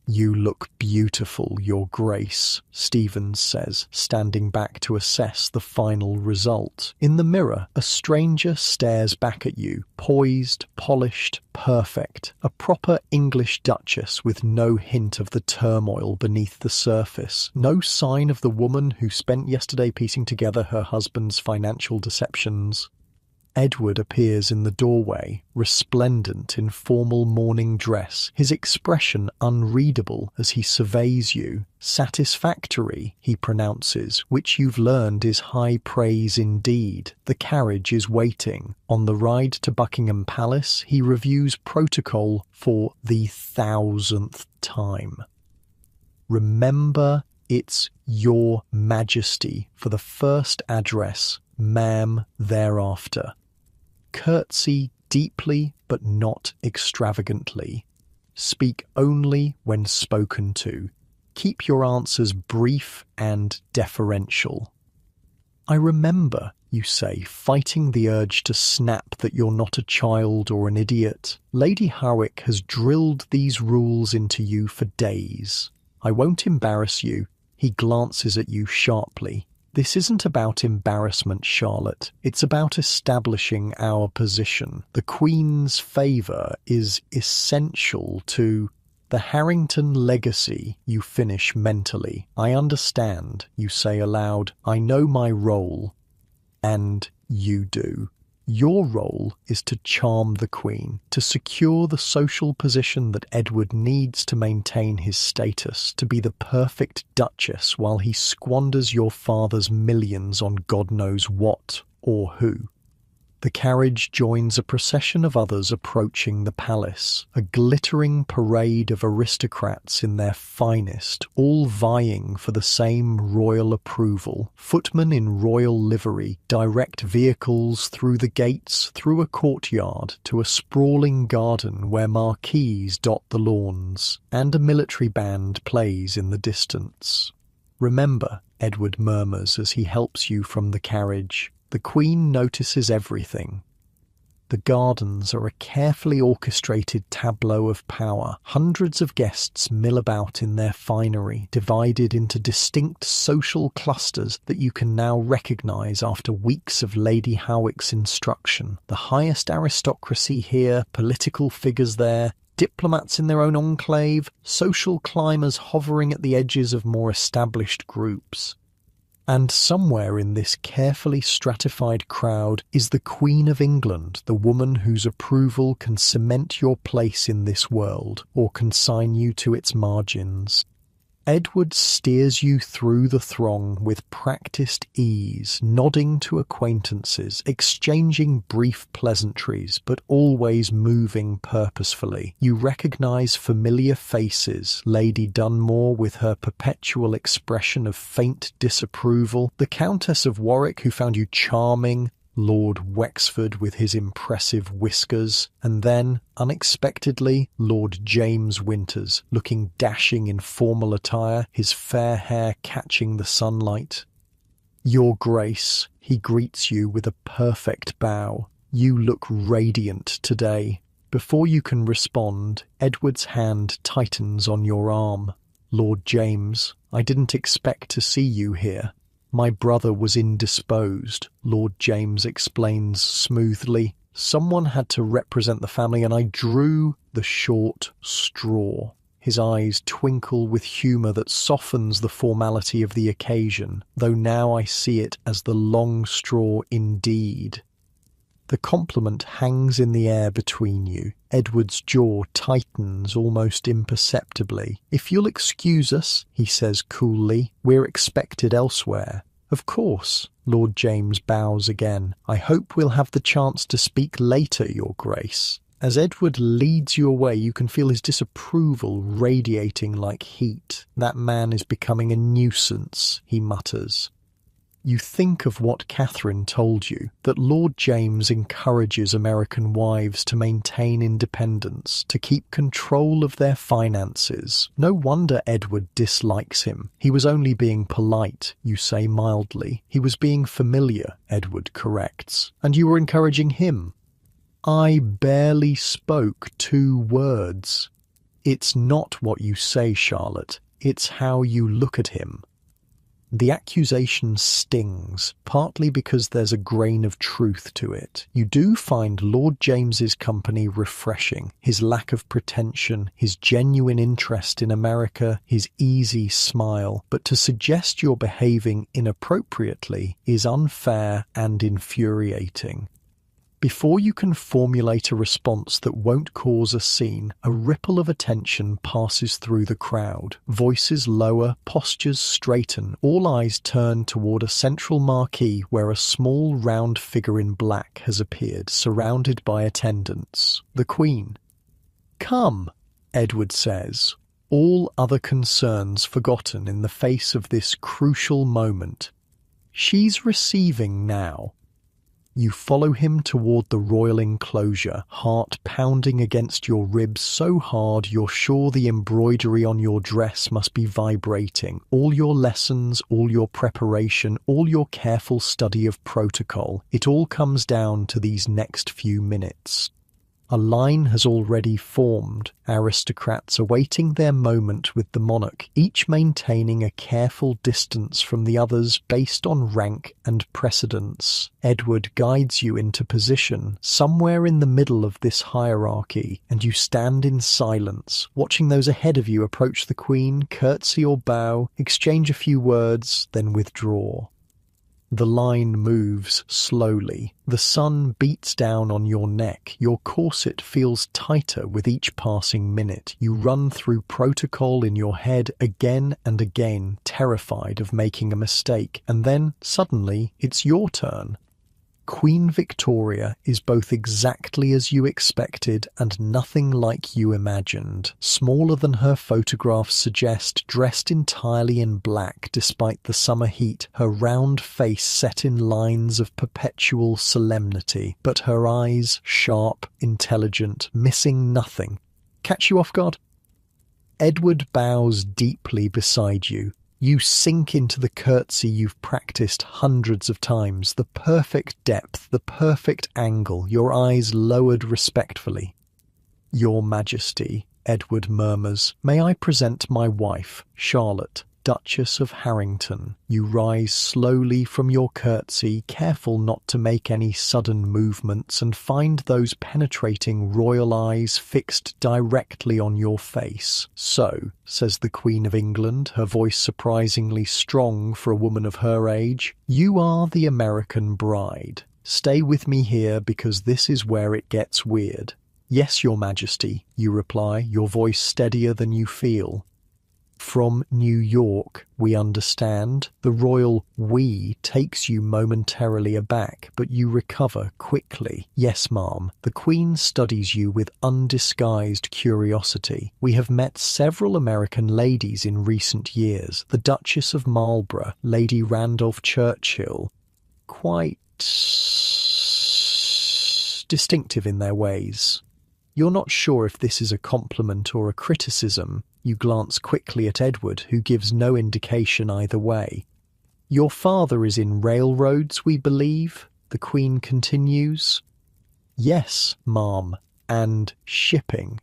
"You look beautiful, Your Grace," Stevens says, standing back to assess the final result. In the mirror, a stranger stares back at you, poised, polished, perfect. A proper English duchess with no hint of the turmoil beneath the surface. No sign of the woman who spent yesterday piecing together her husband's financial deceptions. Edward appears in the doorway, resplendent in formal morning dress, his expression unreadable as he surveys you. "Satisfactory," he pronounces, which you've learned is high praise indeed. The carriage is waiting. On the ride to Buckingham Palace, he reviews protocol for the 1,000th time. "Remember, it's Your Majesty" for the first address, "Ma'am" thereafter. Curtsy deeply but not extravagantly. Speak only when spoken to. Keep your answers brief and deferential. "I remember," you say, fighting the urge to snap that you're not a child or an idiot. "Lady Howick has drilled these rules into you for days. I won't embarrass you." He glances at you sharply. "This isn't about embarrassment, Charlotte. It's about establishing our position. The Queen's favour is essential to the Harrington legacy," you finish mentally. "I understand," you say aloud. "I know my role." And you do. Your role is to charm the Queen, to secure the social position that Edward needs to maintain his status, to be the perfect duchess while he squanders your father's millions on God knows what or who. The carriage joins a procession of others approaching the palace, a glittering parade of aristocrats in their finest, all vying for the same royal approval. Footmen in royal livery direct vehicles through the gates, through a courtyard, to a sprawling garden where marquees dot the lawns, and a military band plays in the distance. "Remember," Edward murmurs as he helps you from the carriage, "the Queen notices everything." The gardens are a carefully orchestrated tableau of power. Hundreds of guests mill about in their finery, divided into distinct social clusters that you can now recognise after weeks of Lady Howick's instruction. The highest aristocracy here, political figures there, diplomats in their own enclave, social climbers hovering at the edges of more established groups. And somewhere in this carefully stratified crowd is the Queen of England, the woman whose approval can cement your place in this world or consign you to its margins. Edward steers you through the throng with practiced ease, nodding to acquaintances, exchanging brief pleasantries, but always moving purposefully. You recognise familiar faces: Lady Dunmore with her perpetual expression of faint disapproval, the Countess of Warwick who found you charming, Lord Wexford with his impressive whiskers, and then, unexpectedly, Lord James Winters, looking dashing in formal attire, his fair hair catching the sunlight. "Your Grace," he greets you with a perfect bow. "You look radiant today." Before you can respond, Edward's hand tightens on your arm. "Lord James, I didn't expect to see you here." "My brother was indisposed," Lord James explains smoothly. "Someone had to represent the family and I drew the short straw." His eyes twinkle with humour that softens the formality of the occasion, though now I see it as the long straw indeed. The compliment hangs in the air between you. Edward's jaw tightens almost imperceptibly. "If you'll excuse us," he says coolly, "we're expected elsewhere." "Of course." Lord James bows again. "I hope we'll have the chance to speak later, Your Grace." As Edward leads you away, you can feel his disapproval radiating like heat. "That man is becoming a nuisance," he mutters. You think of what Catherine told you, that Lord James encourages American wives to maintain independence, to keep control of their finances. No wonder Edward dislikes him. He was only being polite, you say mildly. He was being familiar, Edward corrects. And you were encouraging him. "I barely spoke 2 words. It's not what you say, Charlotte. It's how you look at him." The accusation stings, partly because there's a grain of truth to it. You do find Lord James's company refreshing, his lack of pretension, his genuine interest in America, his easy smile, but to suggest you're behaving inappropriately is unfair and infuriating. Before you can formulate a response that won't cause a scene, a ripple of attention passes through the crowd. Voices lower, postures straighten, all eyes turn toward a central marquee where a small round figure in black has appeared, surrounded by attendants. The Queen. "Come," Edward says, all other concerns forgotten in the face of this crucial moment. "She's receiving now." You follow him toward the royal enclosure, heart pounding against your ribs so hard you're sure the embroidery on your dress must be vibrating. All your lessons, all your preparation, all your careful study of protocol, it all comes down to these next few minutes. A line has already formed, aristocrats awaiting their moment with the monarch, each maintaining a careful distance from the others based on rank and precedence. Edward guides you into position, somewhere in the middle of this hierarchy, and you stand in silence, watching those ahead of you approach the Queen, curtsy or bow, exchange a few words, then withdraw. The line moves slowly. The sun beats down on your neck. Your corset feels tighter with each passing minute. You run through protocol in your head again and again, terrified of making a mistake. And then, suddenly, it's your turn. Queen Victoria is both exactly as you expected and nothing like you imagined. Smaller than her photographs suggest, dressed entirely in black despite the summer heat, her round face set in lines of perpetual solemnity, but her eyes sharp, intelligent, missing nothing. Catch you off guard? Edward bows deeply beside you. You sink into the curtsy you've practiced hundreds of times, the perfect depth, the perfect angle, your eyes lowered respectfully. "Your Majesty," Edward murmurs, "may I present my wife, Charlotte, Duchess of Harrington." You rise slowly from your curtsy, careful not to make any sudden movements, and find those penetrating royal eyes fixed directly on your face. "So," says the Queen of England, her voice surprisingly strong for a woman of her age, "you are the American bride. Stay with me here because this is where it gets weird." "Yes, Your Majesty," you reply, your voice steadier than you feel. "From New York, we understand." The royal "we" takes you momentarily aback, but you recover quickly. "Yes, ma'am." The Queen studies you with undisguised curiosity. "We have met several American ladies in recent years. The Duchess of Marlborough, Lady Randolph Churchill. Quite distinctive in their ways." You're not sure if this is a compliment or a criticism. You glance quickly at Edward, who gives no indication either way. "Your father is in railroads, we believe?" the Queen continues. "Yes, ma'am, and shipping."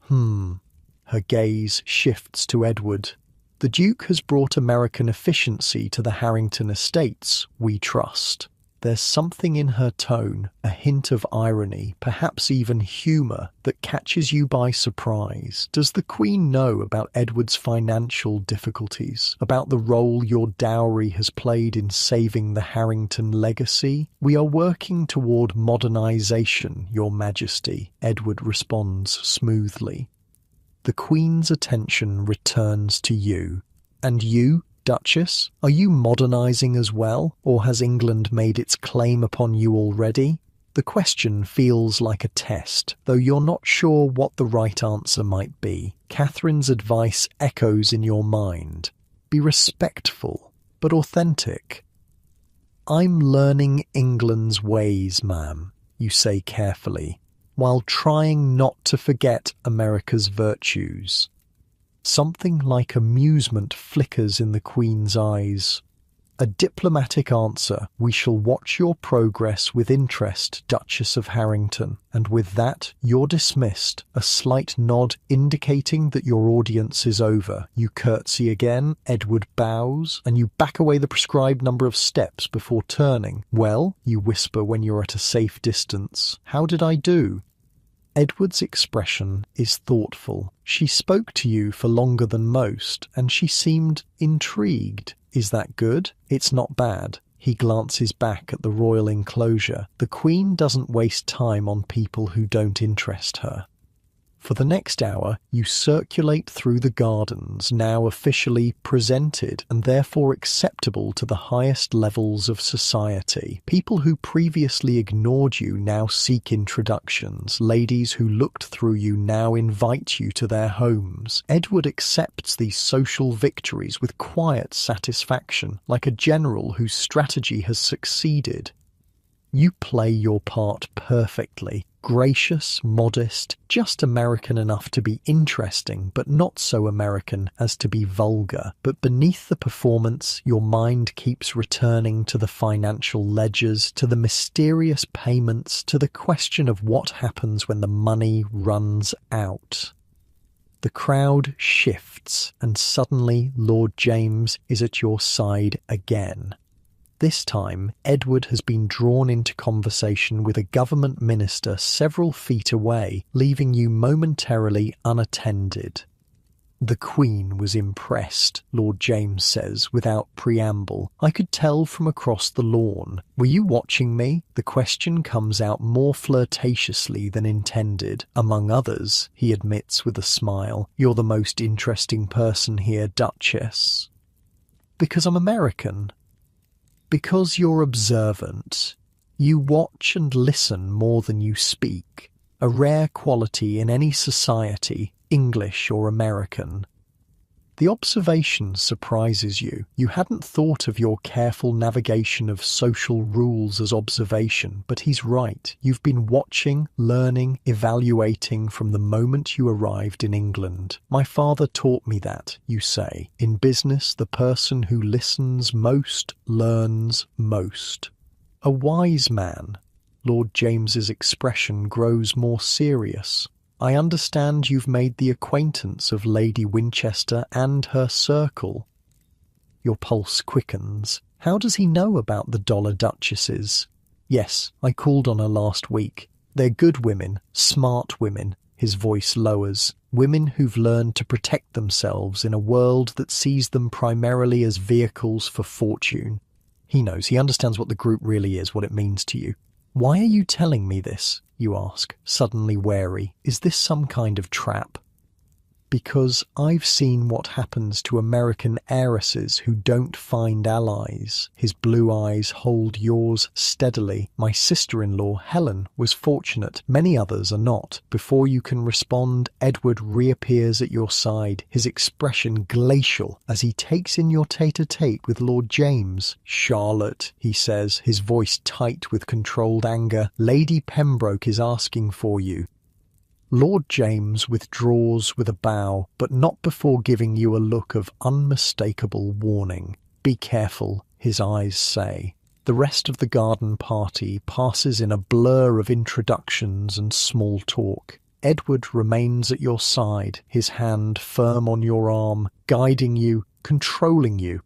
Her gaze shifts to Edward. "The Duke has brought American efficiency to the Harrington estates, we trust." There's something in her tone, a hint of irony, perhaps even humour, that catches you by surprise. Does the Queen know about Edward's financial difficulties, about the role your dowry has played in saving the Harrington legacy? "We are working toward modernisation, Your Majesty," Edward responds smoothly. The Queen's attention returns to you. "And you, Duchess, are you modernising as well, or has England made its claim upon you already?" The question feels like a test, though you're not sure what the right answer might be. Catherine's advice echoes in your mind. Be respectful, but authentic. "I'm learning England's ways, ma'am," you say carefully, while trying not to forget America's virtues. Something like amusement flickers in the Queen's eyes. "A diplomatic answer. We shall watch your progress with interest, Duchess of Harrington." And with that, you're dismissed, a slight nod indicating that your audience is over. You curtsy again, Edward bows, and you back away the prescribed number of steps before turning. "Well," you whisper when you're at a safe distance, "how did I do?" Edward's expression is thoughtful. She spoke to you for longer than most, and she seemed intrigued. "Is that good?" "It's not bad." He glances back at the royal enclosure. The Queen doesn't waste time on people who don't interest her. For the next hour, you circulate through the gardens, now officially presented and therefore acceptable to the highest levels of society. People who previously ignored you now seek introductions. Ladies who looked through you now invite you to their homes. Edward accepts these social victories with quiet satisfaction, like a general whose strategy has succeeded. You play your part perfectly. Gracious, modest, just American enough to be interesting, but not so American as to be vulgar. But beneath the performance, your mind keeps returning to the financial ledgers, to the mysterious payments, to the question of what happens when the money runs out. The crowd shifts, and suddenly Lord James is at your side again. This time, Edward has been drawn into conversation with a government minister several feet away, leaving you momentarily unattended. "The Queen was impressed," Lord James says without preamble. "I could tell from across the lawn. Were you watching me?" The question comes out more flirtatiously than intended. "Among others," he admits with a smile. "You're the most interesting person here, Duchess." "Because I'm American." "Because you're observant." You watch and listen more than you speak, a rare quality in any society, English or American. The observation surprises you. You hadn't thought of your careful navigation of social rules as observation, but he's right. You've been watching, learning, evaluating from the moment you arrived in England. My father taught me that, you say. In business, the person who listens most learns most. A wise man. Lord James's expression grows more serious. I understand you've made the acquaintance of Lady Winchester and her circle. Your pulse quickens. How does he know about the Dollar Duchesses? Yes, I called on her last week. They're good women, smart women. His voice lowers. Women who've learned to protect themselves in a world that sees them primarily as vehicles for fortune. He knows, he understands what the group really is, what it means to you. Why are you telling me this? You ask, suddenly wary. Is this some kind of trap? Because I've seen what happens to American heiresses who don't find allies. His blue eyes hold yours steadily. My sister-in-law, Helen, was fortunate. Many others are not. Before you can respond, Edward reappears at your side, his expression glacial as he takes in your tete-a-tete with Lord James. Charlotte, he says, his voice tight with controlled anger, Lady Pembroke is asking for you. Lord James withdraws with a bow, but not before giving you a look of unmistakable warning. Be careful, his eyes say. The rest of the garden party passes in a blur of introductions and small talk. Edward remains at your side, his hand firm on your arm, guiding you, controlling you.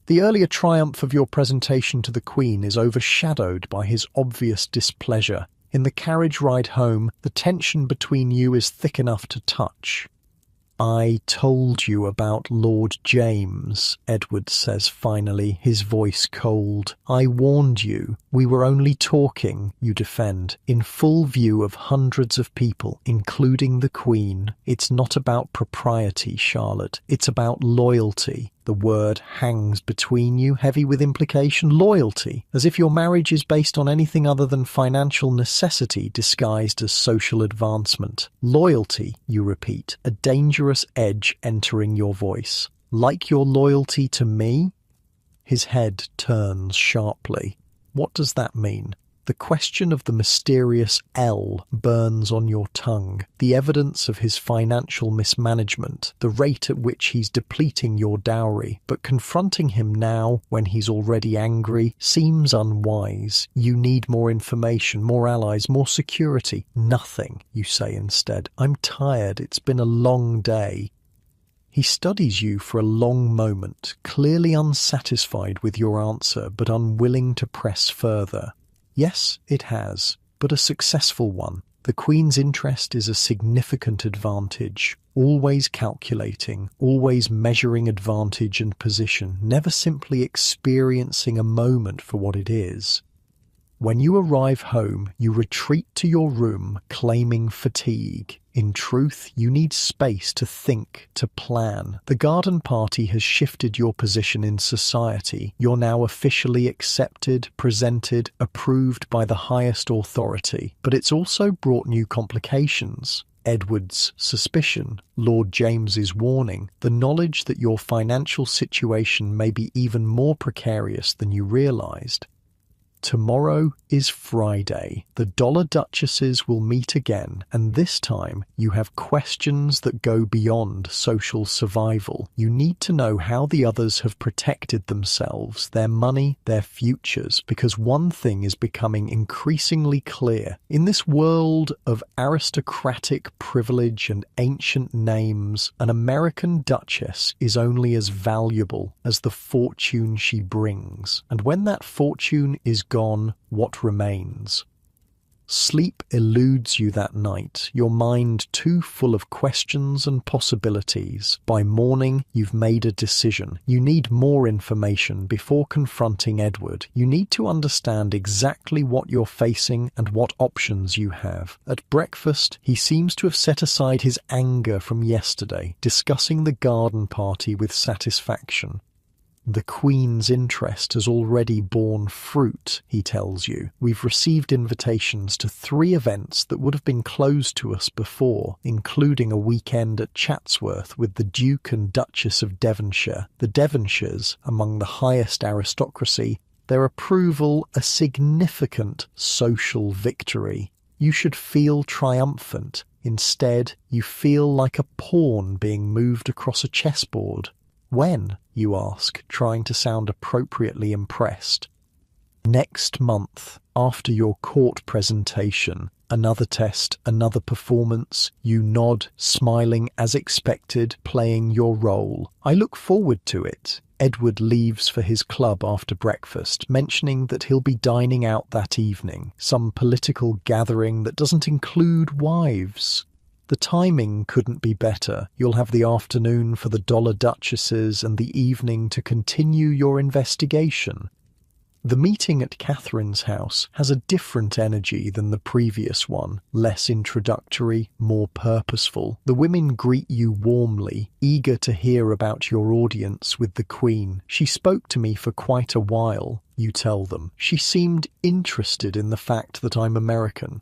The earlier triumph of your presentation to the Queen is overshadowed by his obvious displeasure. In the carriage ride home, the tension between you is thick enough to touch. I told you about Lord James, Edward says finally, his voice cold. I warned you. We were only talking, you defend, in full view of hundreds of people, including the Queen. It's not about propriety, Charlotte. It's about loyalty. The word hangs between you, heavy with implication. Loyalty, as if your marriage is based on anything other than financial necessity disguised as social advancement. Loyalty, you repeat, a dangerous edge entering your voice. Like your loyalty to me? His head turns sharply. What does that mean? The question of the mysterious L burns on your tongue, the evidence of his financial mismanagement, the rate at which he's depleting your dowry. But confronting him now, when he's already angry, seems unwise. You need more information, more allies, more security. Nothing, you say instead. I'm tired. It's been a long day. He studies you for a long moment, clearly unsatisfied with your answer, but unwilling to press further. Yes, it has, but a successful one. The Queen's interest is a significant advantage, always calculating, always measuring advantage and position, never simply experiencing a moment for what it is. When you arrive home, you retreat to your room, claiming fatigue. In truth, you need space to think, to plan. The garden party has shifted your position in society. You're now officially accepted, presented, approved by the highest authority. But it's also brought new complications. Edward's suspicion, Lord James's warning, the knowledge that your financial situation may be even more precarious than you realized. Tomorrow is Friday. The Dollar Duchesses will meet again, and this time you have questions that go beyond social survival. You need to know how the others have protected themselves, their money, their futures, because one thing is becoming increasingly clear. In this world of aristocratic privilege and ancient names, an American duchess is only as valuable as the fortune she brings. And when that fortune is gone, what remains? Sleep eludes you that night, your mind too full of questions and possibilities. By morning, you've made a decision. You need more information before confronting Edward. You need to understand exactly what you're facing and what options you have. At breakfast, he seems to have set aside his anger from yesterday, discussing the garden party with satisfaction. The Queen's interest has already borne fruit, he tells you. We've received invitations to 3 events that would have been closed to us before, including a weekend at Chatsworth with the Duke and Duchess of Devonshire. The Devonshires, among the highest aristocracy, their approval a significant social victory. You should feel triumphant. Instead, you feel like a pawn being moved across a chessboard. When? You ask, trying to sound appropriately impressed. Next month, after your court presentation. Another test, another performance. You nod, smiling as expected, playing your role. I look forward to it. Edward leaves for his club after breakfast, mentioning that he'll be dining out that evening, some political gathering that doesn't include wives. The timing couldn't be better. You'll have the afternoon for the Dollar Duchesses and the evening to continue your investigation. The meeting at Catherine's house has a different energy than the previous one, less introductory, more purposeful. The women greet you warmly, eager to hear about your audience with the Queen. She spoke to me for quite a while, you tell them. She seemed interested in the fact that I'm American.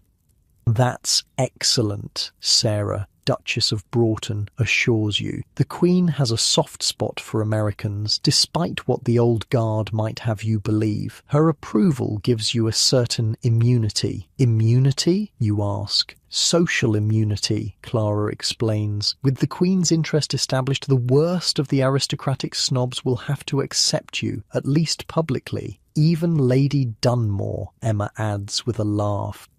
That's excellent, Sarah, Duchess of Broughton, assures you. The Queen has a soft spot for Americans, despite what the old guard might have you believe. Her approval gives you a certain immunity. Immunity, you ask? Social immunity, Clara explains. With the Queen's interest established, the worst of the aristocratic snobs will have to accept you, at least publicly. Even Lady Dunmore, Emma adds with a laugh.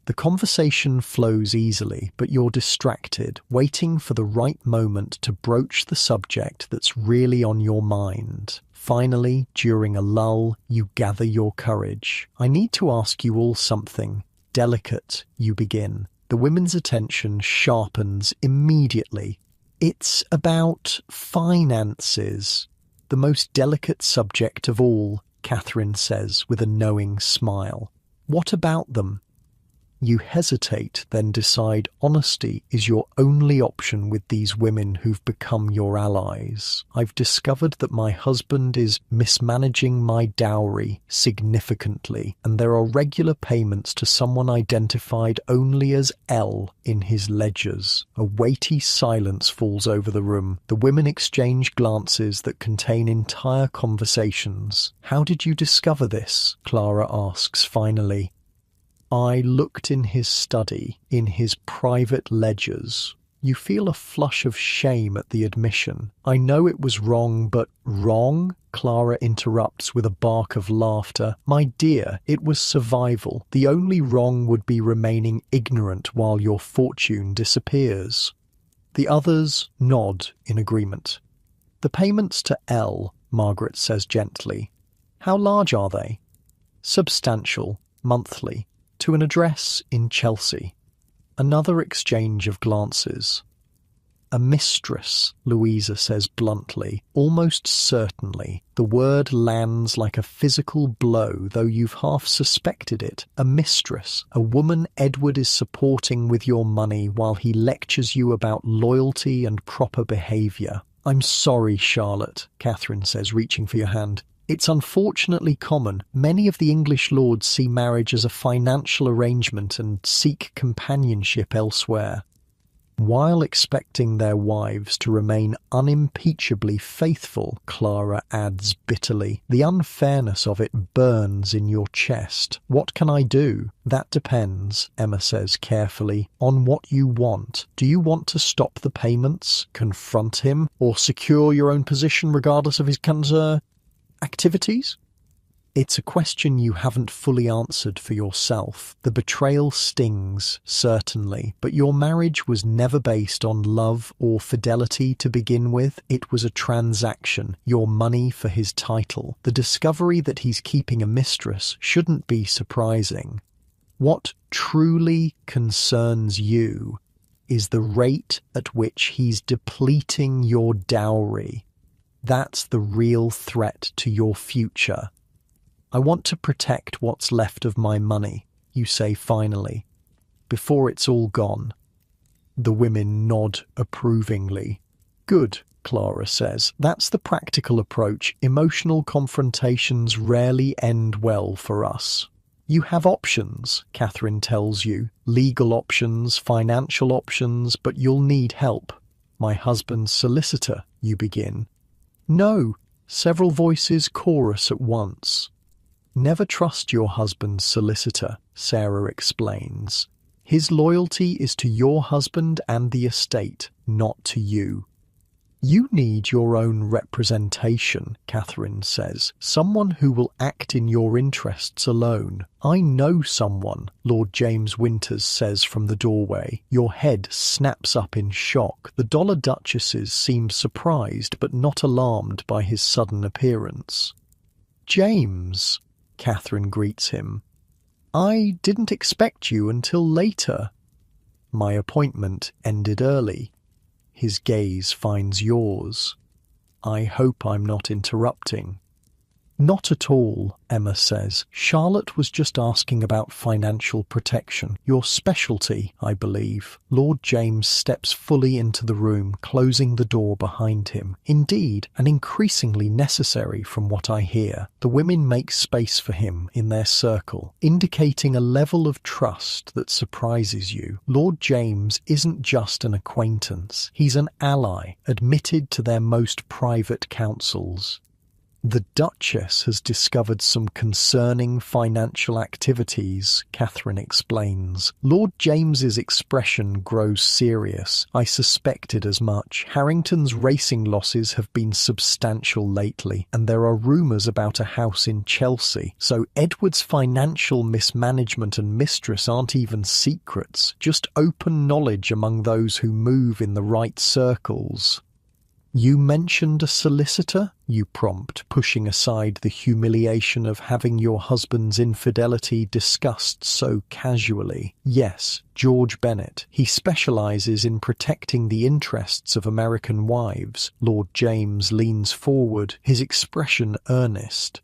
The conversation flows easily, but you're distracted, waiting for the right moment to broach the subject that's really on your mind. Finally, during a lull, you gather your courage. I need to ask you all something. Delicate, you begin. The women's attention sharpens immediately. It's about finances. The most delicate subject of all, Catherine says with a knowing smile. What about them? You hesitate, then decide honesty is your only option with these women who've become your allies. I've discovered that my husband is mismanaging my dowry significantly, and there are regular payments to someone identified only as L in his ledgers. A weighty silence falls over the room. The women exchange glances that contain entire conversations. How did you discover this? Clara asks finally. I looked in his study, in his private ledgers. You feel a flush of shame at the admission. I know it was wrong, but wrong? Clara interrupts with a bark of laughter. My dear, it was survival. The only wrong would be remaining ignorant while your fortune disappears. The others nod in agreement. The payments to L, Margaret says gently. How large are they? Substantial, monthly. To an address in Chelsea. Another exchange of glances. A mistress, Louisa says bluntly, almost certainly. The word lands like a physical blow, though you've half suspected it. A mistress, a woman Edward is supporting with your money while he lectures you about loyalty and proper behaviour. I'm sorry, Charlotte, Catherine says, reaching for your hand. It's unfortunately common. Many of the English lords see marriage as a financial arrangement and seek companionship elsewhere. While expecting their wives to remain unimpeachably faithful, Clara adds bitterly, the unfairness of it burns in your chest. What can I do? That depends, Emma says carefully, on what you want. Do you want to stop the payments, confront him, or secure your own position regardless of his activities? It's a question you haven't fully answered for yourself. The betrayal stings, certainly, but your marriage was never based on love or fidelity to begin with. It was a transaction, your money for his title. The discovery that he's keeping a mistress shouldn't be surprising. What truly concerns you is the rate at which he's depleting your dowry. That's the real threat to your future. I want to protect what's left of my money, you say finally, before it's all gone. The women nod approvingly. Good, Clara says. That's the practical approach. Emotional confrontations rarely end well for us. You have options, Catherine tells you. Legal options, financial options, but you'll need help. My husband's solicitor, you begin. No, several voices chorus at once. Never trust your husband's solicitor, Sarah explains. His loyalty is to your husband and the estate, not to you. You need your own representation, Catherine says. Someone who will act in your interests alone. I know someone, Lord James Winters says from the doorway. Your head snaps up in shock. The Dollar Duchesses seem surprised but not alarmed by his sudden appearance. James, Catherine greets him. I didn't expect you until later. My appointment ended early. His gaze finds yours. I hope I'm not interrupting. Not at all, Emma says. Charlotte was just asking about financial protection. Your specialty, I believe. Lord James steps fully into the room, closing the door behind him. Indeed, and increasingly necessary from what I hear. The women make space for him in their circle, indicating a level of trust that surprises you. Lord James isn't just an acquaintance. He's an ally, admitted to their most private councils. The Duchess has discovered some concerning financial activities, Catherine explains. Lord James's expression grows serious. I suspected as much. Harrington's racing losses have been substantial lately, and there are rumours about a house in Chelsea. So Edward's financial mismanagement and mistress aren't even secrets, just open knowledge among those who move in the right circles. You mentioned a solicitor, you prompt, pushing aside the humiliation of having your husband's infidelity discussed so casually. Yes, George Bennett. He specialises in protecting the interests of American wives. Lord James leans forward, his expression earnest.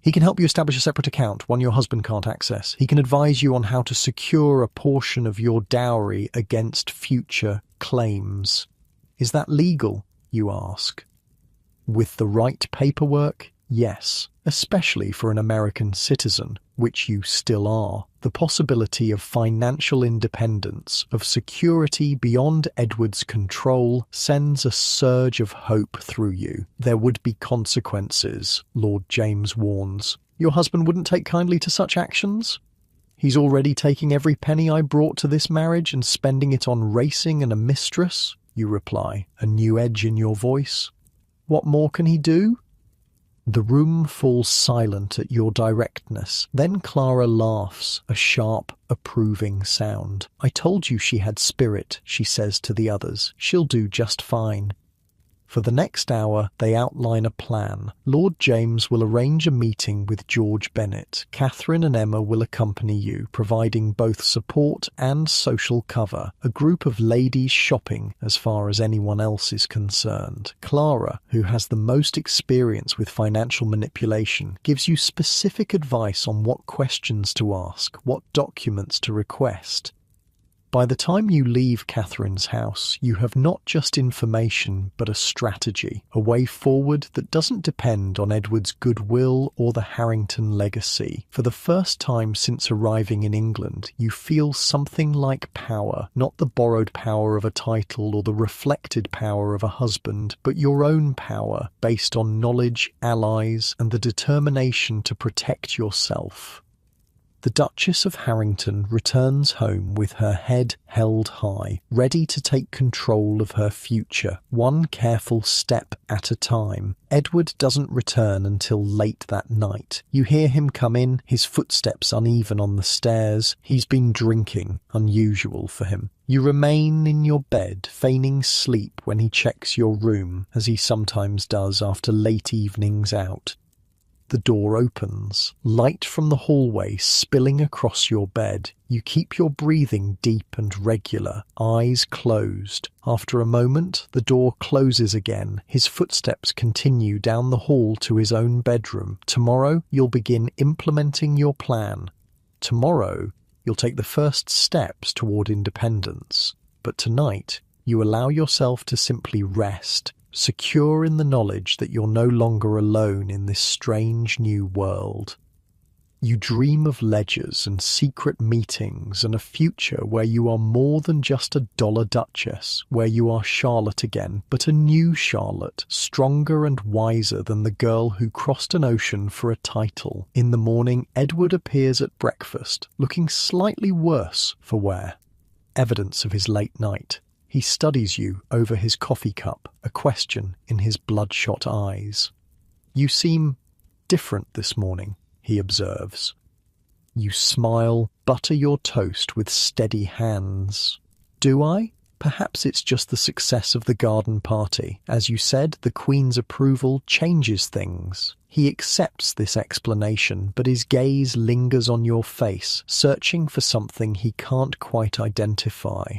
He can help you establish a separate account, one your husband can't access. He can advise you on how to secure a portion of your dowry against future claims. Is that legal? You ask. With the right paperwork, yes, especially for an American citizen, which you still are. The possibility of financial independence, of security beyond Edward's control, sends a surge of hope through you. There would be consequences, Lord James warns. Your husband wouldn't take kindly to such actions? He's already taking every penny I brought to this marriage and spending it on racing and a mistress? You reply, a new edge in your voice. What more can he do? The room falls silent at your directness. Then Clara laughs, a sharp, approving sound. I told you she had spirit, she says to the others. She'll do just fine. For the next hour, they outline a plan. Lord James will arrange a meeting with George Bennett. Catherine and Emma will accompany you, providing both support and social cover. A group of ladies shopping, as far as anyone else is concerned. Clara, who has the most experience with financial manipulation, gives you specific advice on what questions to ask, what documents to request. By the time you leave Catherine's house, you have not just information, but a strategy, a way forward that doesn't depend on Edward's goodwill or the Harrington legacy. For the first time since arriving in England, you feel something like power, not the borrowed power of a title or the reflected power of a husband, but your own power, based on knowledge, allies, and the determination to protect yourself. The Duchess of Harrington returns home with her head held high, ready to take control of her future, one careful step at a time. Edward doesn't return until late that night. You hear him come in, his footsteps uneven on the stairs. He's been drinking, unusual for him. You remain in your bed, feigning sleep when he checks your room, as he sometimes does after late evenings out. The door opens, light from the hallway spilling across your bed. You keep your breathing deep and regular, eyes closed. After a moment, the door closes again. His footsteps continue down the hall to his own bedroom. Tomorrow, you'll begin implementing your plan. Tomorrow, you'll take the first steps toward independence. But tonight, you allow yourself to simply rest. secure in the knowledge that you're no longer alone in this strange new world. You dream of ledgers and secret meetings and a future where you are more than just a dollar duchess, where you are Charlotte again, but a new Charlotte, stronger and wiser than the girl who crossed an ocean for a title. In the morning, Edward appears at breakfast, looking slightly worse for wear. Evidence of his late night. He studies you over his coffee cup, a question in his bloodshot eyes. You seem different this morning, he observes. You smile, butter your toast with steady hands. Do I? Perhaps it's just the success of the garden party. As you said, the Queen's approval changes things. He accepts this explanation, but his gaze lingers on your face, searching for something he can't quite identify.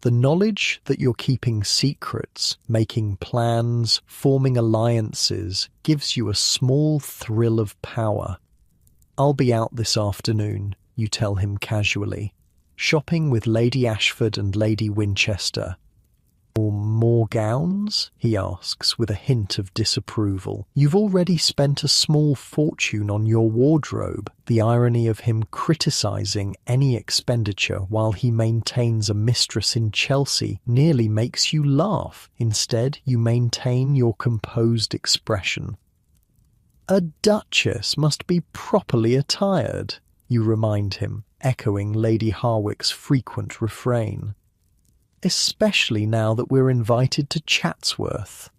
The knowledge that you're keeping secrets, making plans, forming alliances, gives you a small thrill of power. I'll be out this afternoon, you tell him casually. Shopping with Lady Ashford and Lady Winchester. Or more gowns? He asks with a hint of disapproval. You've already spent a small fortune on your wardrobe. The irony of him criticising any expenditure while he maintains a mistress in Chelsea nearly makes you laugh. Instead, you maintain your composed expression. A duchess must be properly attired, you remind him, echoing Lady Harwick's frequent refrain. Especially now that we're invited to Chatsworth.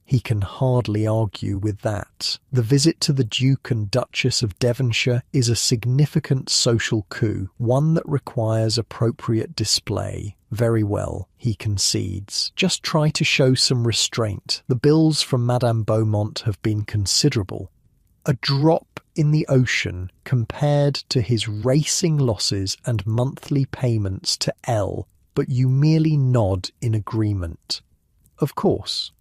He can hardly argue with that. The visit to the Duke and Duchess of Devonshire is a significant social coup, one that requires appropriate display. Very well, he concedes. Just try to show some restraint. The bills from Madame Beaumont have been considerable. A drop in the ocean compared to his racing losses and monthly payments to Elle, but you merely nod in agreement. Of course.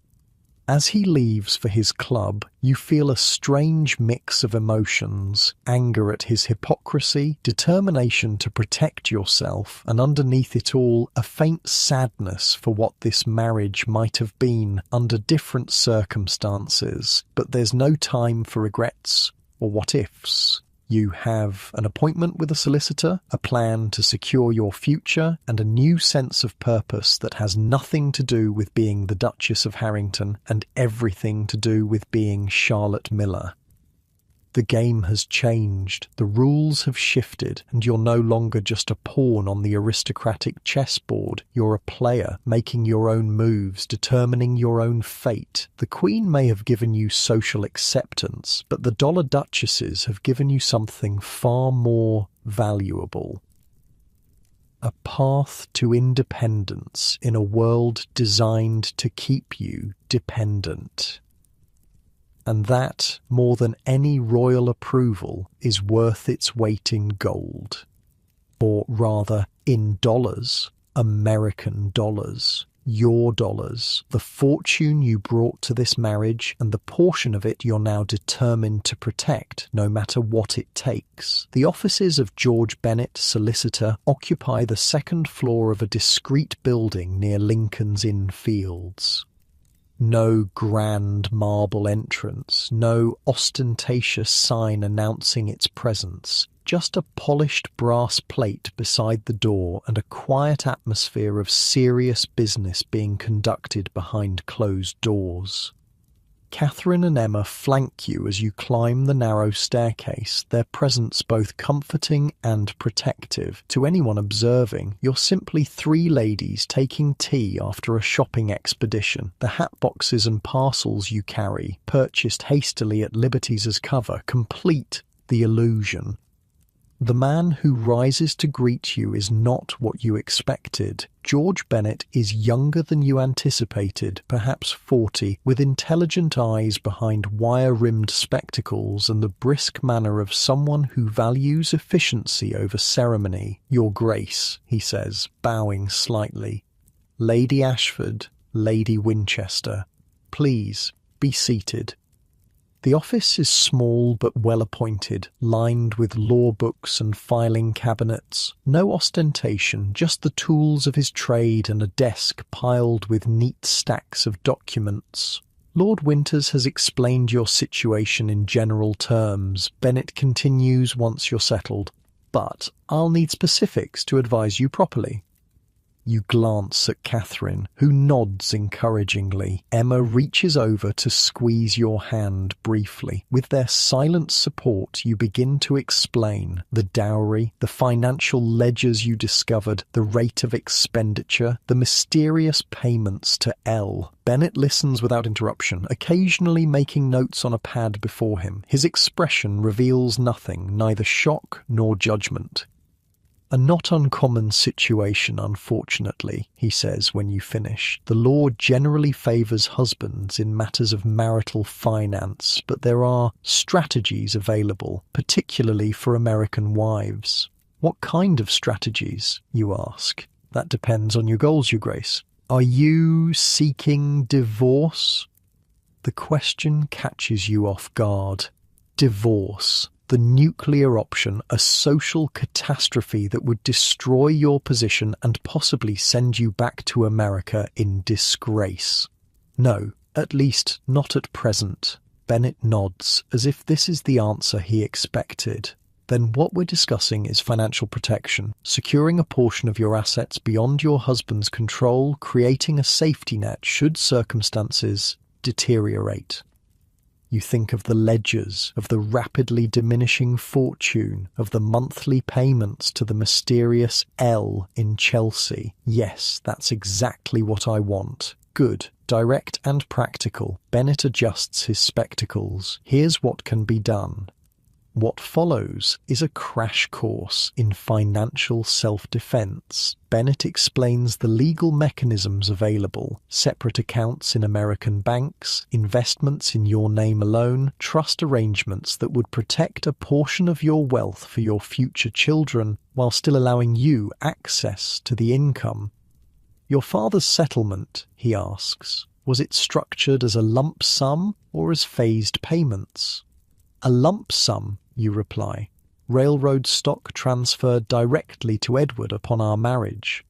As he leaves for his club, you feel a strange mix of emotions, anger at his hypocrisy, determination to protect yourself, and underneath it all, a faint sadness for what this marriage might have been under different circumstances. But there's no time for regrets or what-ifs. You have an appointment with a solicitor, a plan to secure your future, and a new sense of purpose that has nothing to do with being the Duchess of Harrington and everything to do with being Charlotte Miller. The game has changed, the rules have shifted, and you're no longer just a pawn on the aristocratic chessboard. You're a player, making your own moves, determining your own fate. The Queen may have given you social acceptance, but the dollar duchesses have given you something far more valuable. A path to independence in a world designed to keep you dependent. And that, more than any royal approval, is worth its weight in gold. Or rather, in dollars, American dollars, your dollars, the fortune you brought to this marriage and the portion of it you're now determined to protect, no matter what it takes. The offices of George Bennett, solicitor, occupy the second floor of a discreet building near Lincoln's Inn Fields. No grand marble entrance, no ostentatious sign announcing its presence, just a polished brass plate beside the door and a quiet atmosphere of serious business being conducted behind closed doors. Catherine and Emma flank you as you climb the narrow staircase, their presence both comforting and protective. To anyone observing, you're simply three ladies taking tea after a shopping expedition. The hat boxes and parcels you carry, purchased hastily at Liberty's as cover, complete the illusion. The man who rises to greet you is not what you expected. George Bennett is younger than you anticipated, perhaps 40, with intelligent eyes behind wire-rimmed spectacles and the brisk manner of someone who values efficiency over ceremony. "Your Grace," he says, bowing slightly. "Lady Ashford, Lady Winchester. Please, be seated." The office is small but well-appointed, lined with law books and filing cabinets. No ostentation, just the tools of his trade and a desk piled with neat stacks of documents. Lord Winters has explained your situation in general terms, Bennett continues once you're settled. But I'll need specifics to advise you properly. You glance at Catherine, who nods encouragingly. Emma reaches over to squeeze your hand briefly. With their silent support, you begin to explain the dowry, the financial ledgers you discovered, the rate of expenditure, the mysterious payments to L. Bennett listens without interruption, occasionally making notes on a pad before him. His expression reveals nothing, neither shock nor judgment. A not uncommon situation, unfortunately, he says when you finish. The law generally favours husbands in matters of marital finance, but there are strategies available, particularly for American wives. What kind of strategies, you ask? That depends on your goals, Your Grace. Are you seeking divorce? The question catches you off guard. Divorce. The nuclear option, a social catastrophe that would destroy your position and possibly send you back to America in disgrace. No, at least not at present. Bennett nods, as if this is the answer he expected. Then what we're discussing is financial protection, securing a portion of your assets beyond your husband's control, creating a safety net should circumstances deteriorate. You think of the ledgers, of the rapidly diminishing fortune, of the monthly payments to the mysterious L in Chelsea. Yes, that's exactly what I want. Good, direct and practical. Bennett adjusts his spectacles. Here's what can be done. What follows is a crash course in financial self-defense. Bennett explains the legal mechanisms available, separate accounts in American banks, investments in your name alone, trust arrangements that would protect a portion of your wealth for your future children while still allowing you access to the income. Your father's settlement, he asks, was it structured as a lump sum or as phased payments? A lump sum, you reply. Railroad stock transferred directly to Edward upon our marriage.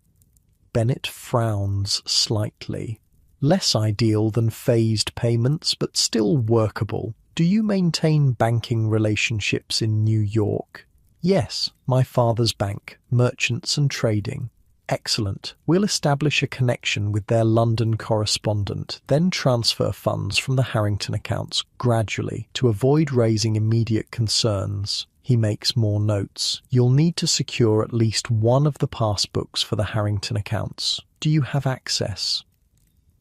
Bennett frowns slightly. Less ideal than phased payments, but still workable. Do you maintain banking relationships in New York? Yes, my father's bank, merchants and trading. Excellent. We'll establish a connection with their London correspondent, then transfer funds from the Harrington accounts gradually to avoid raising immediate concerns. He makes more notes. You'll need to secure at least one of the passbooks for the Harrington accounts. Do you have access?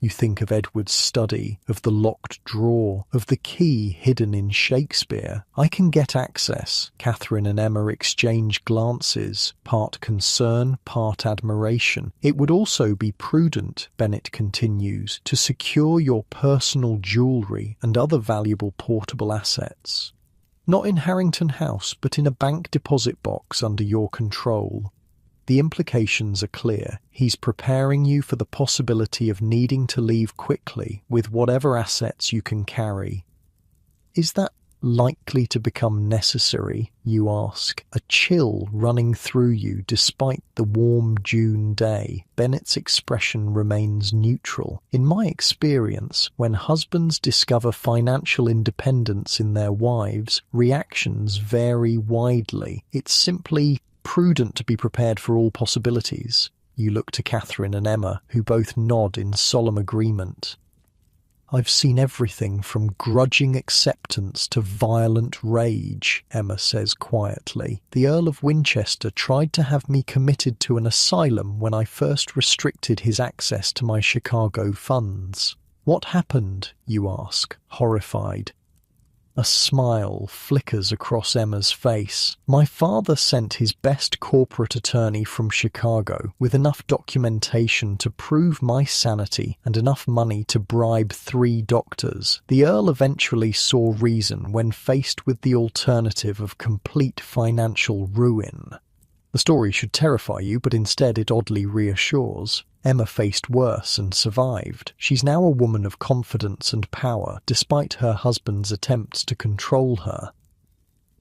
You think of Edward's study, of the locked drawer, of the key hidden in Shakespeare. I can get access. Catherine and Emma exchange glances, part concern, part admiration. It would also be prudent, Bennett continues, to secure your personal jewellery and other valuable portable assets. Not in Harrington House, but in a bank deposit box under your control. The implications are clear. He's preparing you for the possibility of needing to leave quickly with whatever assets you can carry. Is that likely to become necessary, you ask, a chill running through you despite the warm June day? Bennett's expression remains neutral. In my experience, when husbands discover financial independence in their wives, reactions vary widely. It's simply prudent to be prepared for all possibilities. You look to Catherine and Emma, who both nod in solemn agreement. I've seen everything from grudging acceptance to violent rage, Emma says quietly. The Earl of Winchester tried to have me committed to an asylum when I first restricted his access to my Chicago funds. What happened, you ask, horrified. A smile flickers across Emma's face. My father sent his best corporate attorney from Chicago with enough documentation to prove my sanity and enough money to bribe 3 doctors. The Earl eventually saw reason when faced with the alternative of complete financial ruin. The story should terrify you, but instead it oddly reassures. Emma faced worse and survived. She's now a woman of confidence and power, despite her husband's attempts to control her.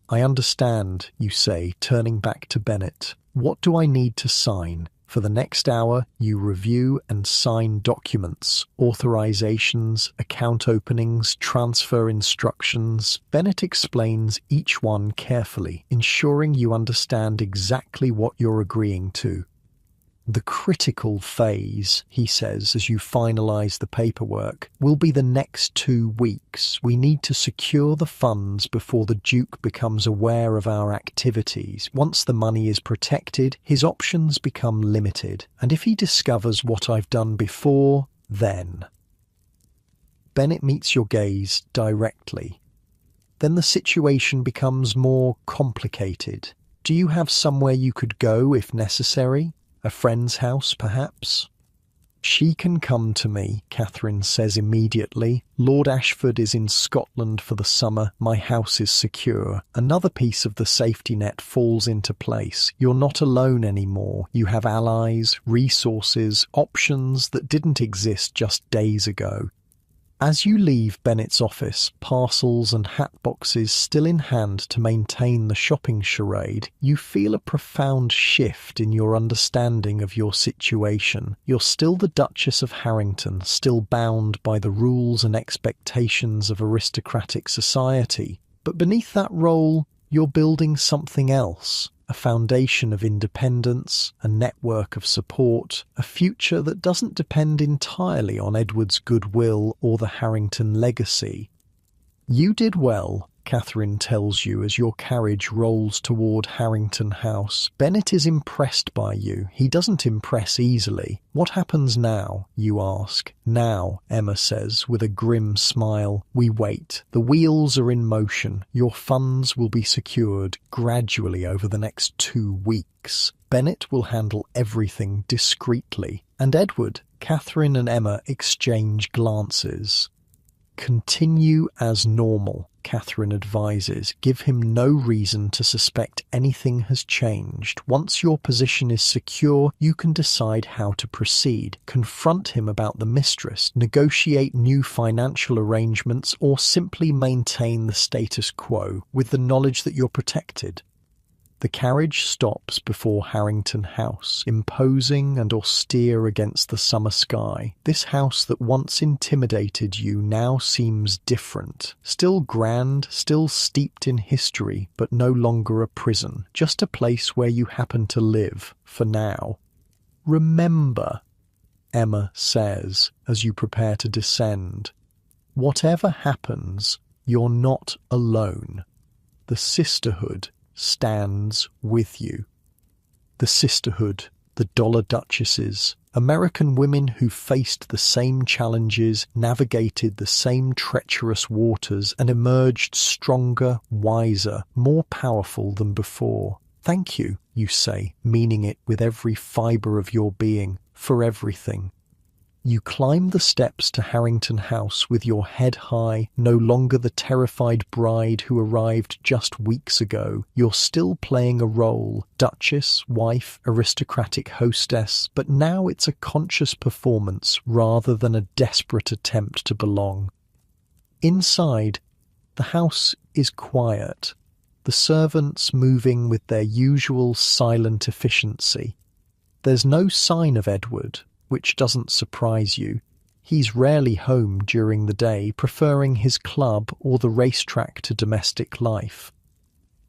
"I understand," you say, turning back to Bennett. "What do I need to sign?" For the next hour, you review and sign documents, authorizations, account openings, transfer instructions. Bennett explains each one carefully, ensuring you understand exactly what you're agreeing to. "The critical phase," he says as you finalize the paperwork, "will be the next 2 weeks. We need to secure the funds before the Duke becomes aware of our activities. Once the money is protected, his options become limited. And if he discovers what I've done before, then..." Bennett meets your gaze directly. Then the situation becomes more complicated. Do you have somewhere you could go if necessary? A friend's house, perhaps? "She can come to me," Catherine says immediately. "Lord Ashford is in Scotland for the summer. My house is secure." Another piece of the safety net falls into place. You're not alone anymore. You have allies, resources, options that didn't exist just days ago. As you leave Bennett's office, parcels and hat boxes still in hand to maintain the shopping charade, you feel a profound shift in your understanding of your situation. You're still the Duchess of Harrington, still bound by the rules and expectations of aristocratic society. But beneath that role, you're building something else. A foundation of independence, a network of support, a future that doesn't depend entirely on Edward's goodwill or the Harrington legacy. "You did well," Catherine tells you as your carriage rolls toward Harrington House. "Bennett is impressed by you. He doesn't impress easily." "What happens now?" you ask. "Now," Emma says with a grim smile, "we wait. The wheels are in motion. Your funds will be secured gradually over the next 2 weeks. Bennett will handle everything discreetly." And Edward, Catherine and Emma exchange glances. "Continue as normal," Catherine advises. "Give him no reason to suspect anything has changed. Once your position is secure, you can decide how to proceed. Confront him about the mistress, negotiate new financial arrangements, or simply maintain the status quo with the knowledge that you're protected." The carriage stops before Harrington House, imposing and austere against the summer sky. This house that once intimidated you now seems different. Still grand, still steeped in history, but no longer a prison. Just a place where you happen to live, for now. "Remember," Emma says as you prepare to descend, "whatever happens, you're not alone. The sisterhood stands with you." The sisterhood, the Dollar Duchesses, American women who faced the same challenges, navigated the same treacherous waters, and emerged stronger, wiser, more powerful than before. "Thank you," you say, meaning it with every fibre of your being, for everything. You climb the steps to Harrington House with your head high, no longer the terrified bride who arrived just weeks ago. You're still playing a role, duchess, wife, aristocratic hostess, but now it's a conscious performance rather than a desperate attempt to belong. Inside, the house is quiet, the servants moving with their usual silent efficiency. There's no sign of Edward, which doesn't surprise you. He's rarely home during the day, preferring his club or the racetrack to domestic life.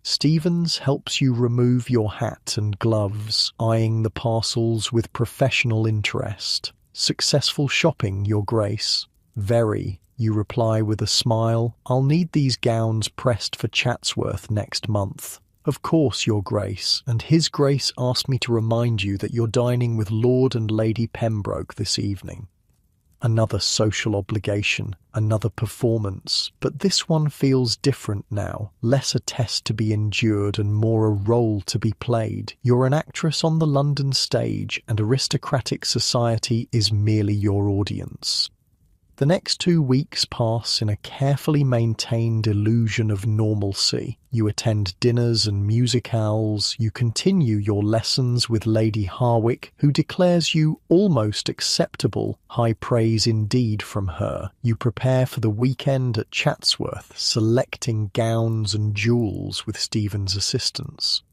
Stevens helps you remove your hat and gloves, eyeing the parcels with professional interest. "Successful shopping, Your Grace?" "Very," you reply with a smile. "I'll need these gowns pressed for Chatsworth next month." "Of course, Your Grace, and His Grace asked me to remind you that you're dining with Lord and Lady Pembroke this evening." Another social obligation, another performance, but this one feels different now, less a test to be endured and more a role to be played. You're an actress on the London stage, and aristocratic society is merely your audience. The next 2 weeks pass in a carefully maintained illusion of normalcy. You attend dinners and musicales, you continue your lessons with Lady Harwick, who declares you almost acceptable, high praise indeed from her. You prepare for the weekend at Chatsworth, selecting gowns and jewels with Stephen's assistance.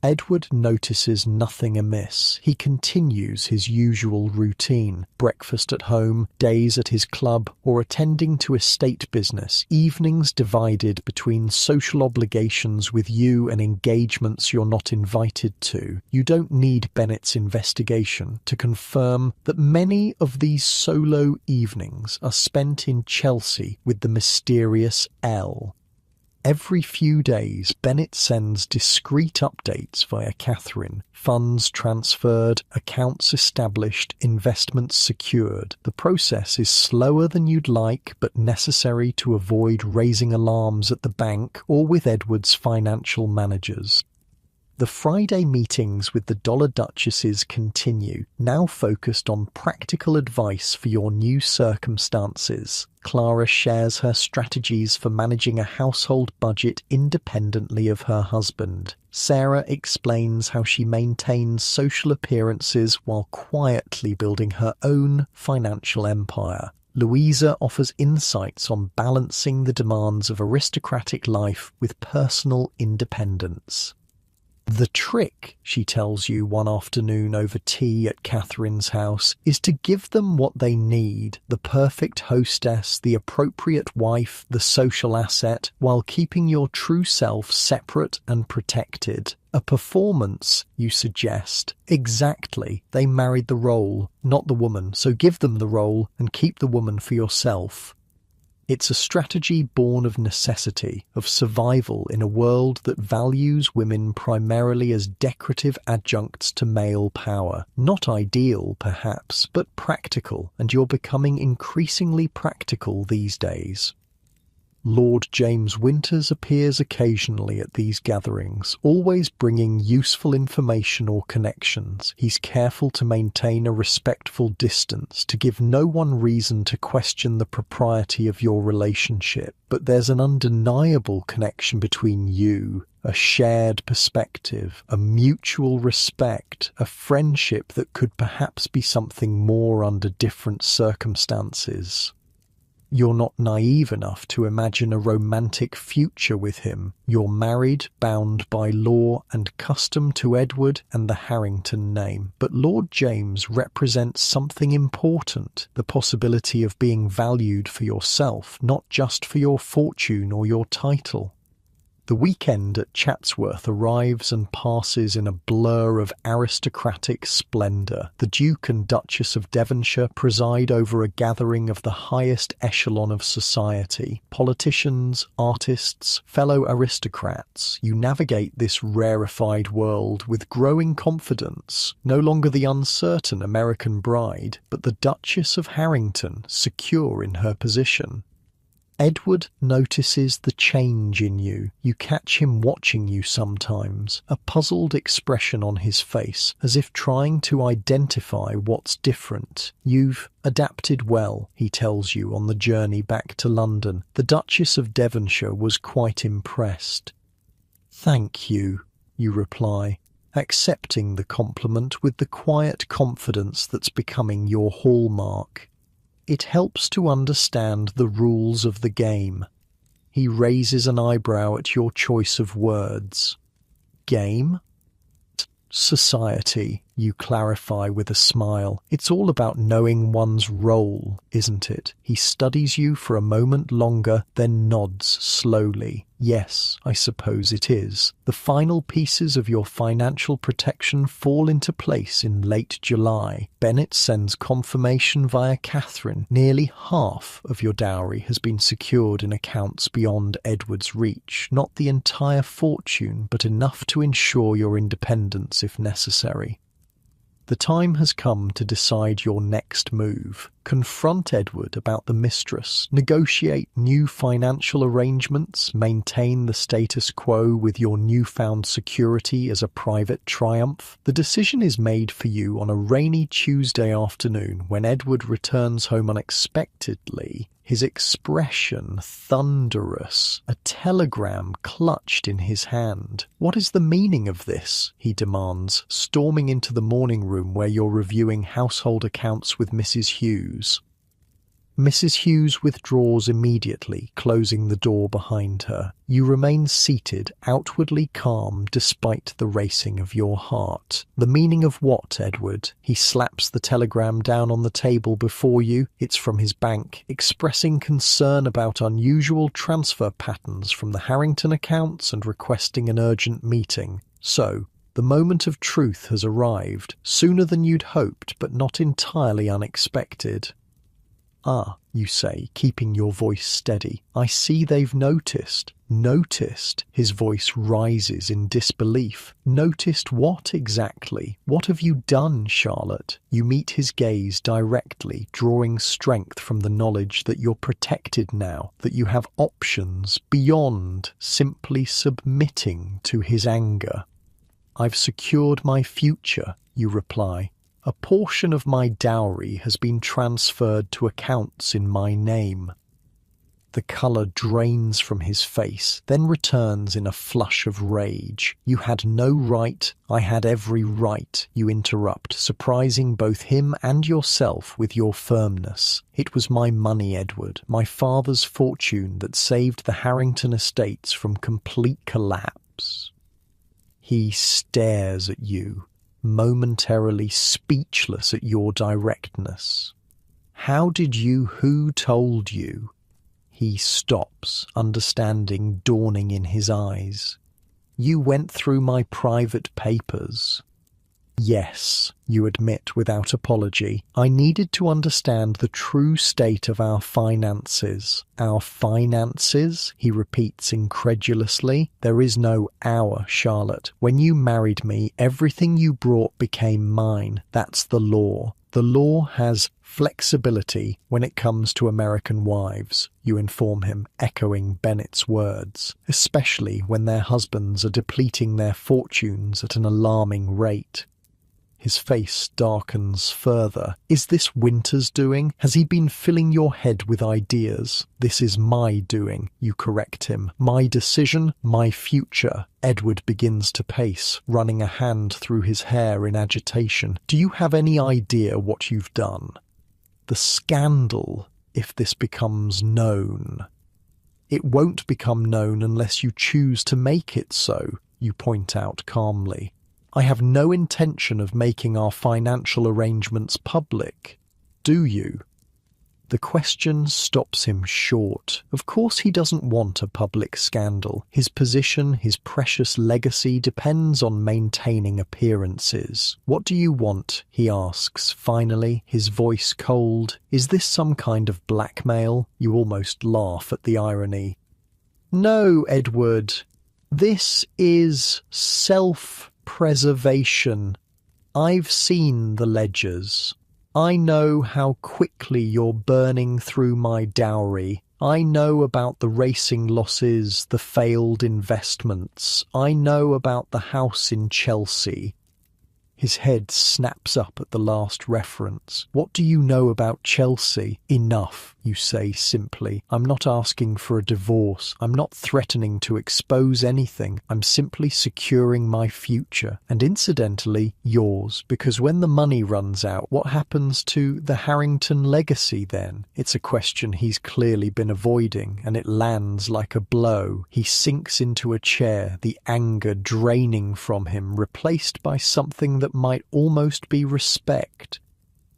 Edward notices nothing amiss. He continues his usual routine: breakfast at home, days at his club, or attending to estate business, evenings divided between social obligations with you and engagements you're not invited to. You don't need Bennet's investigation to confirm that many of these solo evenings are spent in Chelsea with the mysterious L. Every few days, Bennet sends discreet updates via Catherine. Funds transferred, accounts established, investments secured. The process is slower than you'd like, but necessary to avoid raising alarms at the bank or with Edward's financial managers. The Friday meetings with the Dollar Duchesses continue, now focused on practical advice for your new circumstances. Clara shares her strategies for managing a household budget independently of her husband. Sarah explains how she maintains social appearances while quietly building her own financial empire. Louisa offers insights on balancing the demands of aristocratic life with personal independence. The trick, she tells you one afternoon over tea at Catherine's house, is to give them what they need: the perfect hostess, the appropriate wife, the social asset, while keeping your true self separate and protected. A performance, you suggest. Exactly. They married the role, not the woman, so give them the role and keep the woman for yourself. It's a strategy born of necessity, of survival in a world that values women primarily as decorative adjuncts to male power. Not ideal, perhaps, but practical, and you're becoming increasingly practical these days. Lord James Winters appears occasionally at these gatherings, always bringing useful information or connections. He's careful to maintain a respectful distance, to give no one reason to question the propriety of your relationship. But there's an undeniable connection between you, a shared perspective, a mutual respect, a friendship that could perhaps be something more under different circumstances. You're not naive enough to imagine a romantic future with him. You're married, bound by law and custom to Edward and the Harrington name. But Lord James represents something important: the possibility of being valued for yourself, not just for your fortune or your title. The weekend at Chatsworth arrives and passes in a blur of aristocratic splendour. The Duke and Duchess of Devonshire preside over a gathering of the highest echelon of society. Politicians, artists, fellow aristocrats. You navigate this rarefied world with growing confidence. No longer the uncertain American bride, but the Duchess of Harrington, secure in her position. Edward notices the change in you. You catch him watching you sometimes, a puzzled expression on his face, as if trying to identify what's different. You've adapted well, he tells you on the journey back to London. The Duchess of Devonshire was quite impressed. Thank you, you reply, accepting the compliment with the quiet confidence that's becoming your hallmark. It helps to understand the rules of the game. He raises an eyebrow at your choice of words. Game? Society, you clarify with a smile. It's all about knowing one's role, isn't it? He studies you for a moment longer, then nods slowly. Yes, I suppose it is. The final pieces of your financial protection fall into place in late July. Bennet sends confirmation via Catherine. Nearly half of your dowry has been secured in accounts beyond Edward's reach. Not the entire fortune, but enough to ensure your independence if necessary. The time has come to decide your next move. Confront Edward about the mistress, negotiate new financial arrangements, maintain the status quo with your newfound security as a private triumph. The decision is made for you on a rainy Tuesday afternoon when Edward returns home unexpectedly, his expression thunderous, a telegram clutched in his hand. "What is the meaning of this?" he demands, storming into the morning room where you're reviewing household accounts with Mrs. Hughes. Mrs. Hughes withdraws immediately, closing the door behind her. You remain seated, outwardly calm despite the racing of your heart. "The meaning of what, Edward?" He slaps the telegram down on the table before you. It's from his bank, expressing concern about unusual transfer patterns from the Harrington accounts and requesting an urgent meeting. So, the moment of truth has arrived, sooner than you'd hoped, but not entirely unexpected. "Ah," you say, keeping your voice steady. "I see they've noticed." Noticed? His voice rises in disbelief. Noticed what exactly? What have you done, Charlotte? You meet his gaze directly, drawing strength from the knowledge that you're protected now, that you have options beyond simply submitting to his anger. "I've secured my future," you reply. "A portion of my dowry has been transferred to accounts in my name." The colour drains from his face, then returns in a flush of rage. "You had no right, I had every right," you interrupt, surprising both him and yourself with your firmness. "It was my money, Edward, my father's fortune that saved the Harrington estates from complete collapse." He stares at you, momentarily speechless at your directness. Who told you?" He stops, understanding dawning in his eyes. "You went through my private papers." "Yes," you admit without apology. "I needed to understand the true state of our finances." "Our finances?" he repeats incredulously. "There is no our, Charlotte. When you married me, everything you brought became mine. That's the law. The law has flexibility when it comes to American wives," you inform him, echoing Bennett's words, "especially when their husbands are depleting their fortunes at an alarming rate." His face darkens further. "Is this Winter's doing? Has he been filling your head with ideas?" "This is my doing," you correct him. "My decision, my future." Edward begins to pace, running a hand through his hair in agitation. "Do you have any idea what you've done? The scandal, if this becomes known." "It won't become known unless you choose to make it so," you point out calmly. "I have no intention of making our financial arrangements public. Do you?" The question stops him short. Of course he doesn't want a public scandal. His position, his precious legacy depends on maintaining appearances. "What do you want?" he asks, finally, his voice cold. "Is this some kind of blackmail?" You almost laugh at the irony. "No, Edward. This is self-preservation. I've seen the ledgers. I know how quickly you're burning through my dowry. I know about the racing losses, the failed investments. I know about the house in Chelsea." His head snaps up at the last reference. "What do you know about Chelsea?" "Enough," you say simply. "I'm not asking for a divorce. I'm not threatening to expose anything. I'm simply securing my future. And incidentally, yours. Because when the money runs out, what happens to the Harrington legacy then?" It's a question he's clearly been avoiding, and it lands like a blow. He sinks into a chair, the anger draining from him, replaced by something that might almost be respect.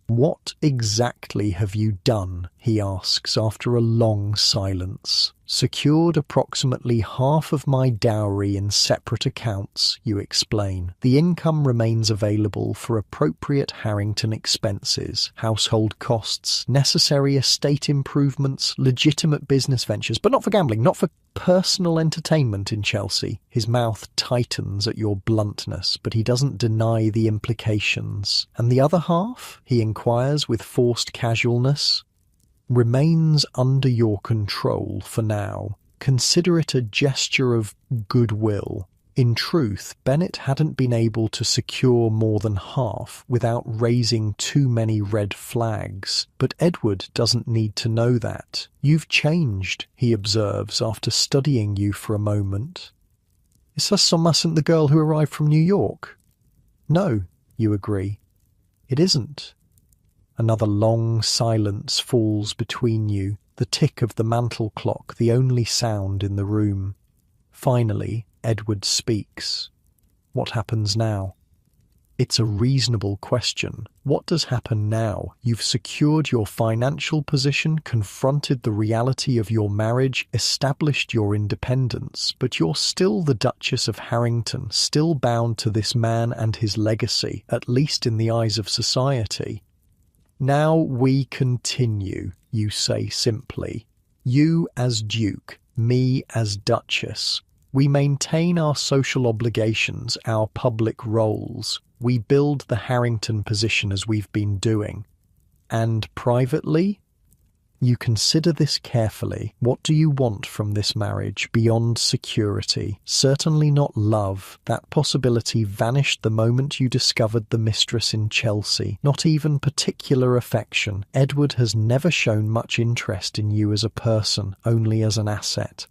"What exactly have you done?" he asks after a long silence. Secured approximately half of my dowry in separate accounts, you explain. The income remains available for appropriate Harrington expenses, household costs, necessary estate improvements, legitimate business ventures, but not for gambling, not for personal entertainment in Chelsea. His mouth tightens at your bluntness, but he doesn't deny the implications. And the other half, he inquires with forced casualness, remains under your control for now. Consider it a gesture of goodwill. In truth, Bennett hadn't been able to secure more than half without raising too many red flags. But Edward doesn't need to know that. You've changed, he observes after studying you for a moment. Is this Sommerson the girl who arrived from New York? No, you agree. It isn't. Another long silence falls between you, the tick of the mantel clock the only sound in the room. Finally, Edward speaks. What happens now? It's a reasonable question. What does happen now? You've secured your financial position, confronted the reality of your marriage, established your independence, but you're still the Duchess of Harrington, still bound to this man and his legacy, at least in the eyes of society. Now we continue, you say simply. You as Duke, me as Duchess. We maintain our social obligations, our public roles. We build the Harrington position as we've been doing. And privately? You consider this carefully. What do you want from this marriage beyond security? Certainly not love. That possibility vanished the moment you discovered the mistress in Chelsea. Not even particular affection. Edward has never shown much interest in you as a person, only as an asset.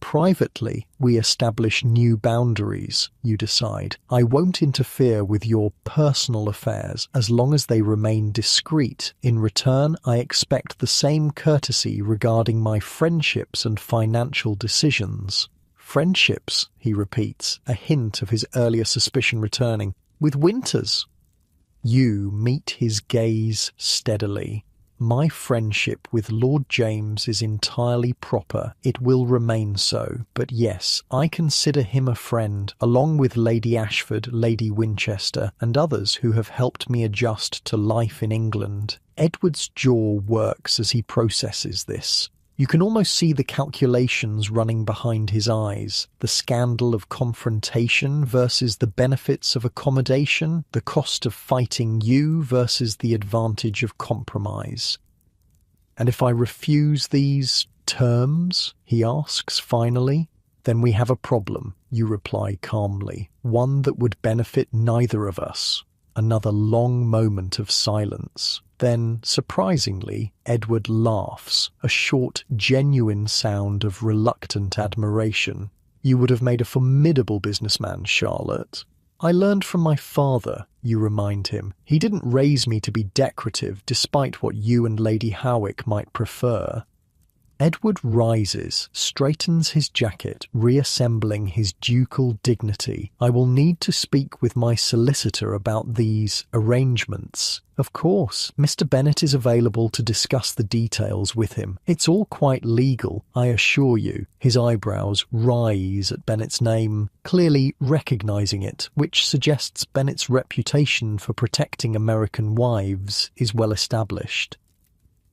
Privately, we establish new boundaries, you decide. I won't interfere with your personal affairs as long as they remain discreet. In return, I expect the same courtesy regarding my friendships and financial decisions. Friendships, he repeats, a hint of his earlier suspicion returning. With Winters? You meet his gaze steadily. My friendship with Lord James is entirely proper. It will remain so. But yes, I consider him a friend, along with Lady Ashford, Lady Winchester, and others who have helped me adjust to life in England. Edward's jaw works as he processes this. You can almost see the calculations running behind his eyes. The scandal of confrontation versus the benefits of accommodation, the cost of fighting you versus the advantage of compromise. And if I refuse these terms, he asks finally, then we have a problem, you reply calmly, one that would benefit neither of us. Another long moment of silence. Then, surprisingly, Edward laughs, a short, genuine sound of reluctant admiration. You would have made a formidable businessman, Charlotte. I learned from my father, you remind him. He didn't raise me to be decorative, despite what you and Lady Howick might prefer. Edward rises, straightens his jacket, reassembling his ducal dignity. I will need to speak with my solicitor about these arrangements. Of course, Mr. Bennett is available to discuss the details with him. It's all quite legal, I assure you. His eyebrows rise at Bennett's name, clearly recognizing it, which suggests Bennett's reputation for protecting American wives is well established.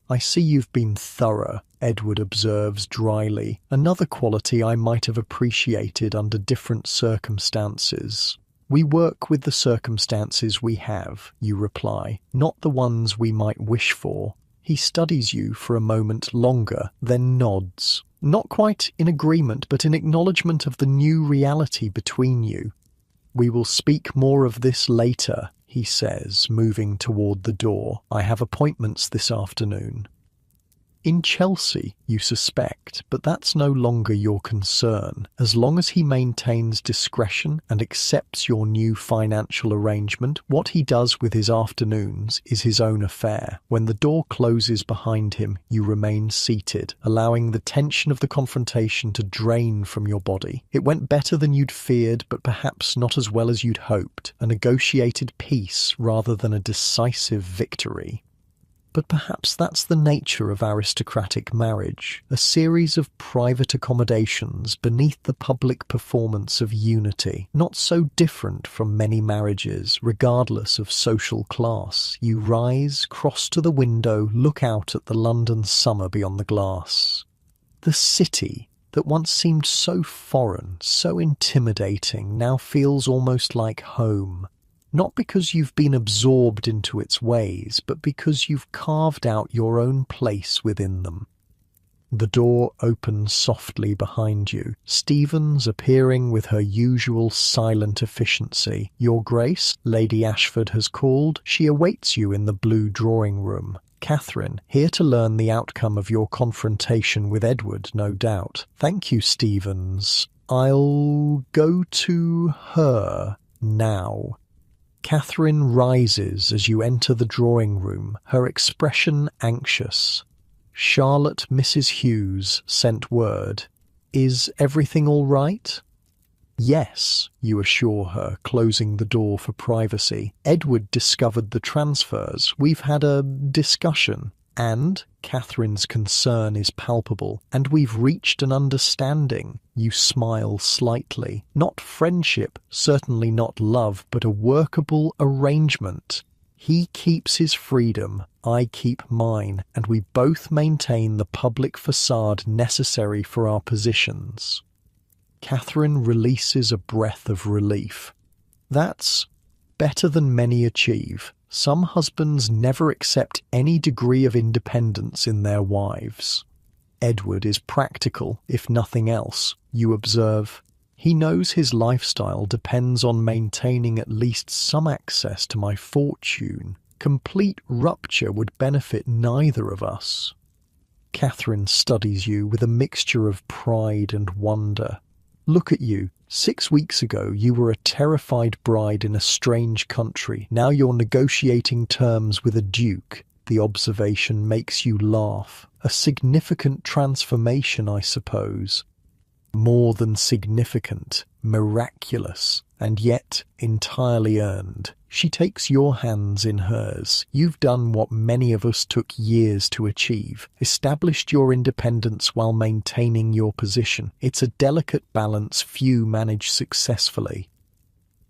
I see you've been thorough, Edward observes dryly, another quality I might have appreciated under different circumstances. We work with the circumstances we have, you reply, not the ones we might wish for. He studies you for a moment longer, then nods. Not quite in agreement, but in acknowledgement of the new reality between you. We will speak more of this later, he says, moving toward the door. I have appointments this afternoon. In Chelsea, you suspect, but that's no longer your concern. As long as he maintains discretion and accepts your new financial arrangement, what he does with his afternoons is his own affair. When the door closes behind him, you remain seated, allowing the tension of the confrontation to drain from your body. It went better than you'd feared, but perhaps not as well as you'd hoped. A negotiated peace rather than a decisive victory. But perhaps that's the nature of aristocratic marriage, a series of private accommodations beneath the public performance of unity, not so different from many marriages, regardless of social class. You rise, cross to the window, look out at the London summer beyond the glass. The city that once seemed so foreign, so intimidating, now feels almost like home. Not because you've been absorbed into its ways, but because you've carved out your own place within them. The door opens softly behind you, Stevens appearing with her usual silent efficiency. "Your Grace," Lady Ashford has called. She awaits you in the blue drawing room. "Catherine, here to learn the outcome of your confrontation with Edward, no doubt." "Thank you, Stevens. I'll go to her now." Catherine rises as you enter the drawing room, her expression anxious. "Charlotte Mrs. Hughes sent word. Is everything all right?" "Yes," you assure her, closing the door for privacy. "Edward discovered the transfers. We've had a discussion. And Catherine's concern is palpable. "And we've reached an understanding." You smile slightly. "Not friendship, certainly not love, but a workable arrangement. He keeps his freedom, I keep mine, and we both maintain the public facade necessary for our positions." Catherine releases a breath of relief. "That's better than many achieve. Some husbands never accept any degree of independence in their wives." "Edward is practical, if nothing else," you observe. "He knows his lifestyle depends on maintaining at least some access to my fortune. Complete rupture would benefit neither of us." Catherine studies you with a mixture of pride and wonder. "Look at you. 6 weeks ago you were a terrified bride in a strange country. Now you're negotiating terms with a duke." The observation makes you laugh. "A significant transformation, I suppose." "More than significant, miraculous, and yet entirely earned." She takes your hands in hers. "You've done what many of us took years to achieve. Established your independence while maintaining your position. It's a delicate balance few manage successfully."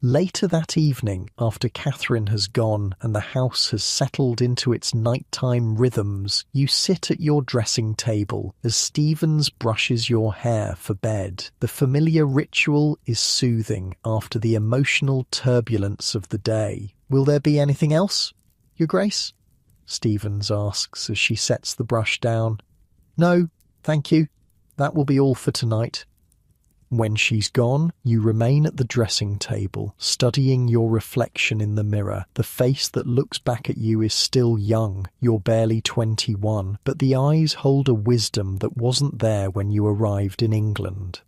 Later that evening, after Catherine has gone and the house has settled into its nighttime rhythms, you sit at your dressing table as Stevens brushes your hair for bed. The familiar ritual is soothing after the emotional turbulence of the day. "Will there be anything else, Your Grace?" Stevens asks as she sets the brush down. "No, thank you. That will be all for tonight." When she's gone, you remain at the dressing table, studying your reflection in the mirror. The face that looks back at you is still young, you're barely 21, but the eyes hold a wisdom that wasn't there when you arrived in England.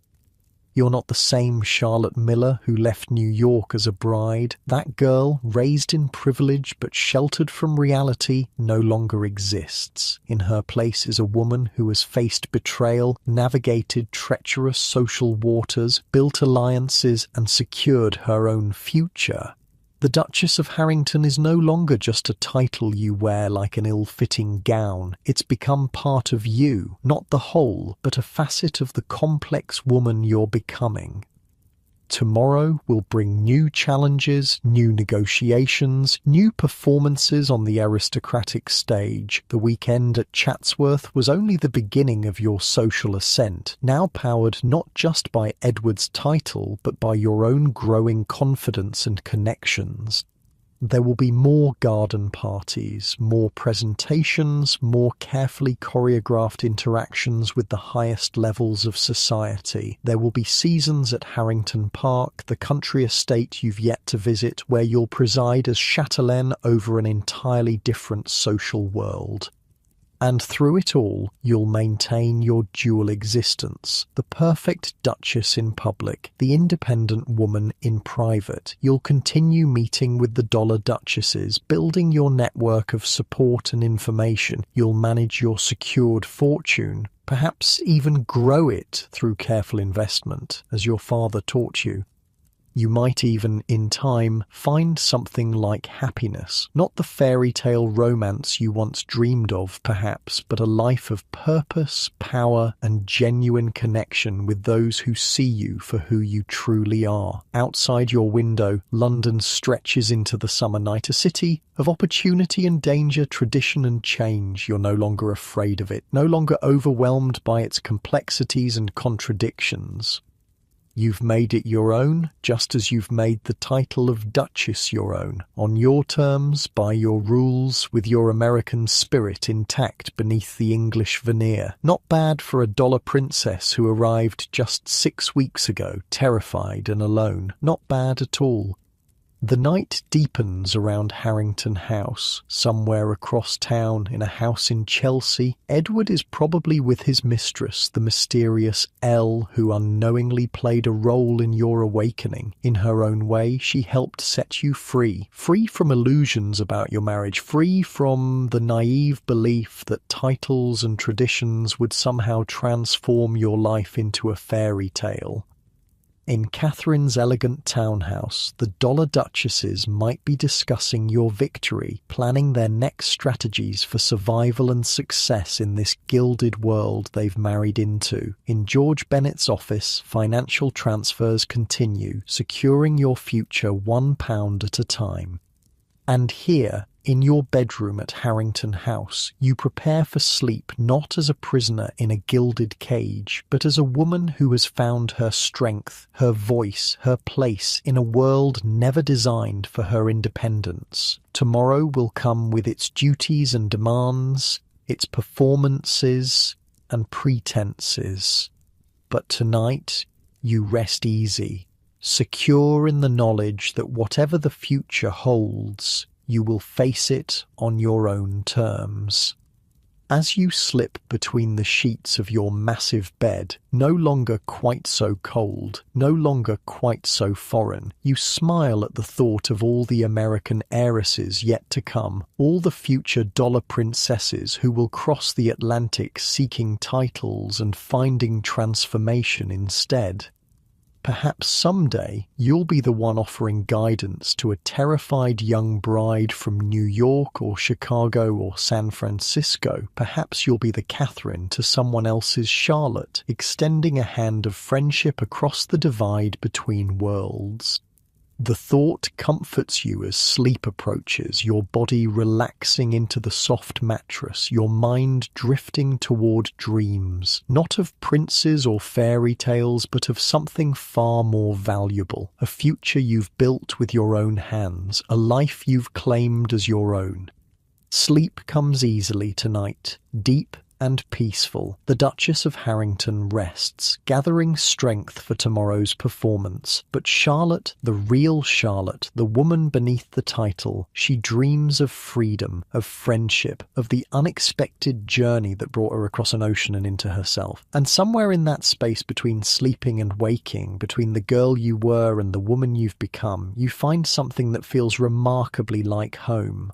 You're not the same Charlotte Miller who left New York as a bride. That girl, raised in privilege but sheltered from reality, no longer exists. In her place is a woman who has faced betrayal, navigated treacherous social waters, built alliances, and secured her own future. The Duchess of Harrington is no longer just a title you wear like an ill-fitting gown. It's become part of you, not the whole, but a facet of the complex woman you're becoming. Tomorrow will bring new challenges, new negotiations, new performances on the aristocratic stage. The weekend at Chatsworth was only the beginning of your social ascent, now powered not just by Edward's title, but by your own growing confidence and connections. There will be more garden parties, more presentations, more carefully choreographed interactions with the highest levels of society. There will be seasons at Harrington Park, the country estate you've yet to visit, where you'll preside as chatelaine over an entirely different social world. And through it all, you'll maintain your dual existence. The perfect duchess in public, the independent woman in private. You'll continue meeting with the dollar duchesses, building your network of support and information. You'll manage your secured fortune, perhaps even grow it through careful investment, as your father taught you. You might even, in time, find something like happiness. Not the fairy tale romance you once dreamed of, perhaps, but a life of purpose, power, and genuine connection with those who see you for who you truly are. Outside your window, London stretches into the summer night, a city of opportunity and danger, tradition and change. You're no longer afraid of it, no longer overwhelmed by its complexities and contradictions. You've made it your own, just as you've made the title of Duchess your own, on your terms, by your rules, with your American spirit intact beneath the English veneer. Not bad for a dollar princess who arrived just 6 weeks ago, terrified and alone. Not bad at all. The night deepens around Harrington House. Somewhere across town, in a house in Chelsea, Edward is probably with his mistress, the mysterious Elle, who unknowingly played a role in your awakening. In her own way, she helped set you free. Free from illusions about your marriage, free from the naive belief that titles and traditions would somehow transform your life into a fairy tale. In Catherine's elegant townhouse, the Dollar Duchesses might be discussing your victory, planning their next strategies for survival and success in this gilded world they've married into. In George Bennett's office, financial transfers continue, securing your future £1 at a time. And here, in your bedroom at Harrington House, you prepare for sleep not as a prisoner in a gilded cage, but as a woman who has found her strength, her voice, her place in a world never designed for her independence. Tomorrow will come with its duties and demands, its performances and pretenses. But tonight, you rest easy, secure in the knowledge that whatever the future holds, you will face it on your own terms. As you slip between the sheets of your massive bed, no longer quite so cold, no longer quite so foreign, you smile at the thought of all the American heiresses yet to come, all the future dollar princesses who will cross the Atlantic seeking titles and finding transformation instead. Perhaps someday you'll be the one offering guidance to a terrified young bride from New York or Chicago or San Francisco. Perhaps you'll be the Catherine to someone else's Charlotte, extending a hand of friendship across the divide between worlds. The thought comforts you as sleep approaches, your body relaxing into the soft mattress, your mind drifting toward dreams, not of princes or fairy tales, but of something far more valuable, a future you've built with your own hands, a life you've claimed as your own. Sleep comes easily tonight, deep and peaceful. The Duchess of Harrington rests, gathering strength for tomorrow's performance. But Charlotte, the real Charlotte, the woman beneath the title, she dreams of freedom, of friendship, of the unexpected journey that brought her across an ocean and into herself. And somewhere in that space between sleeping and waking, between the girl you were and the woman you've become, you find something that feels remarkably like home.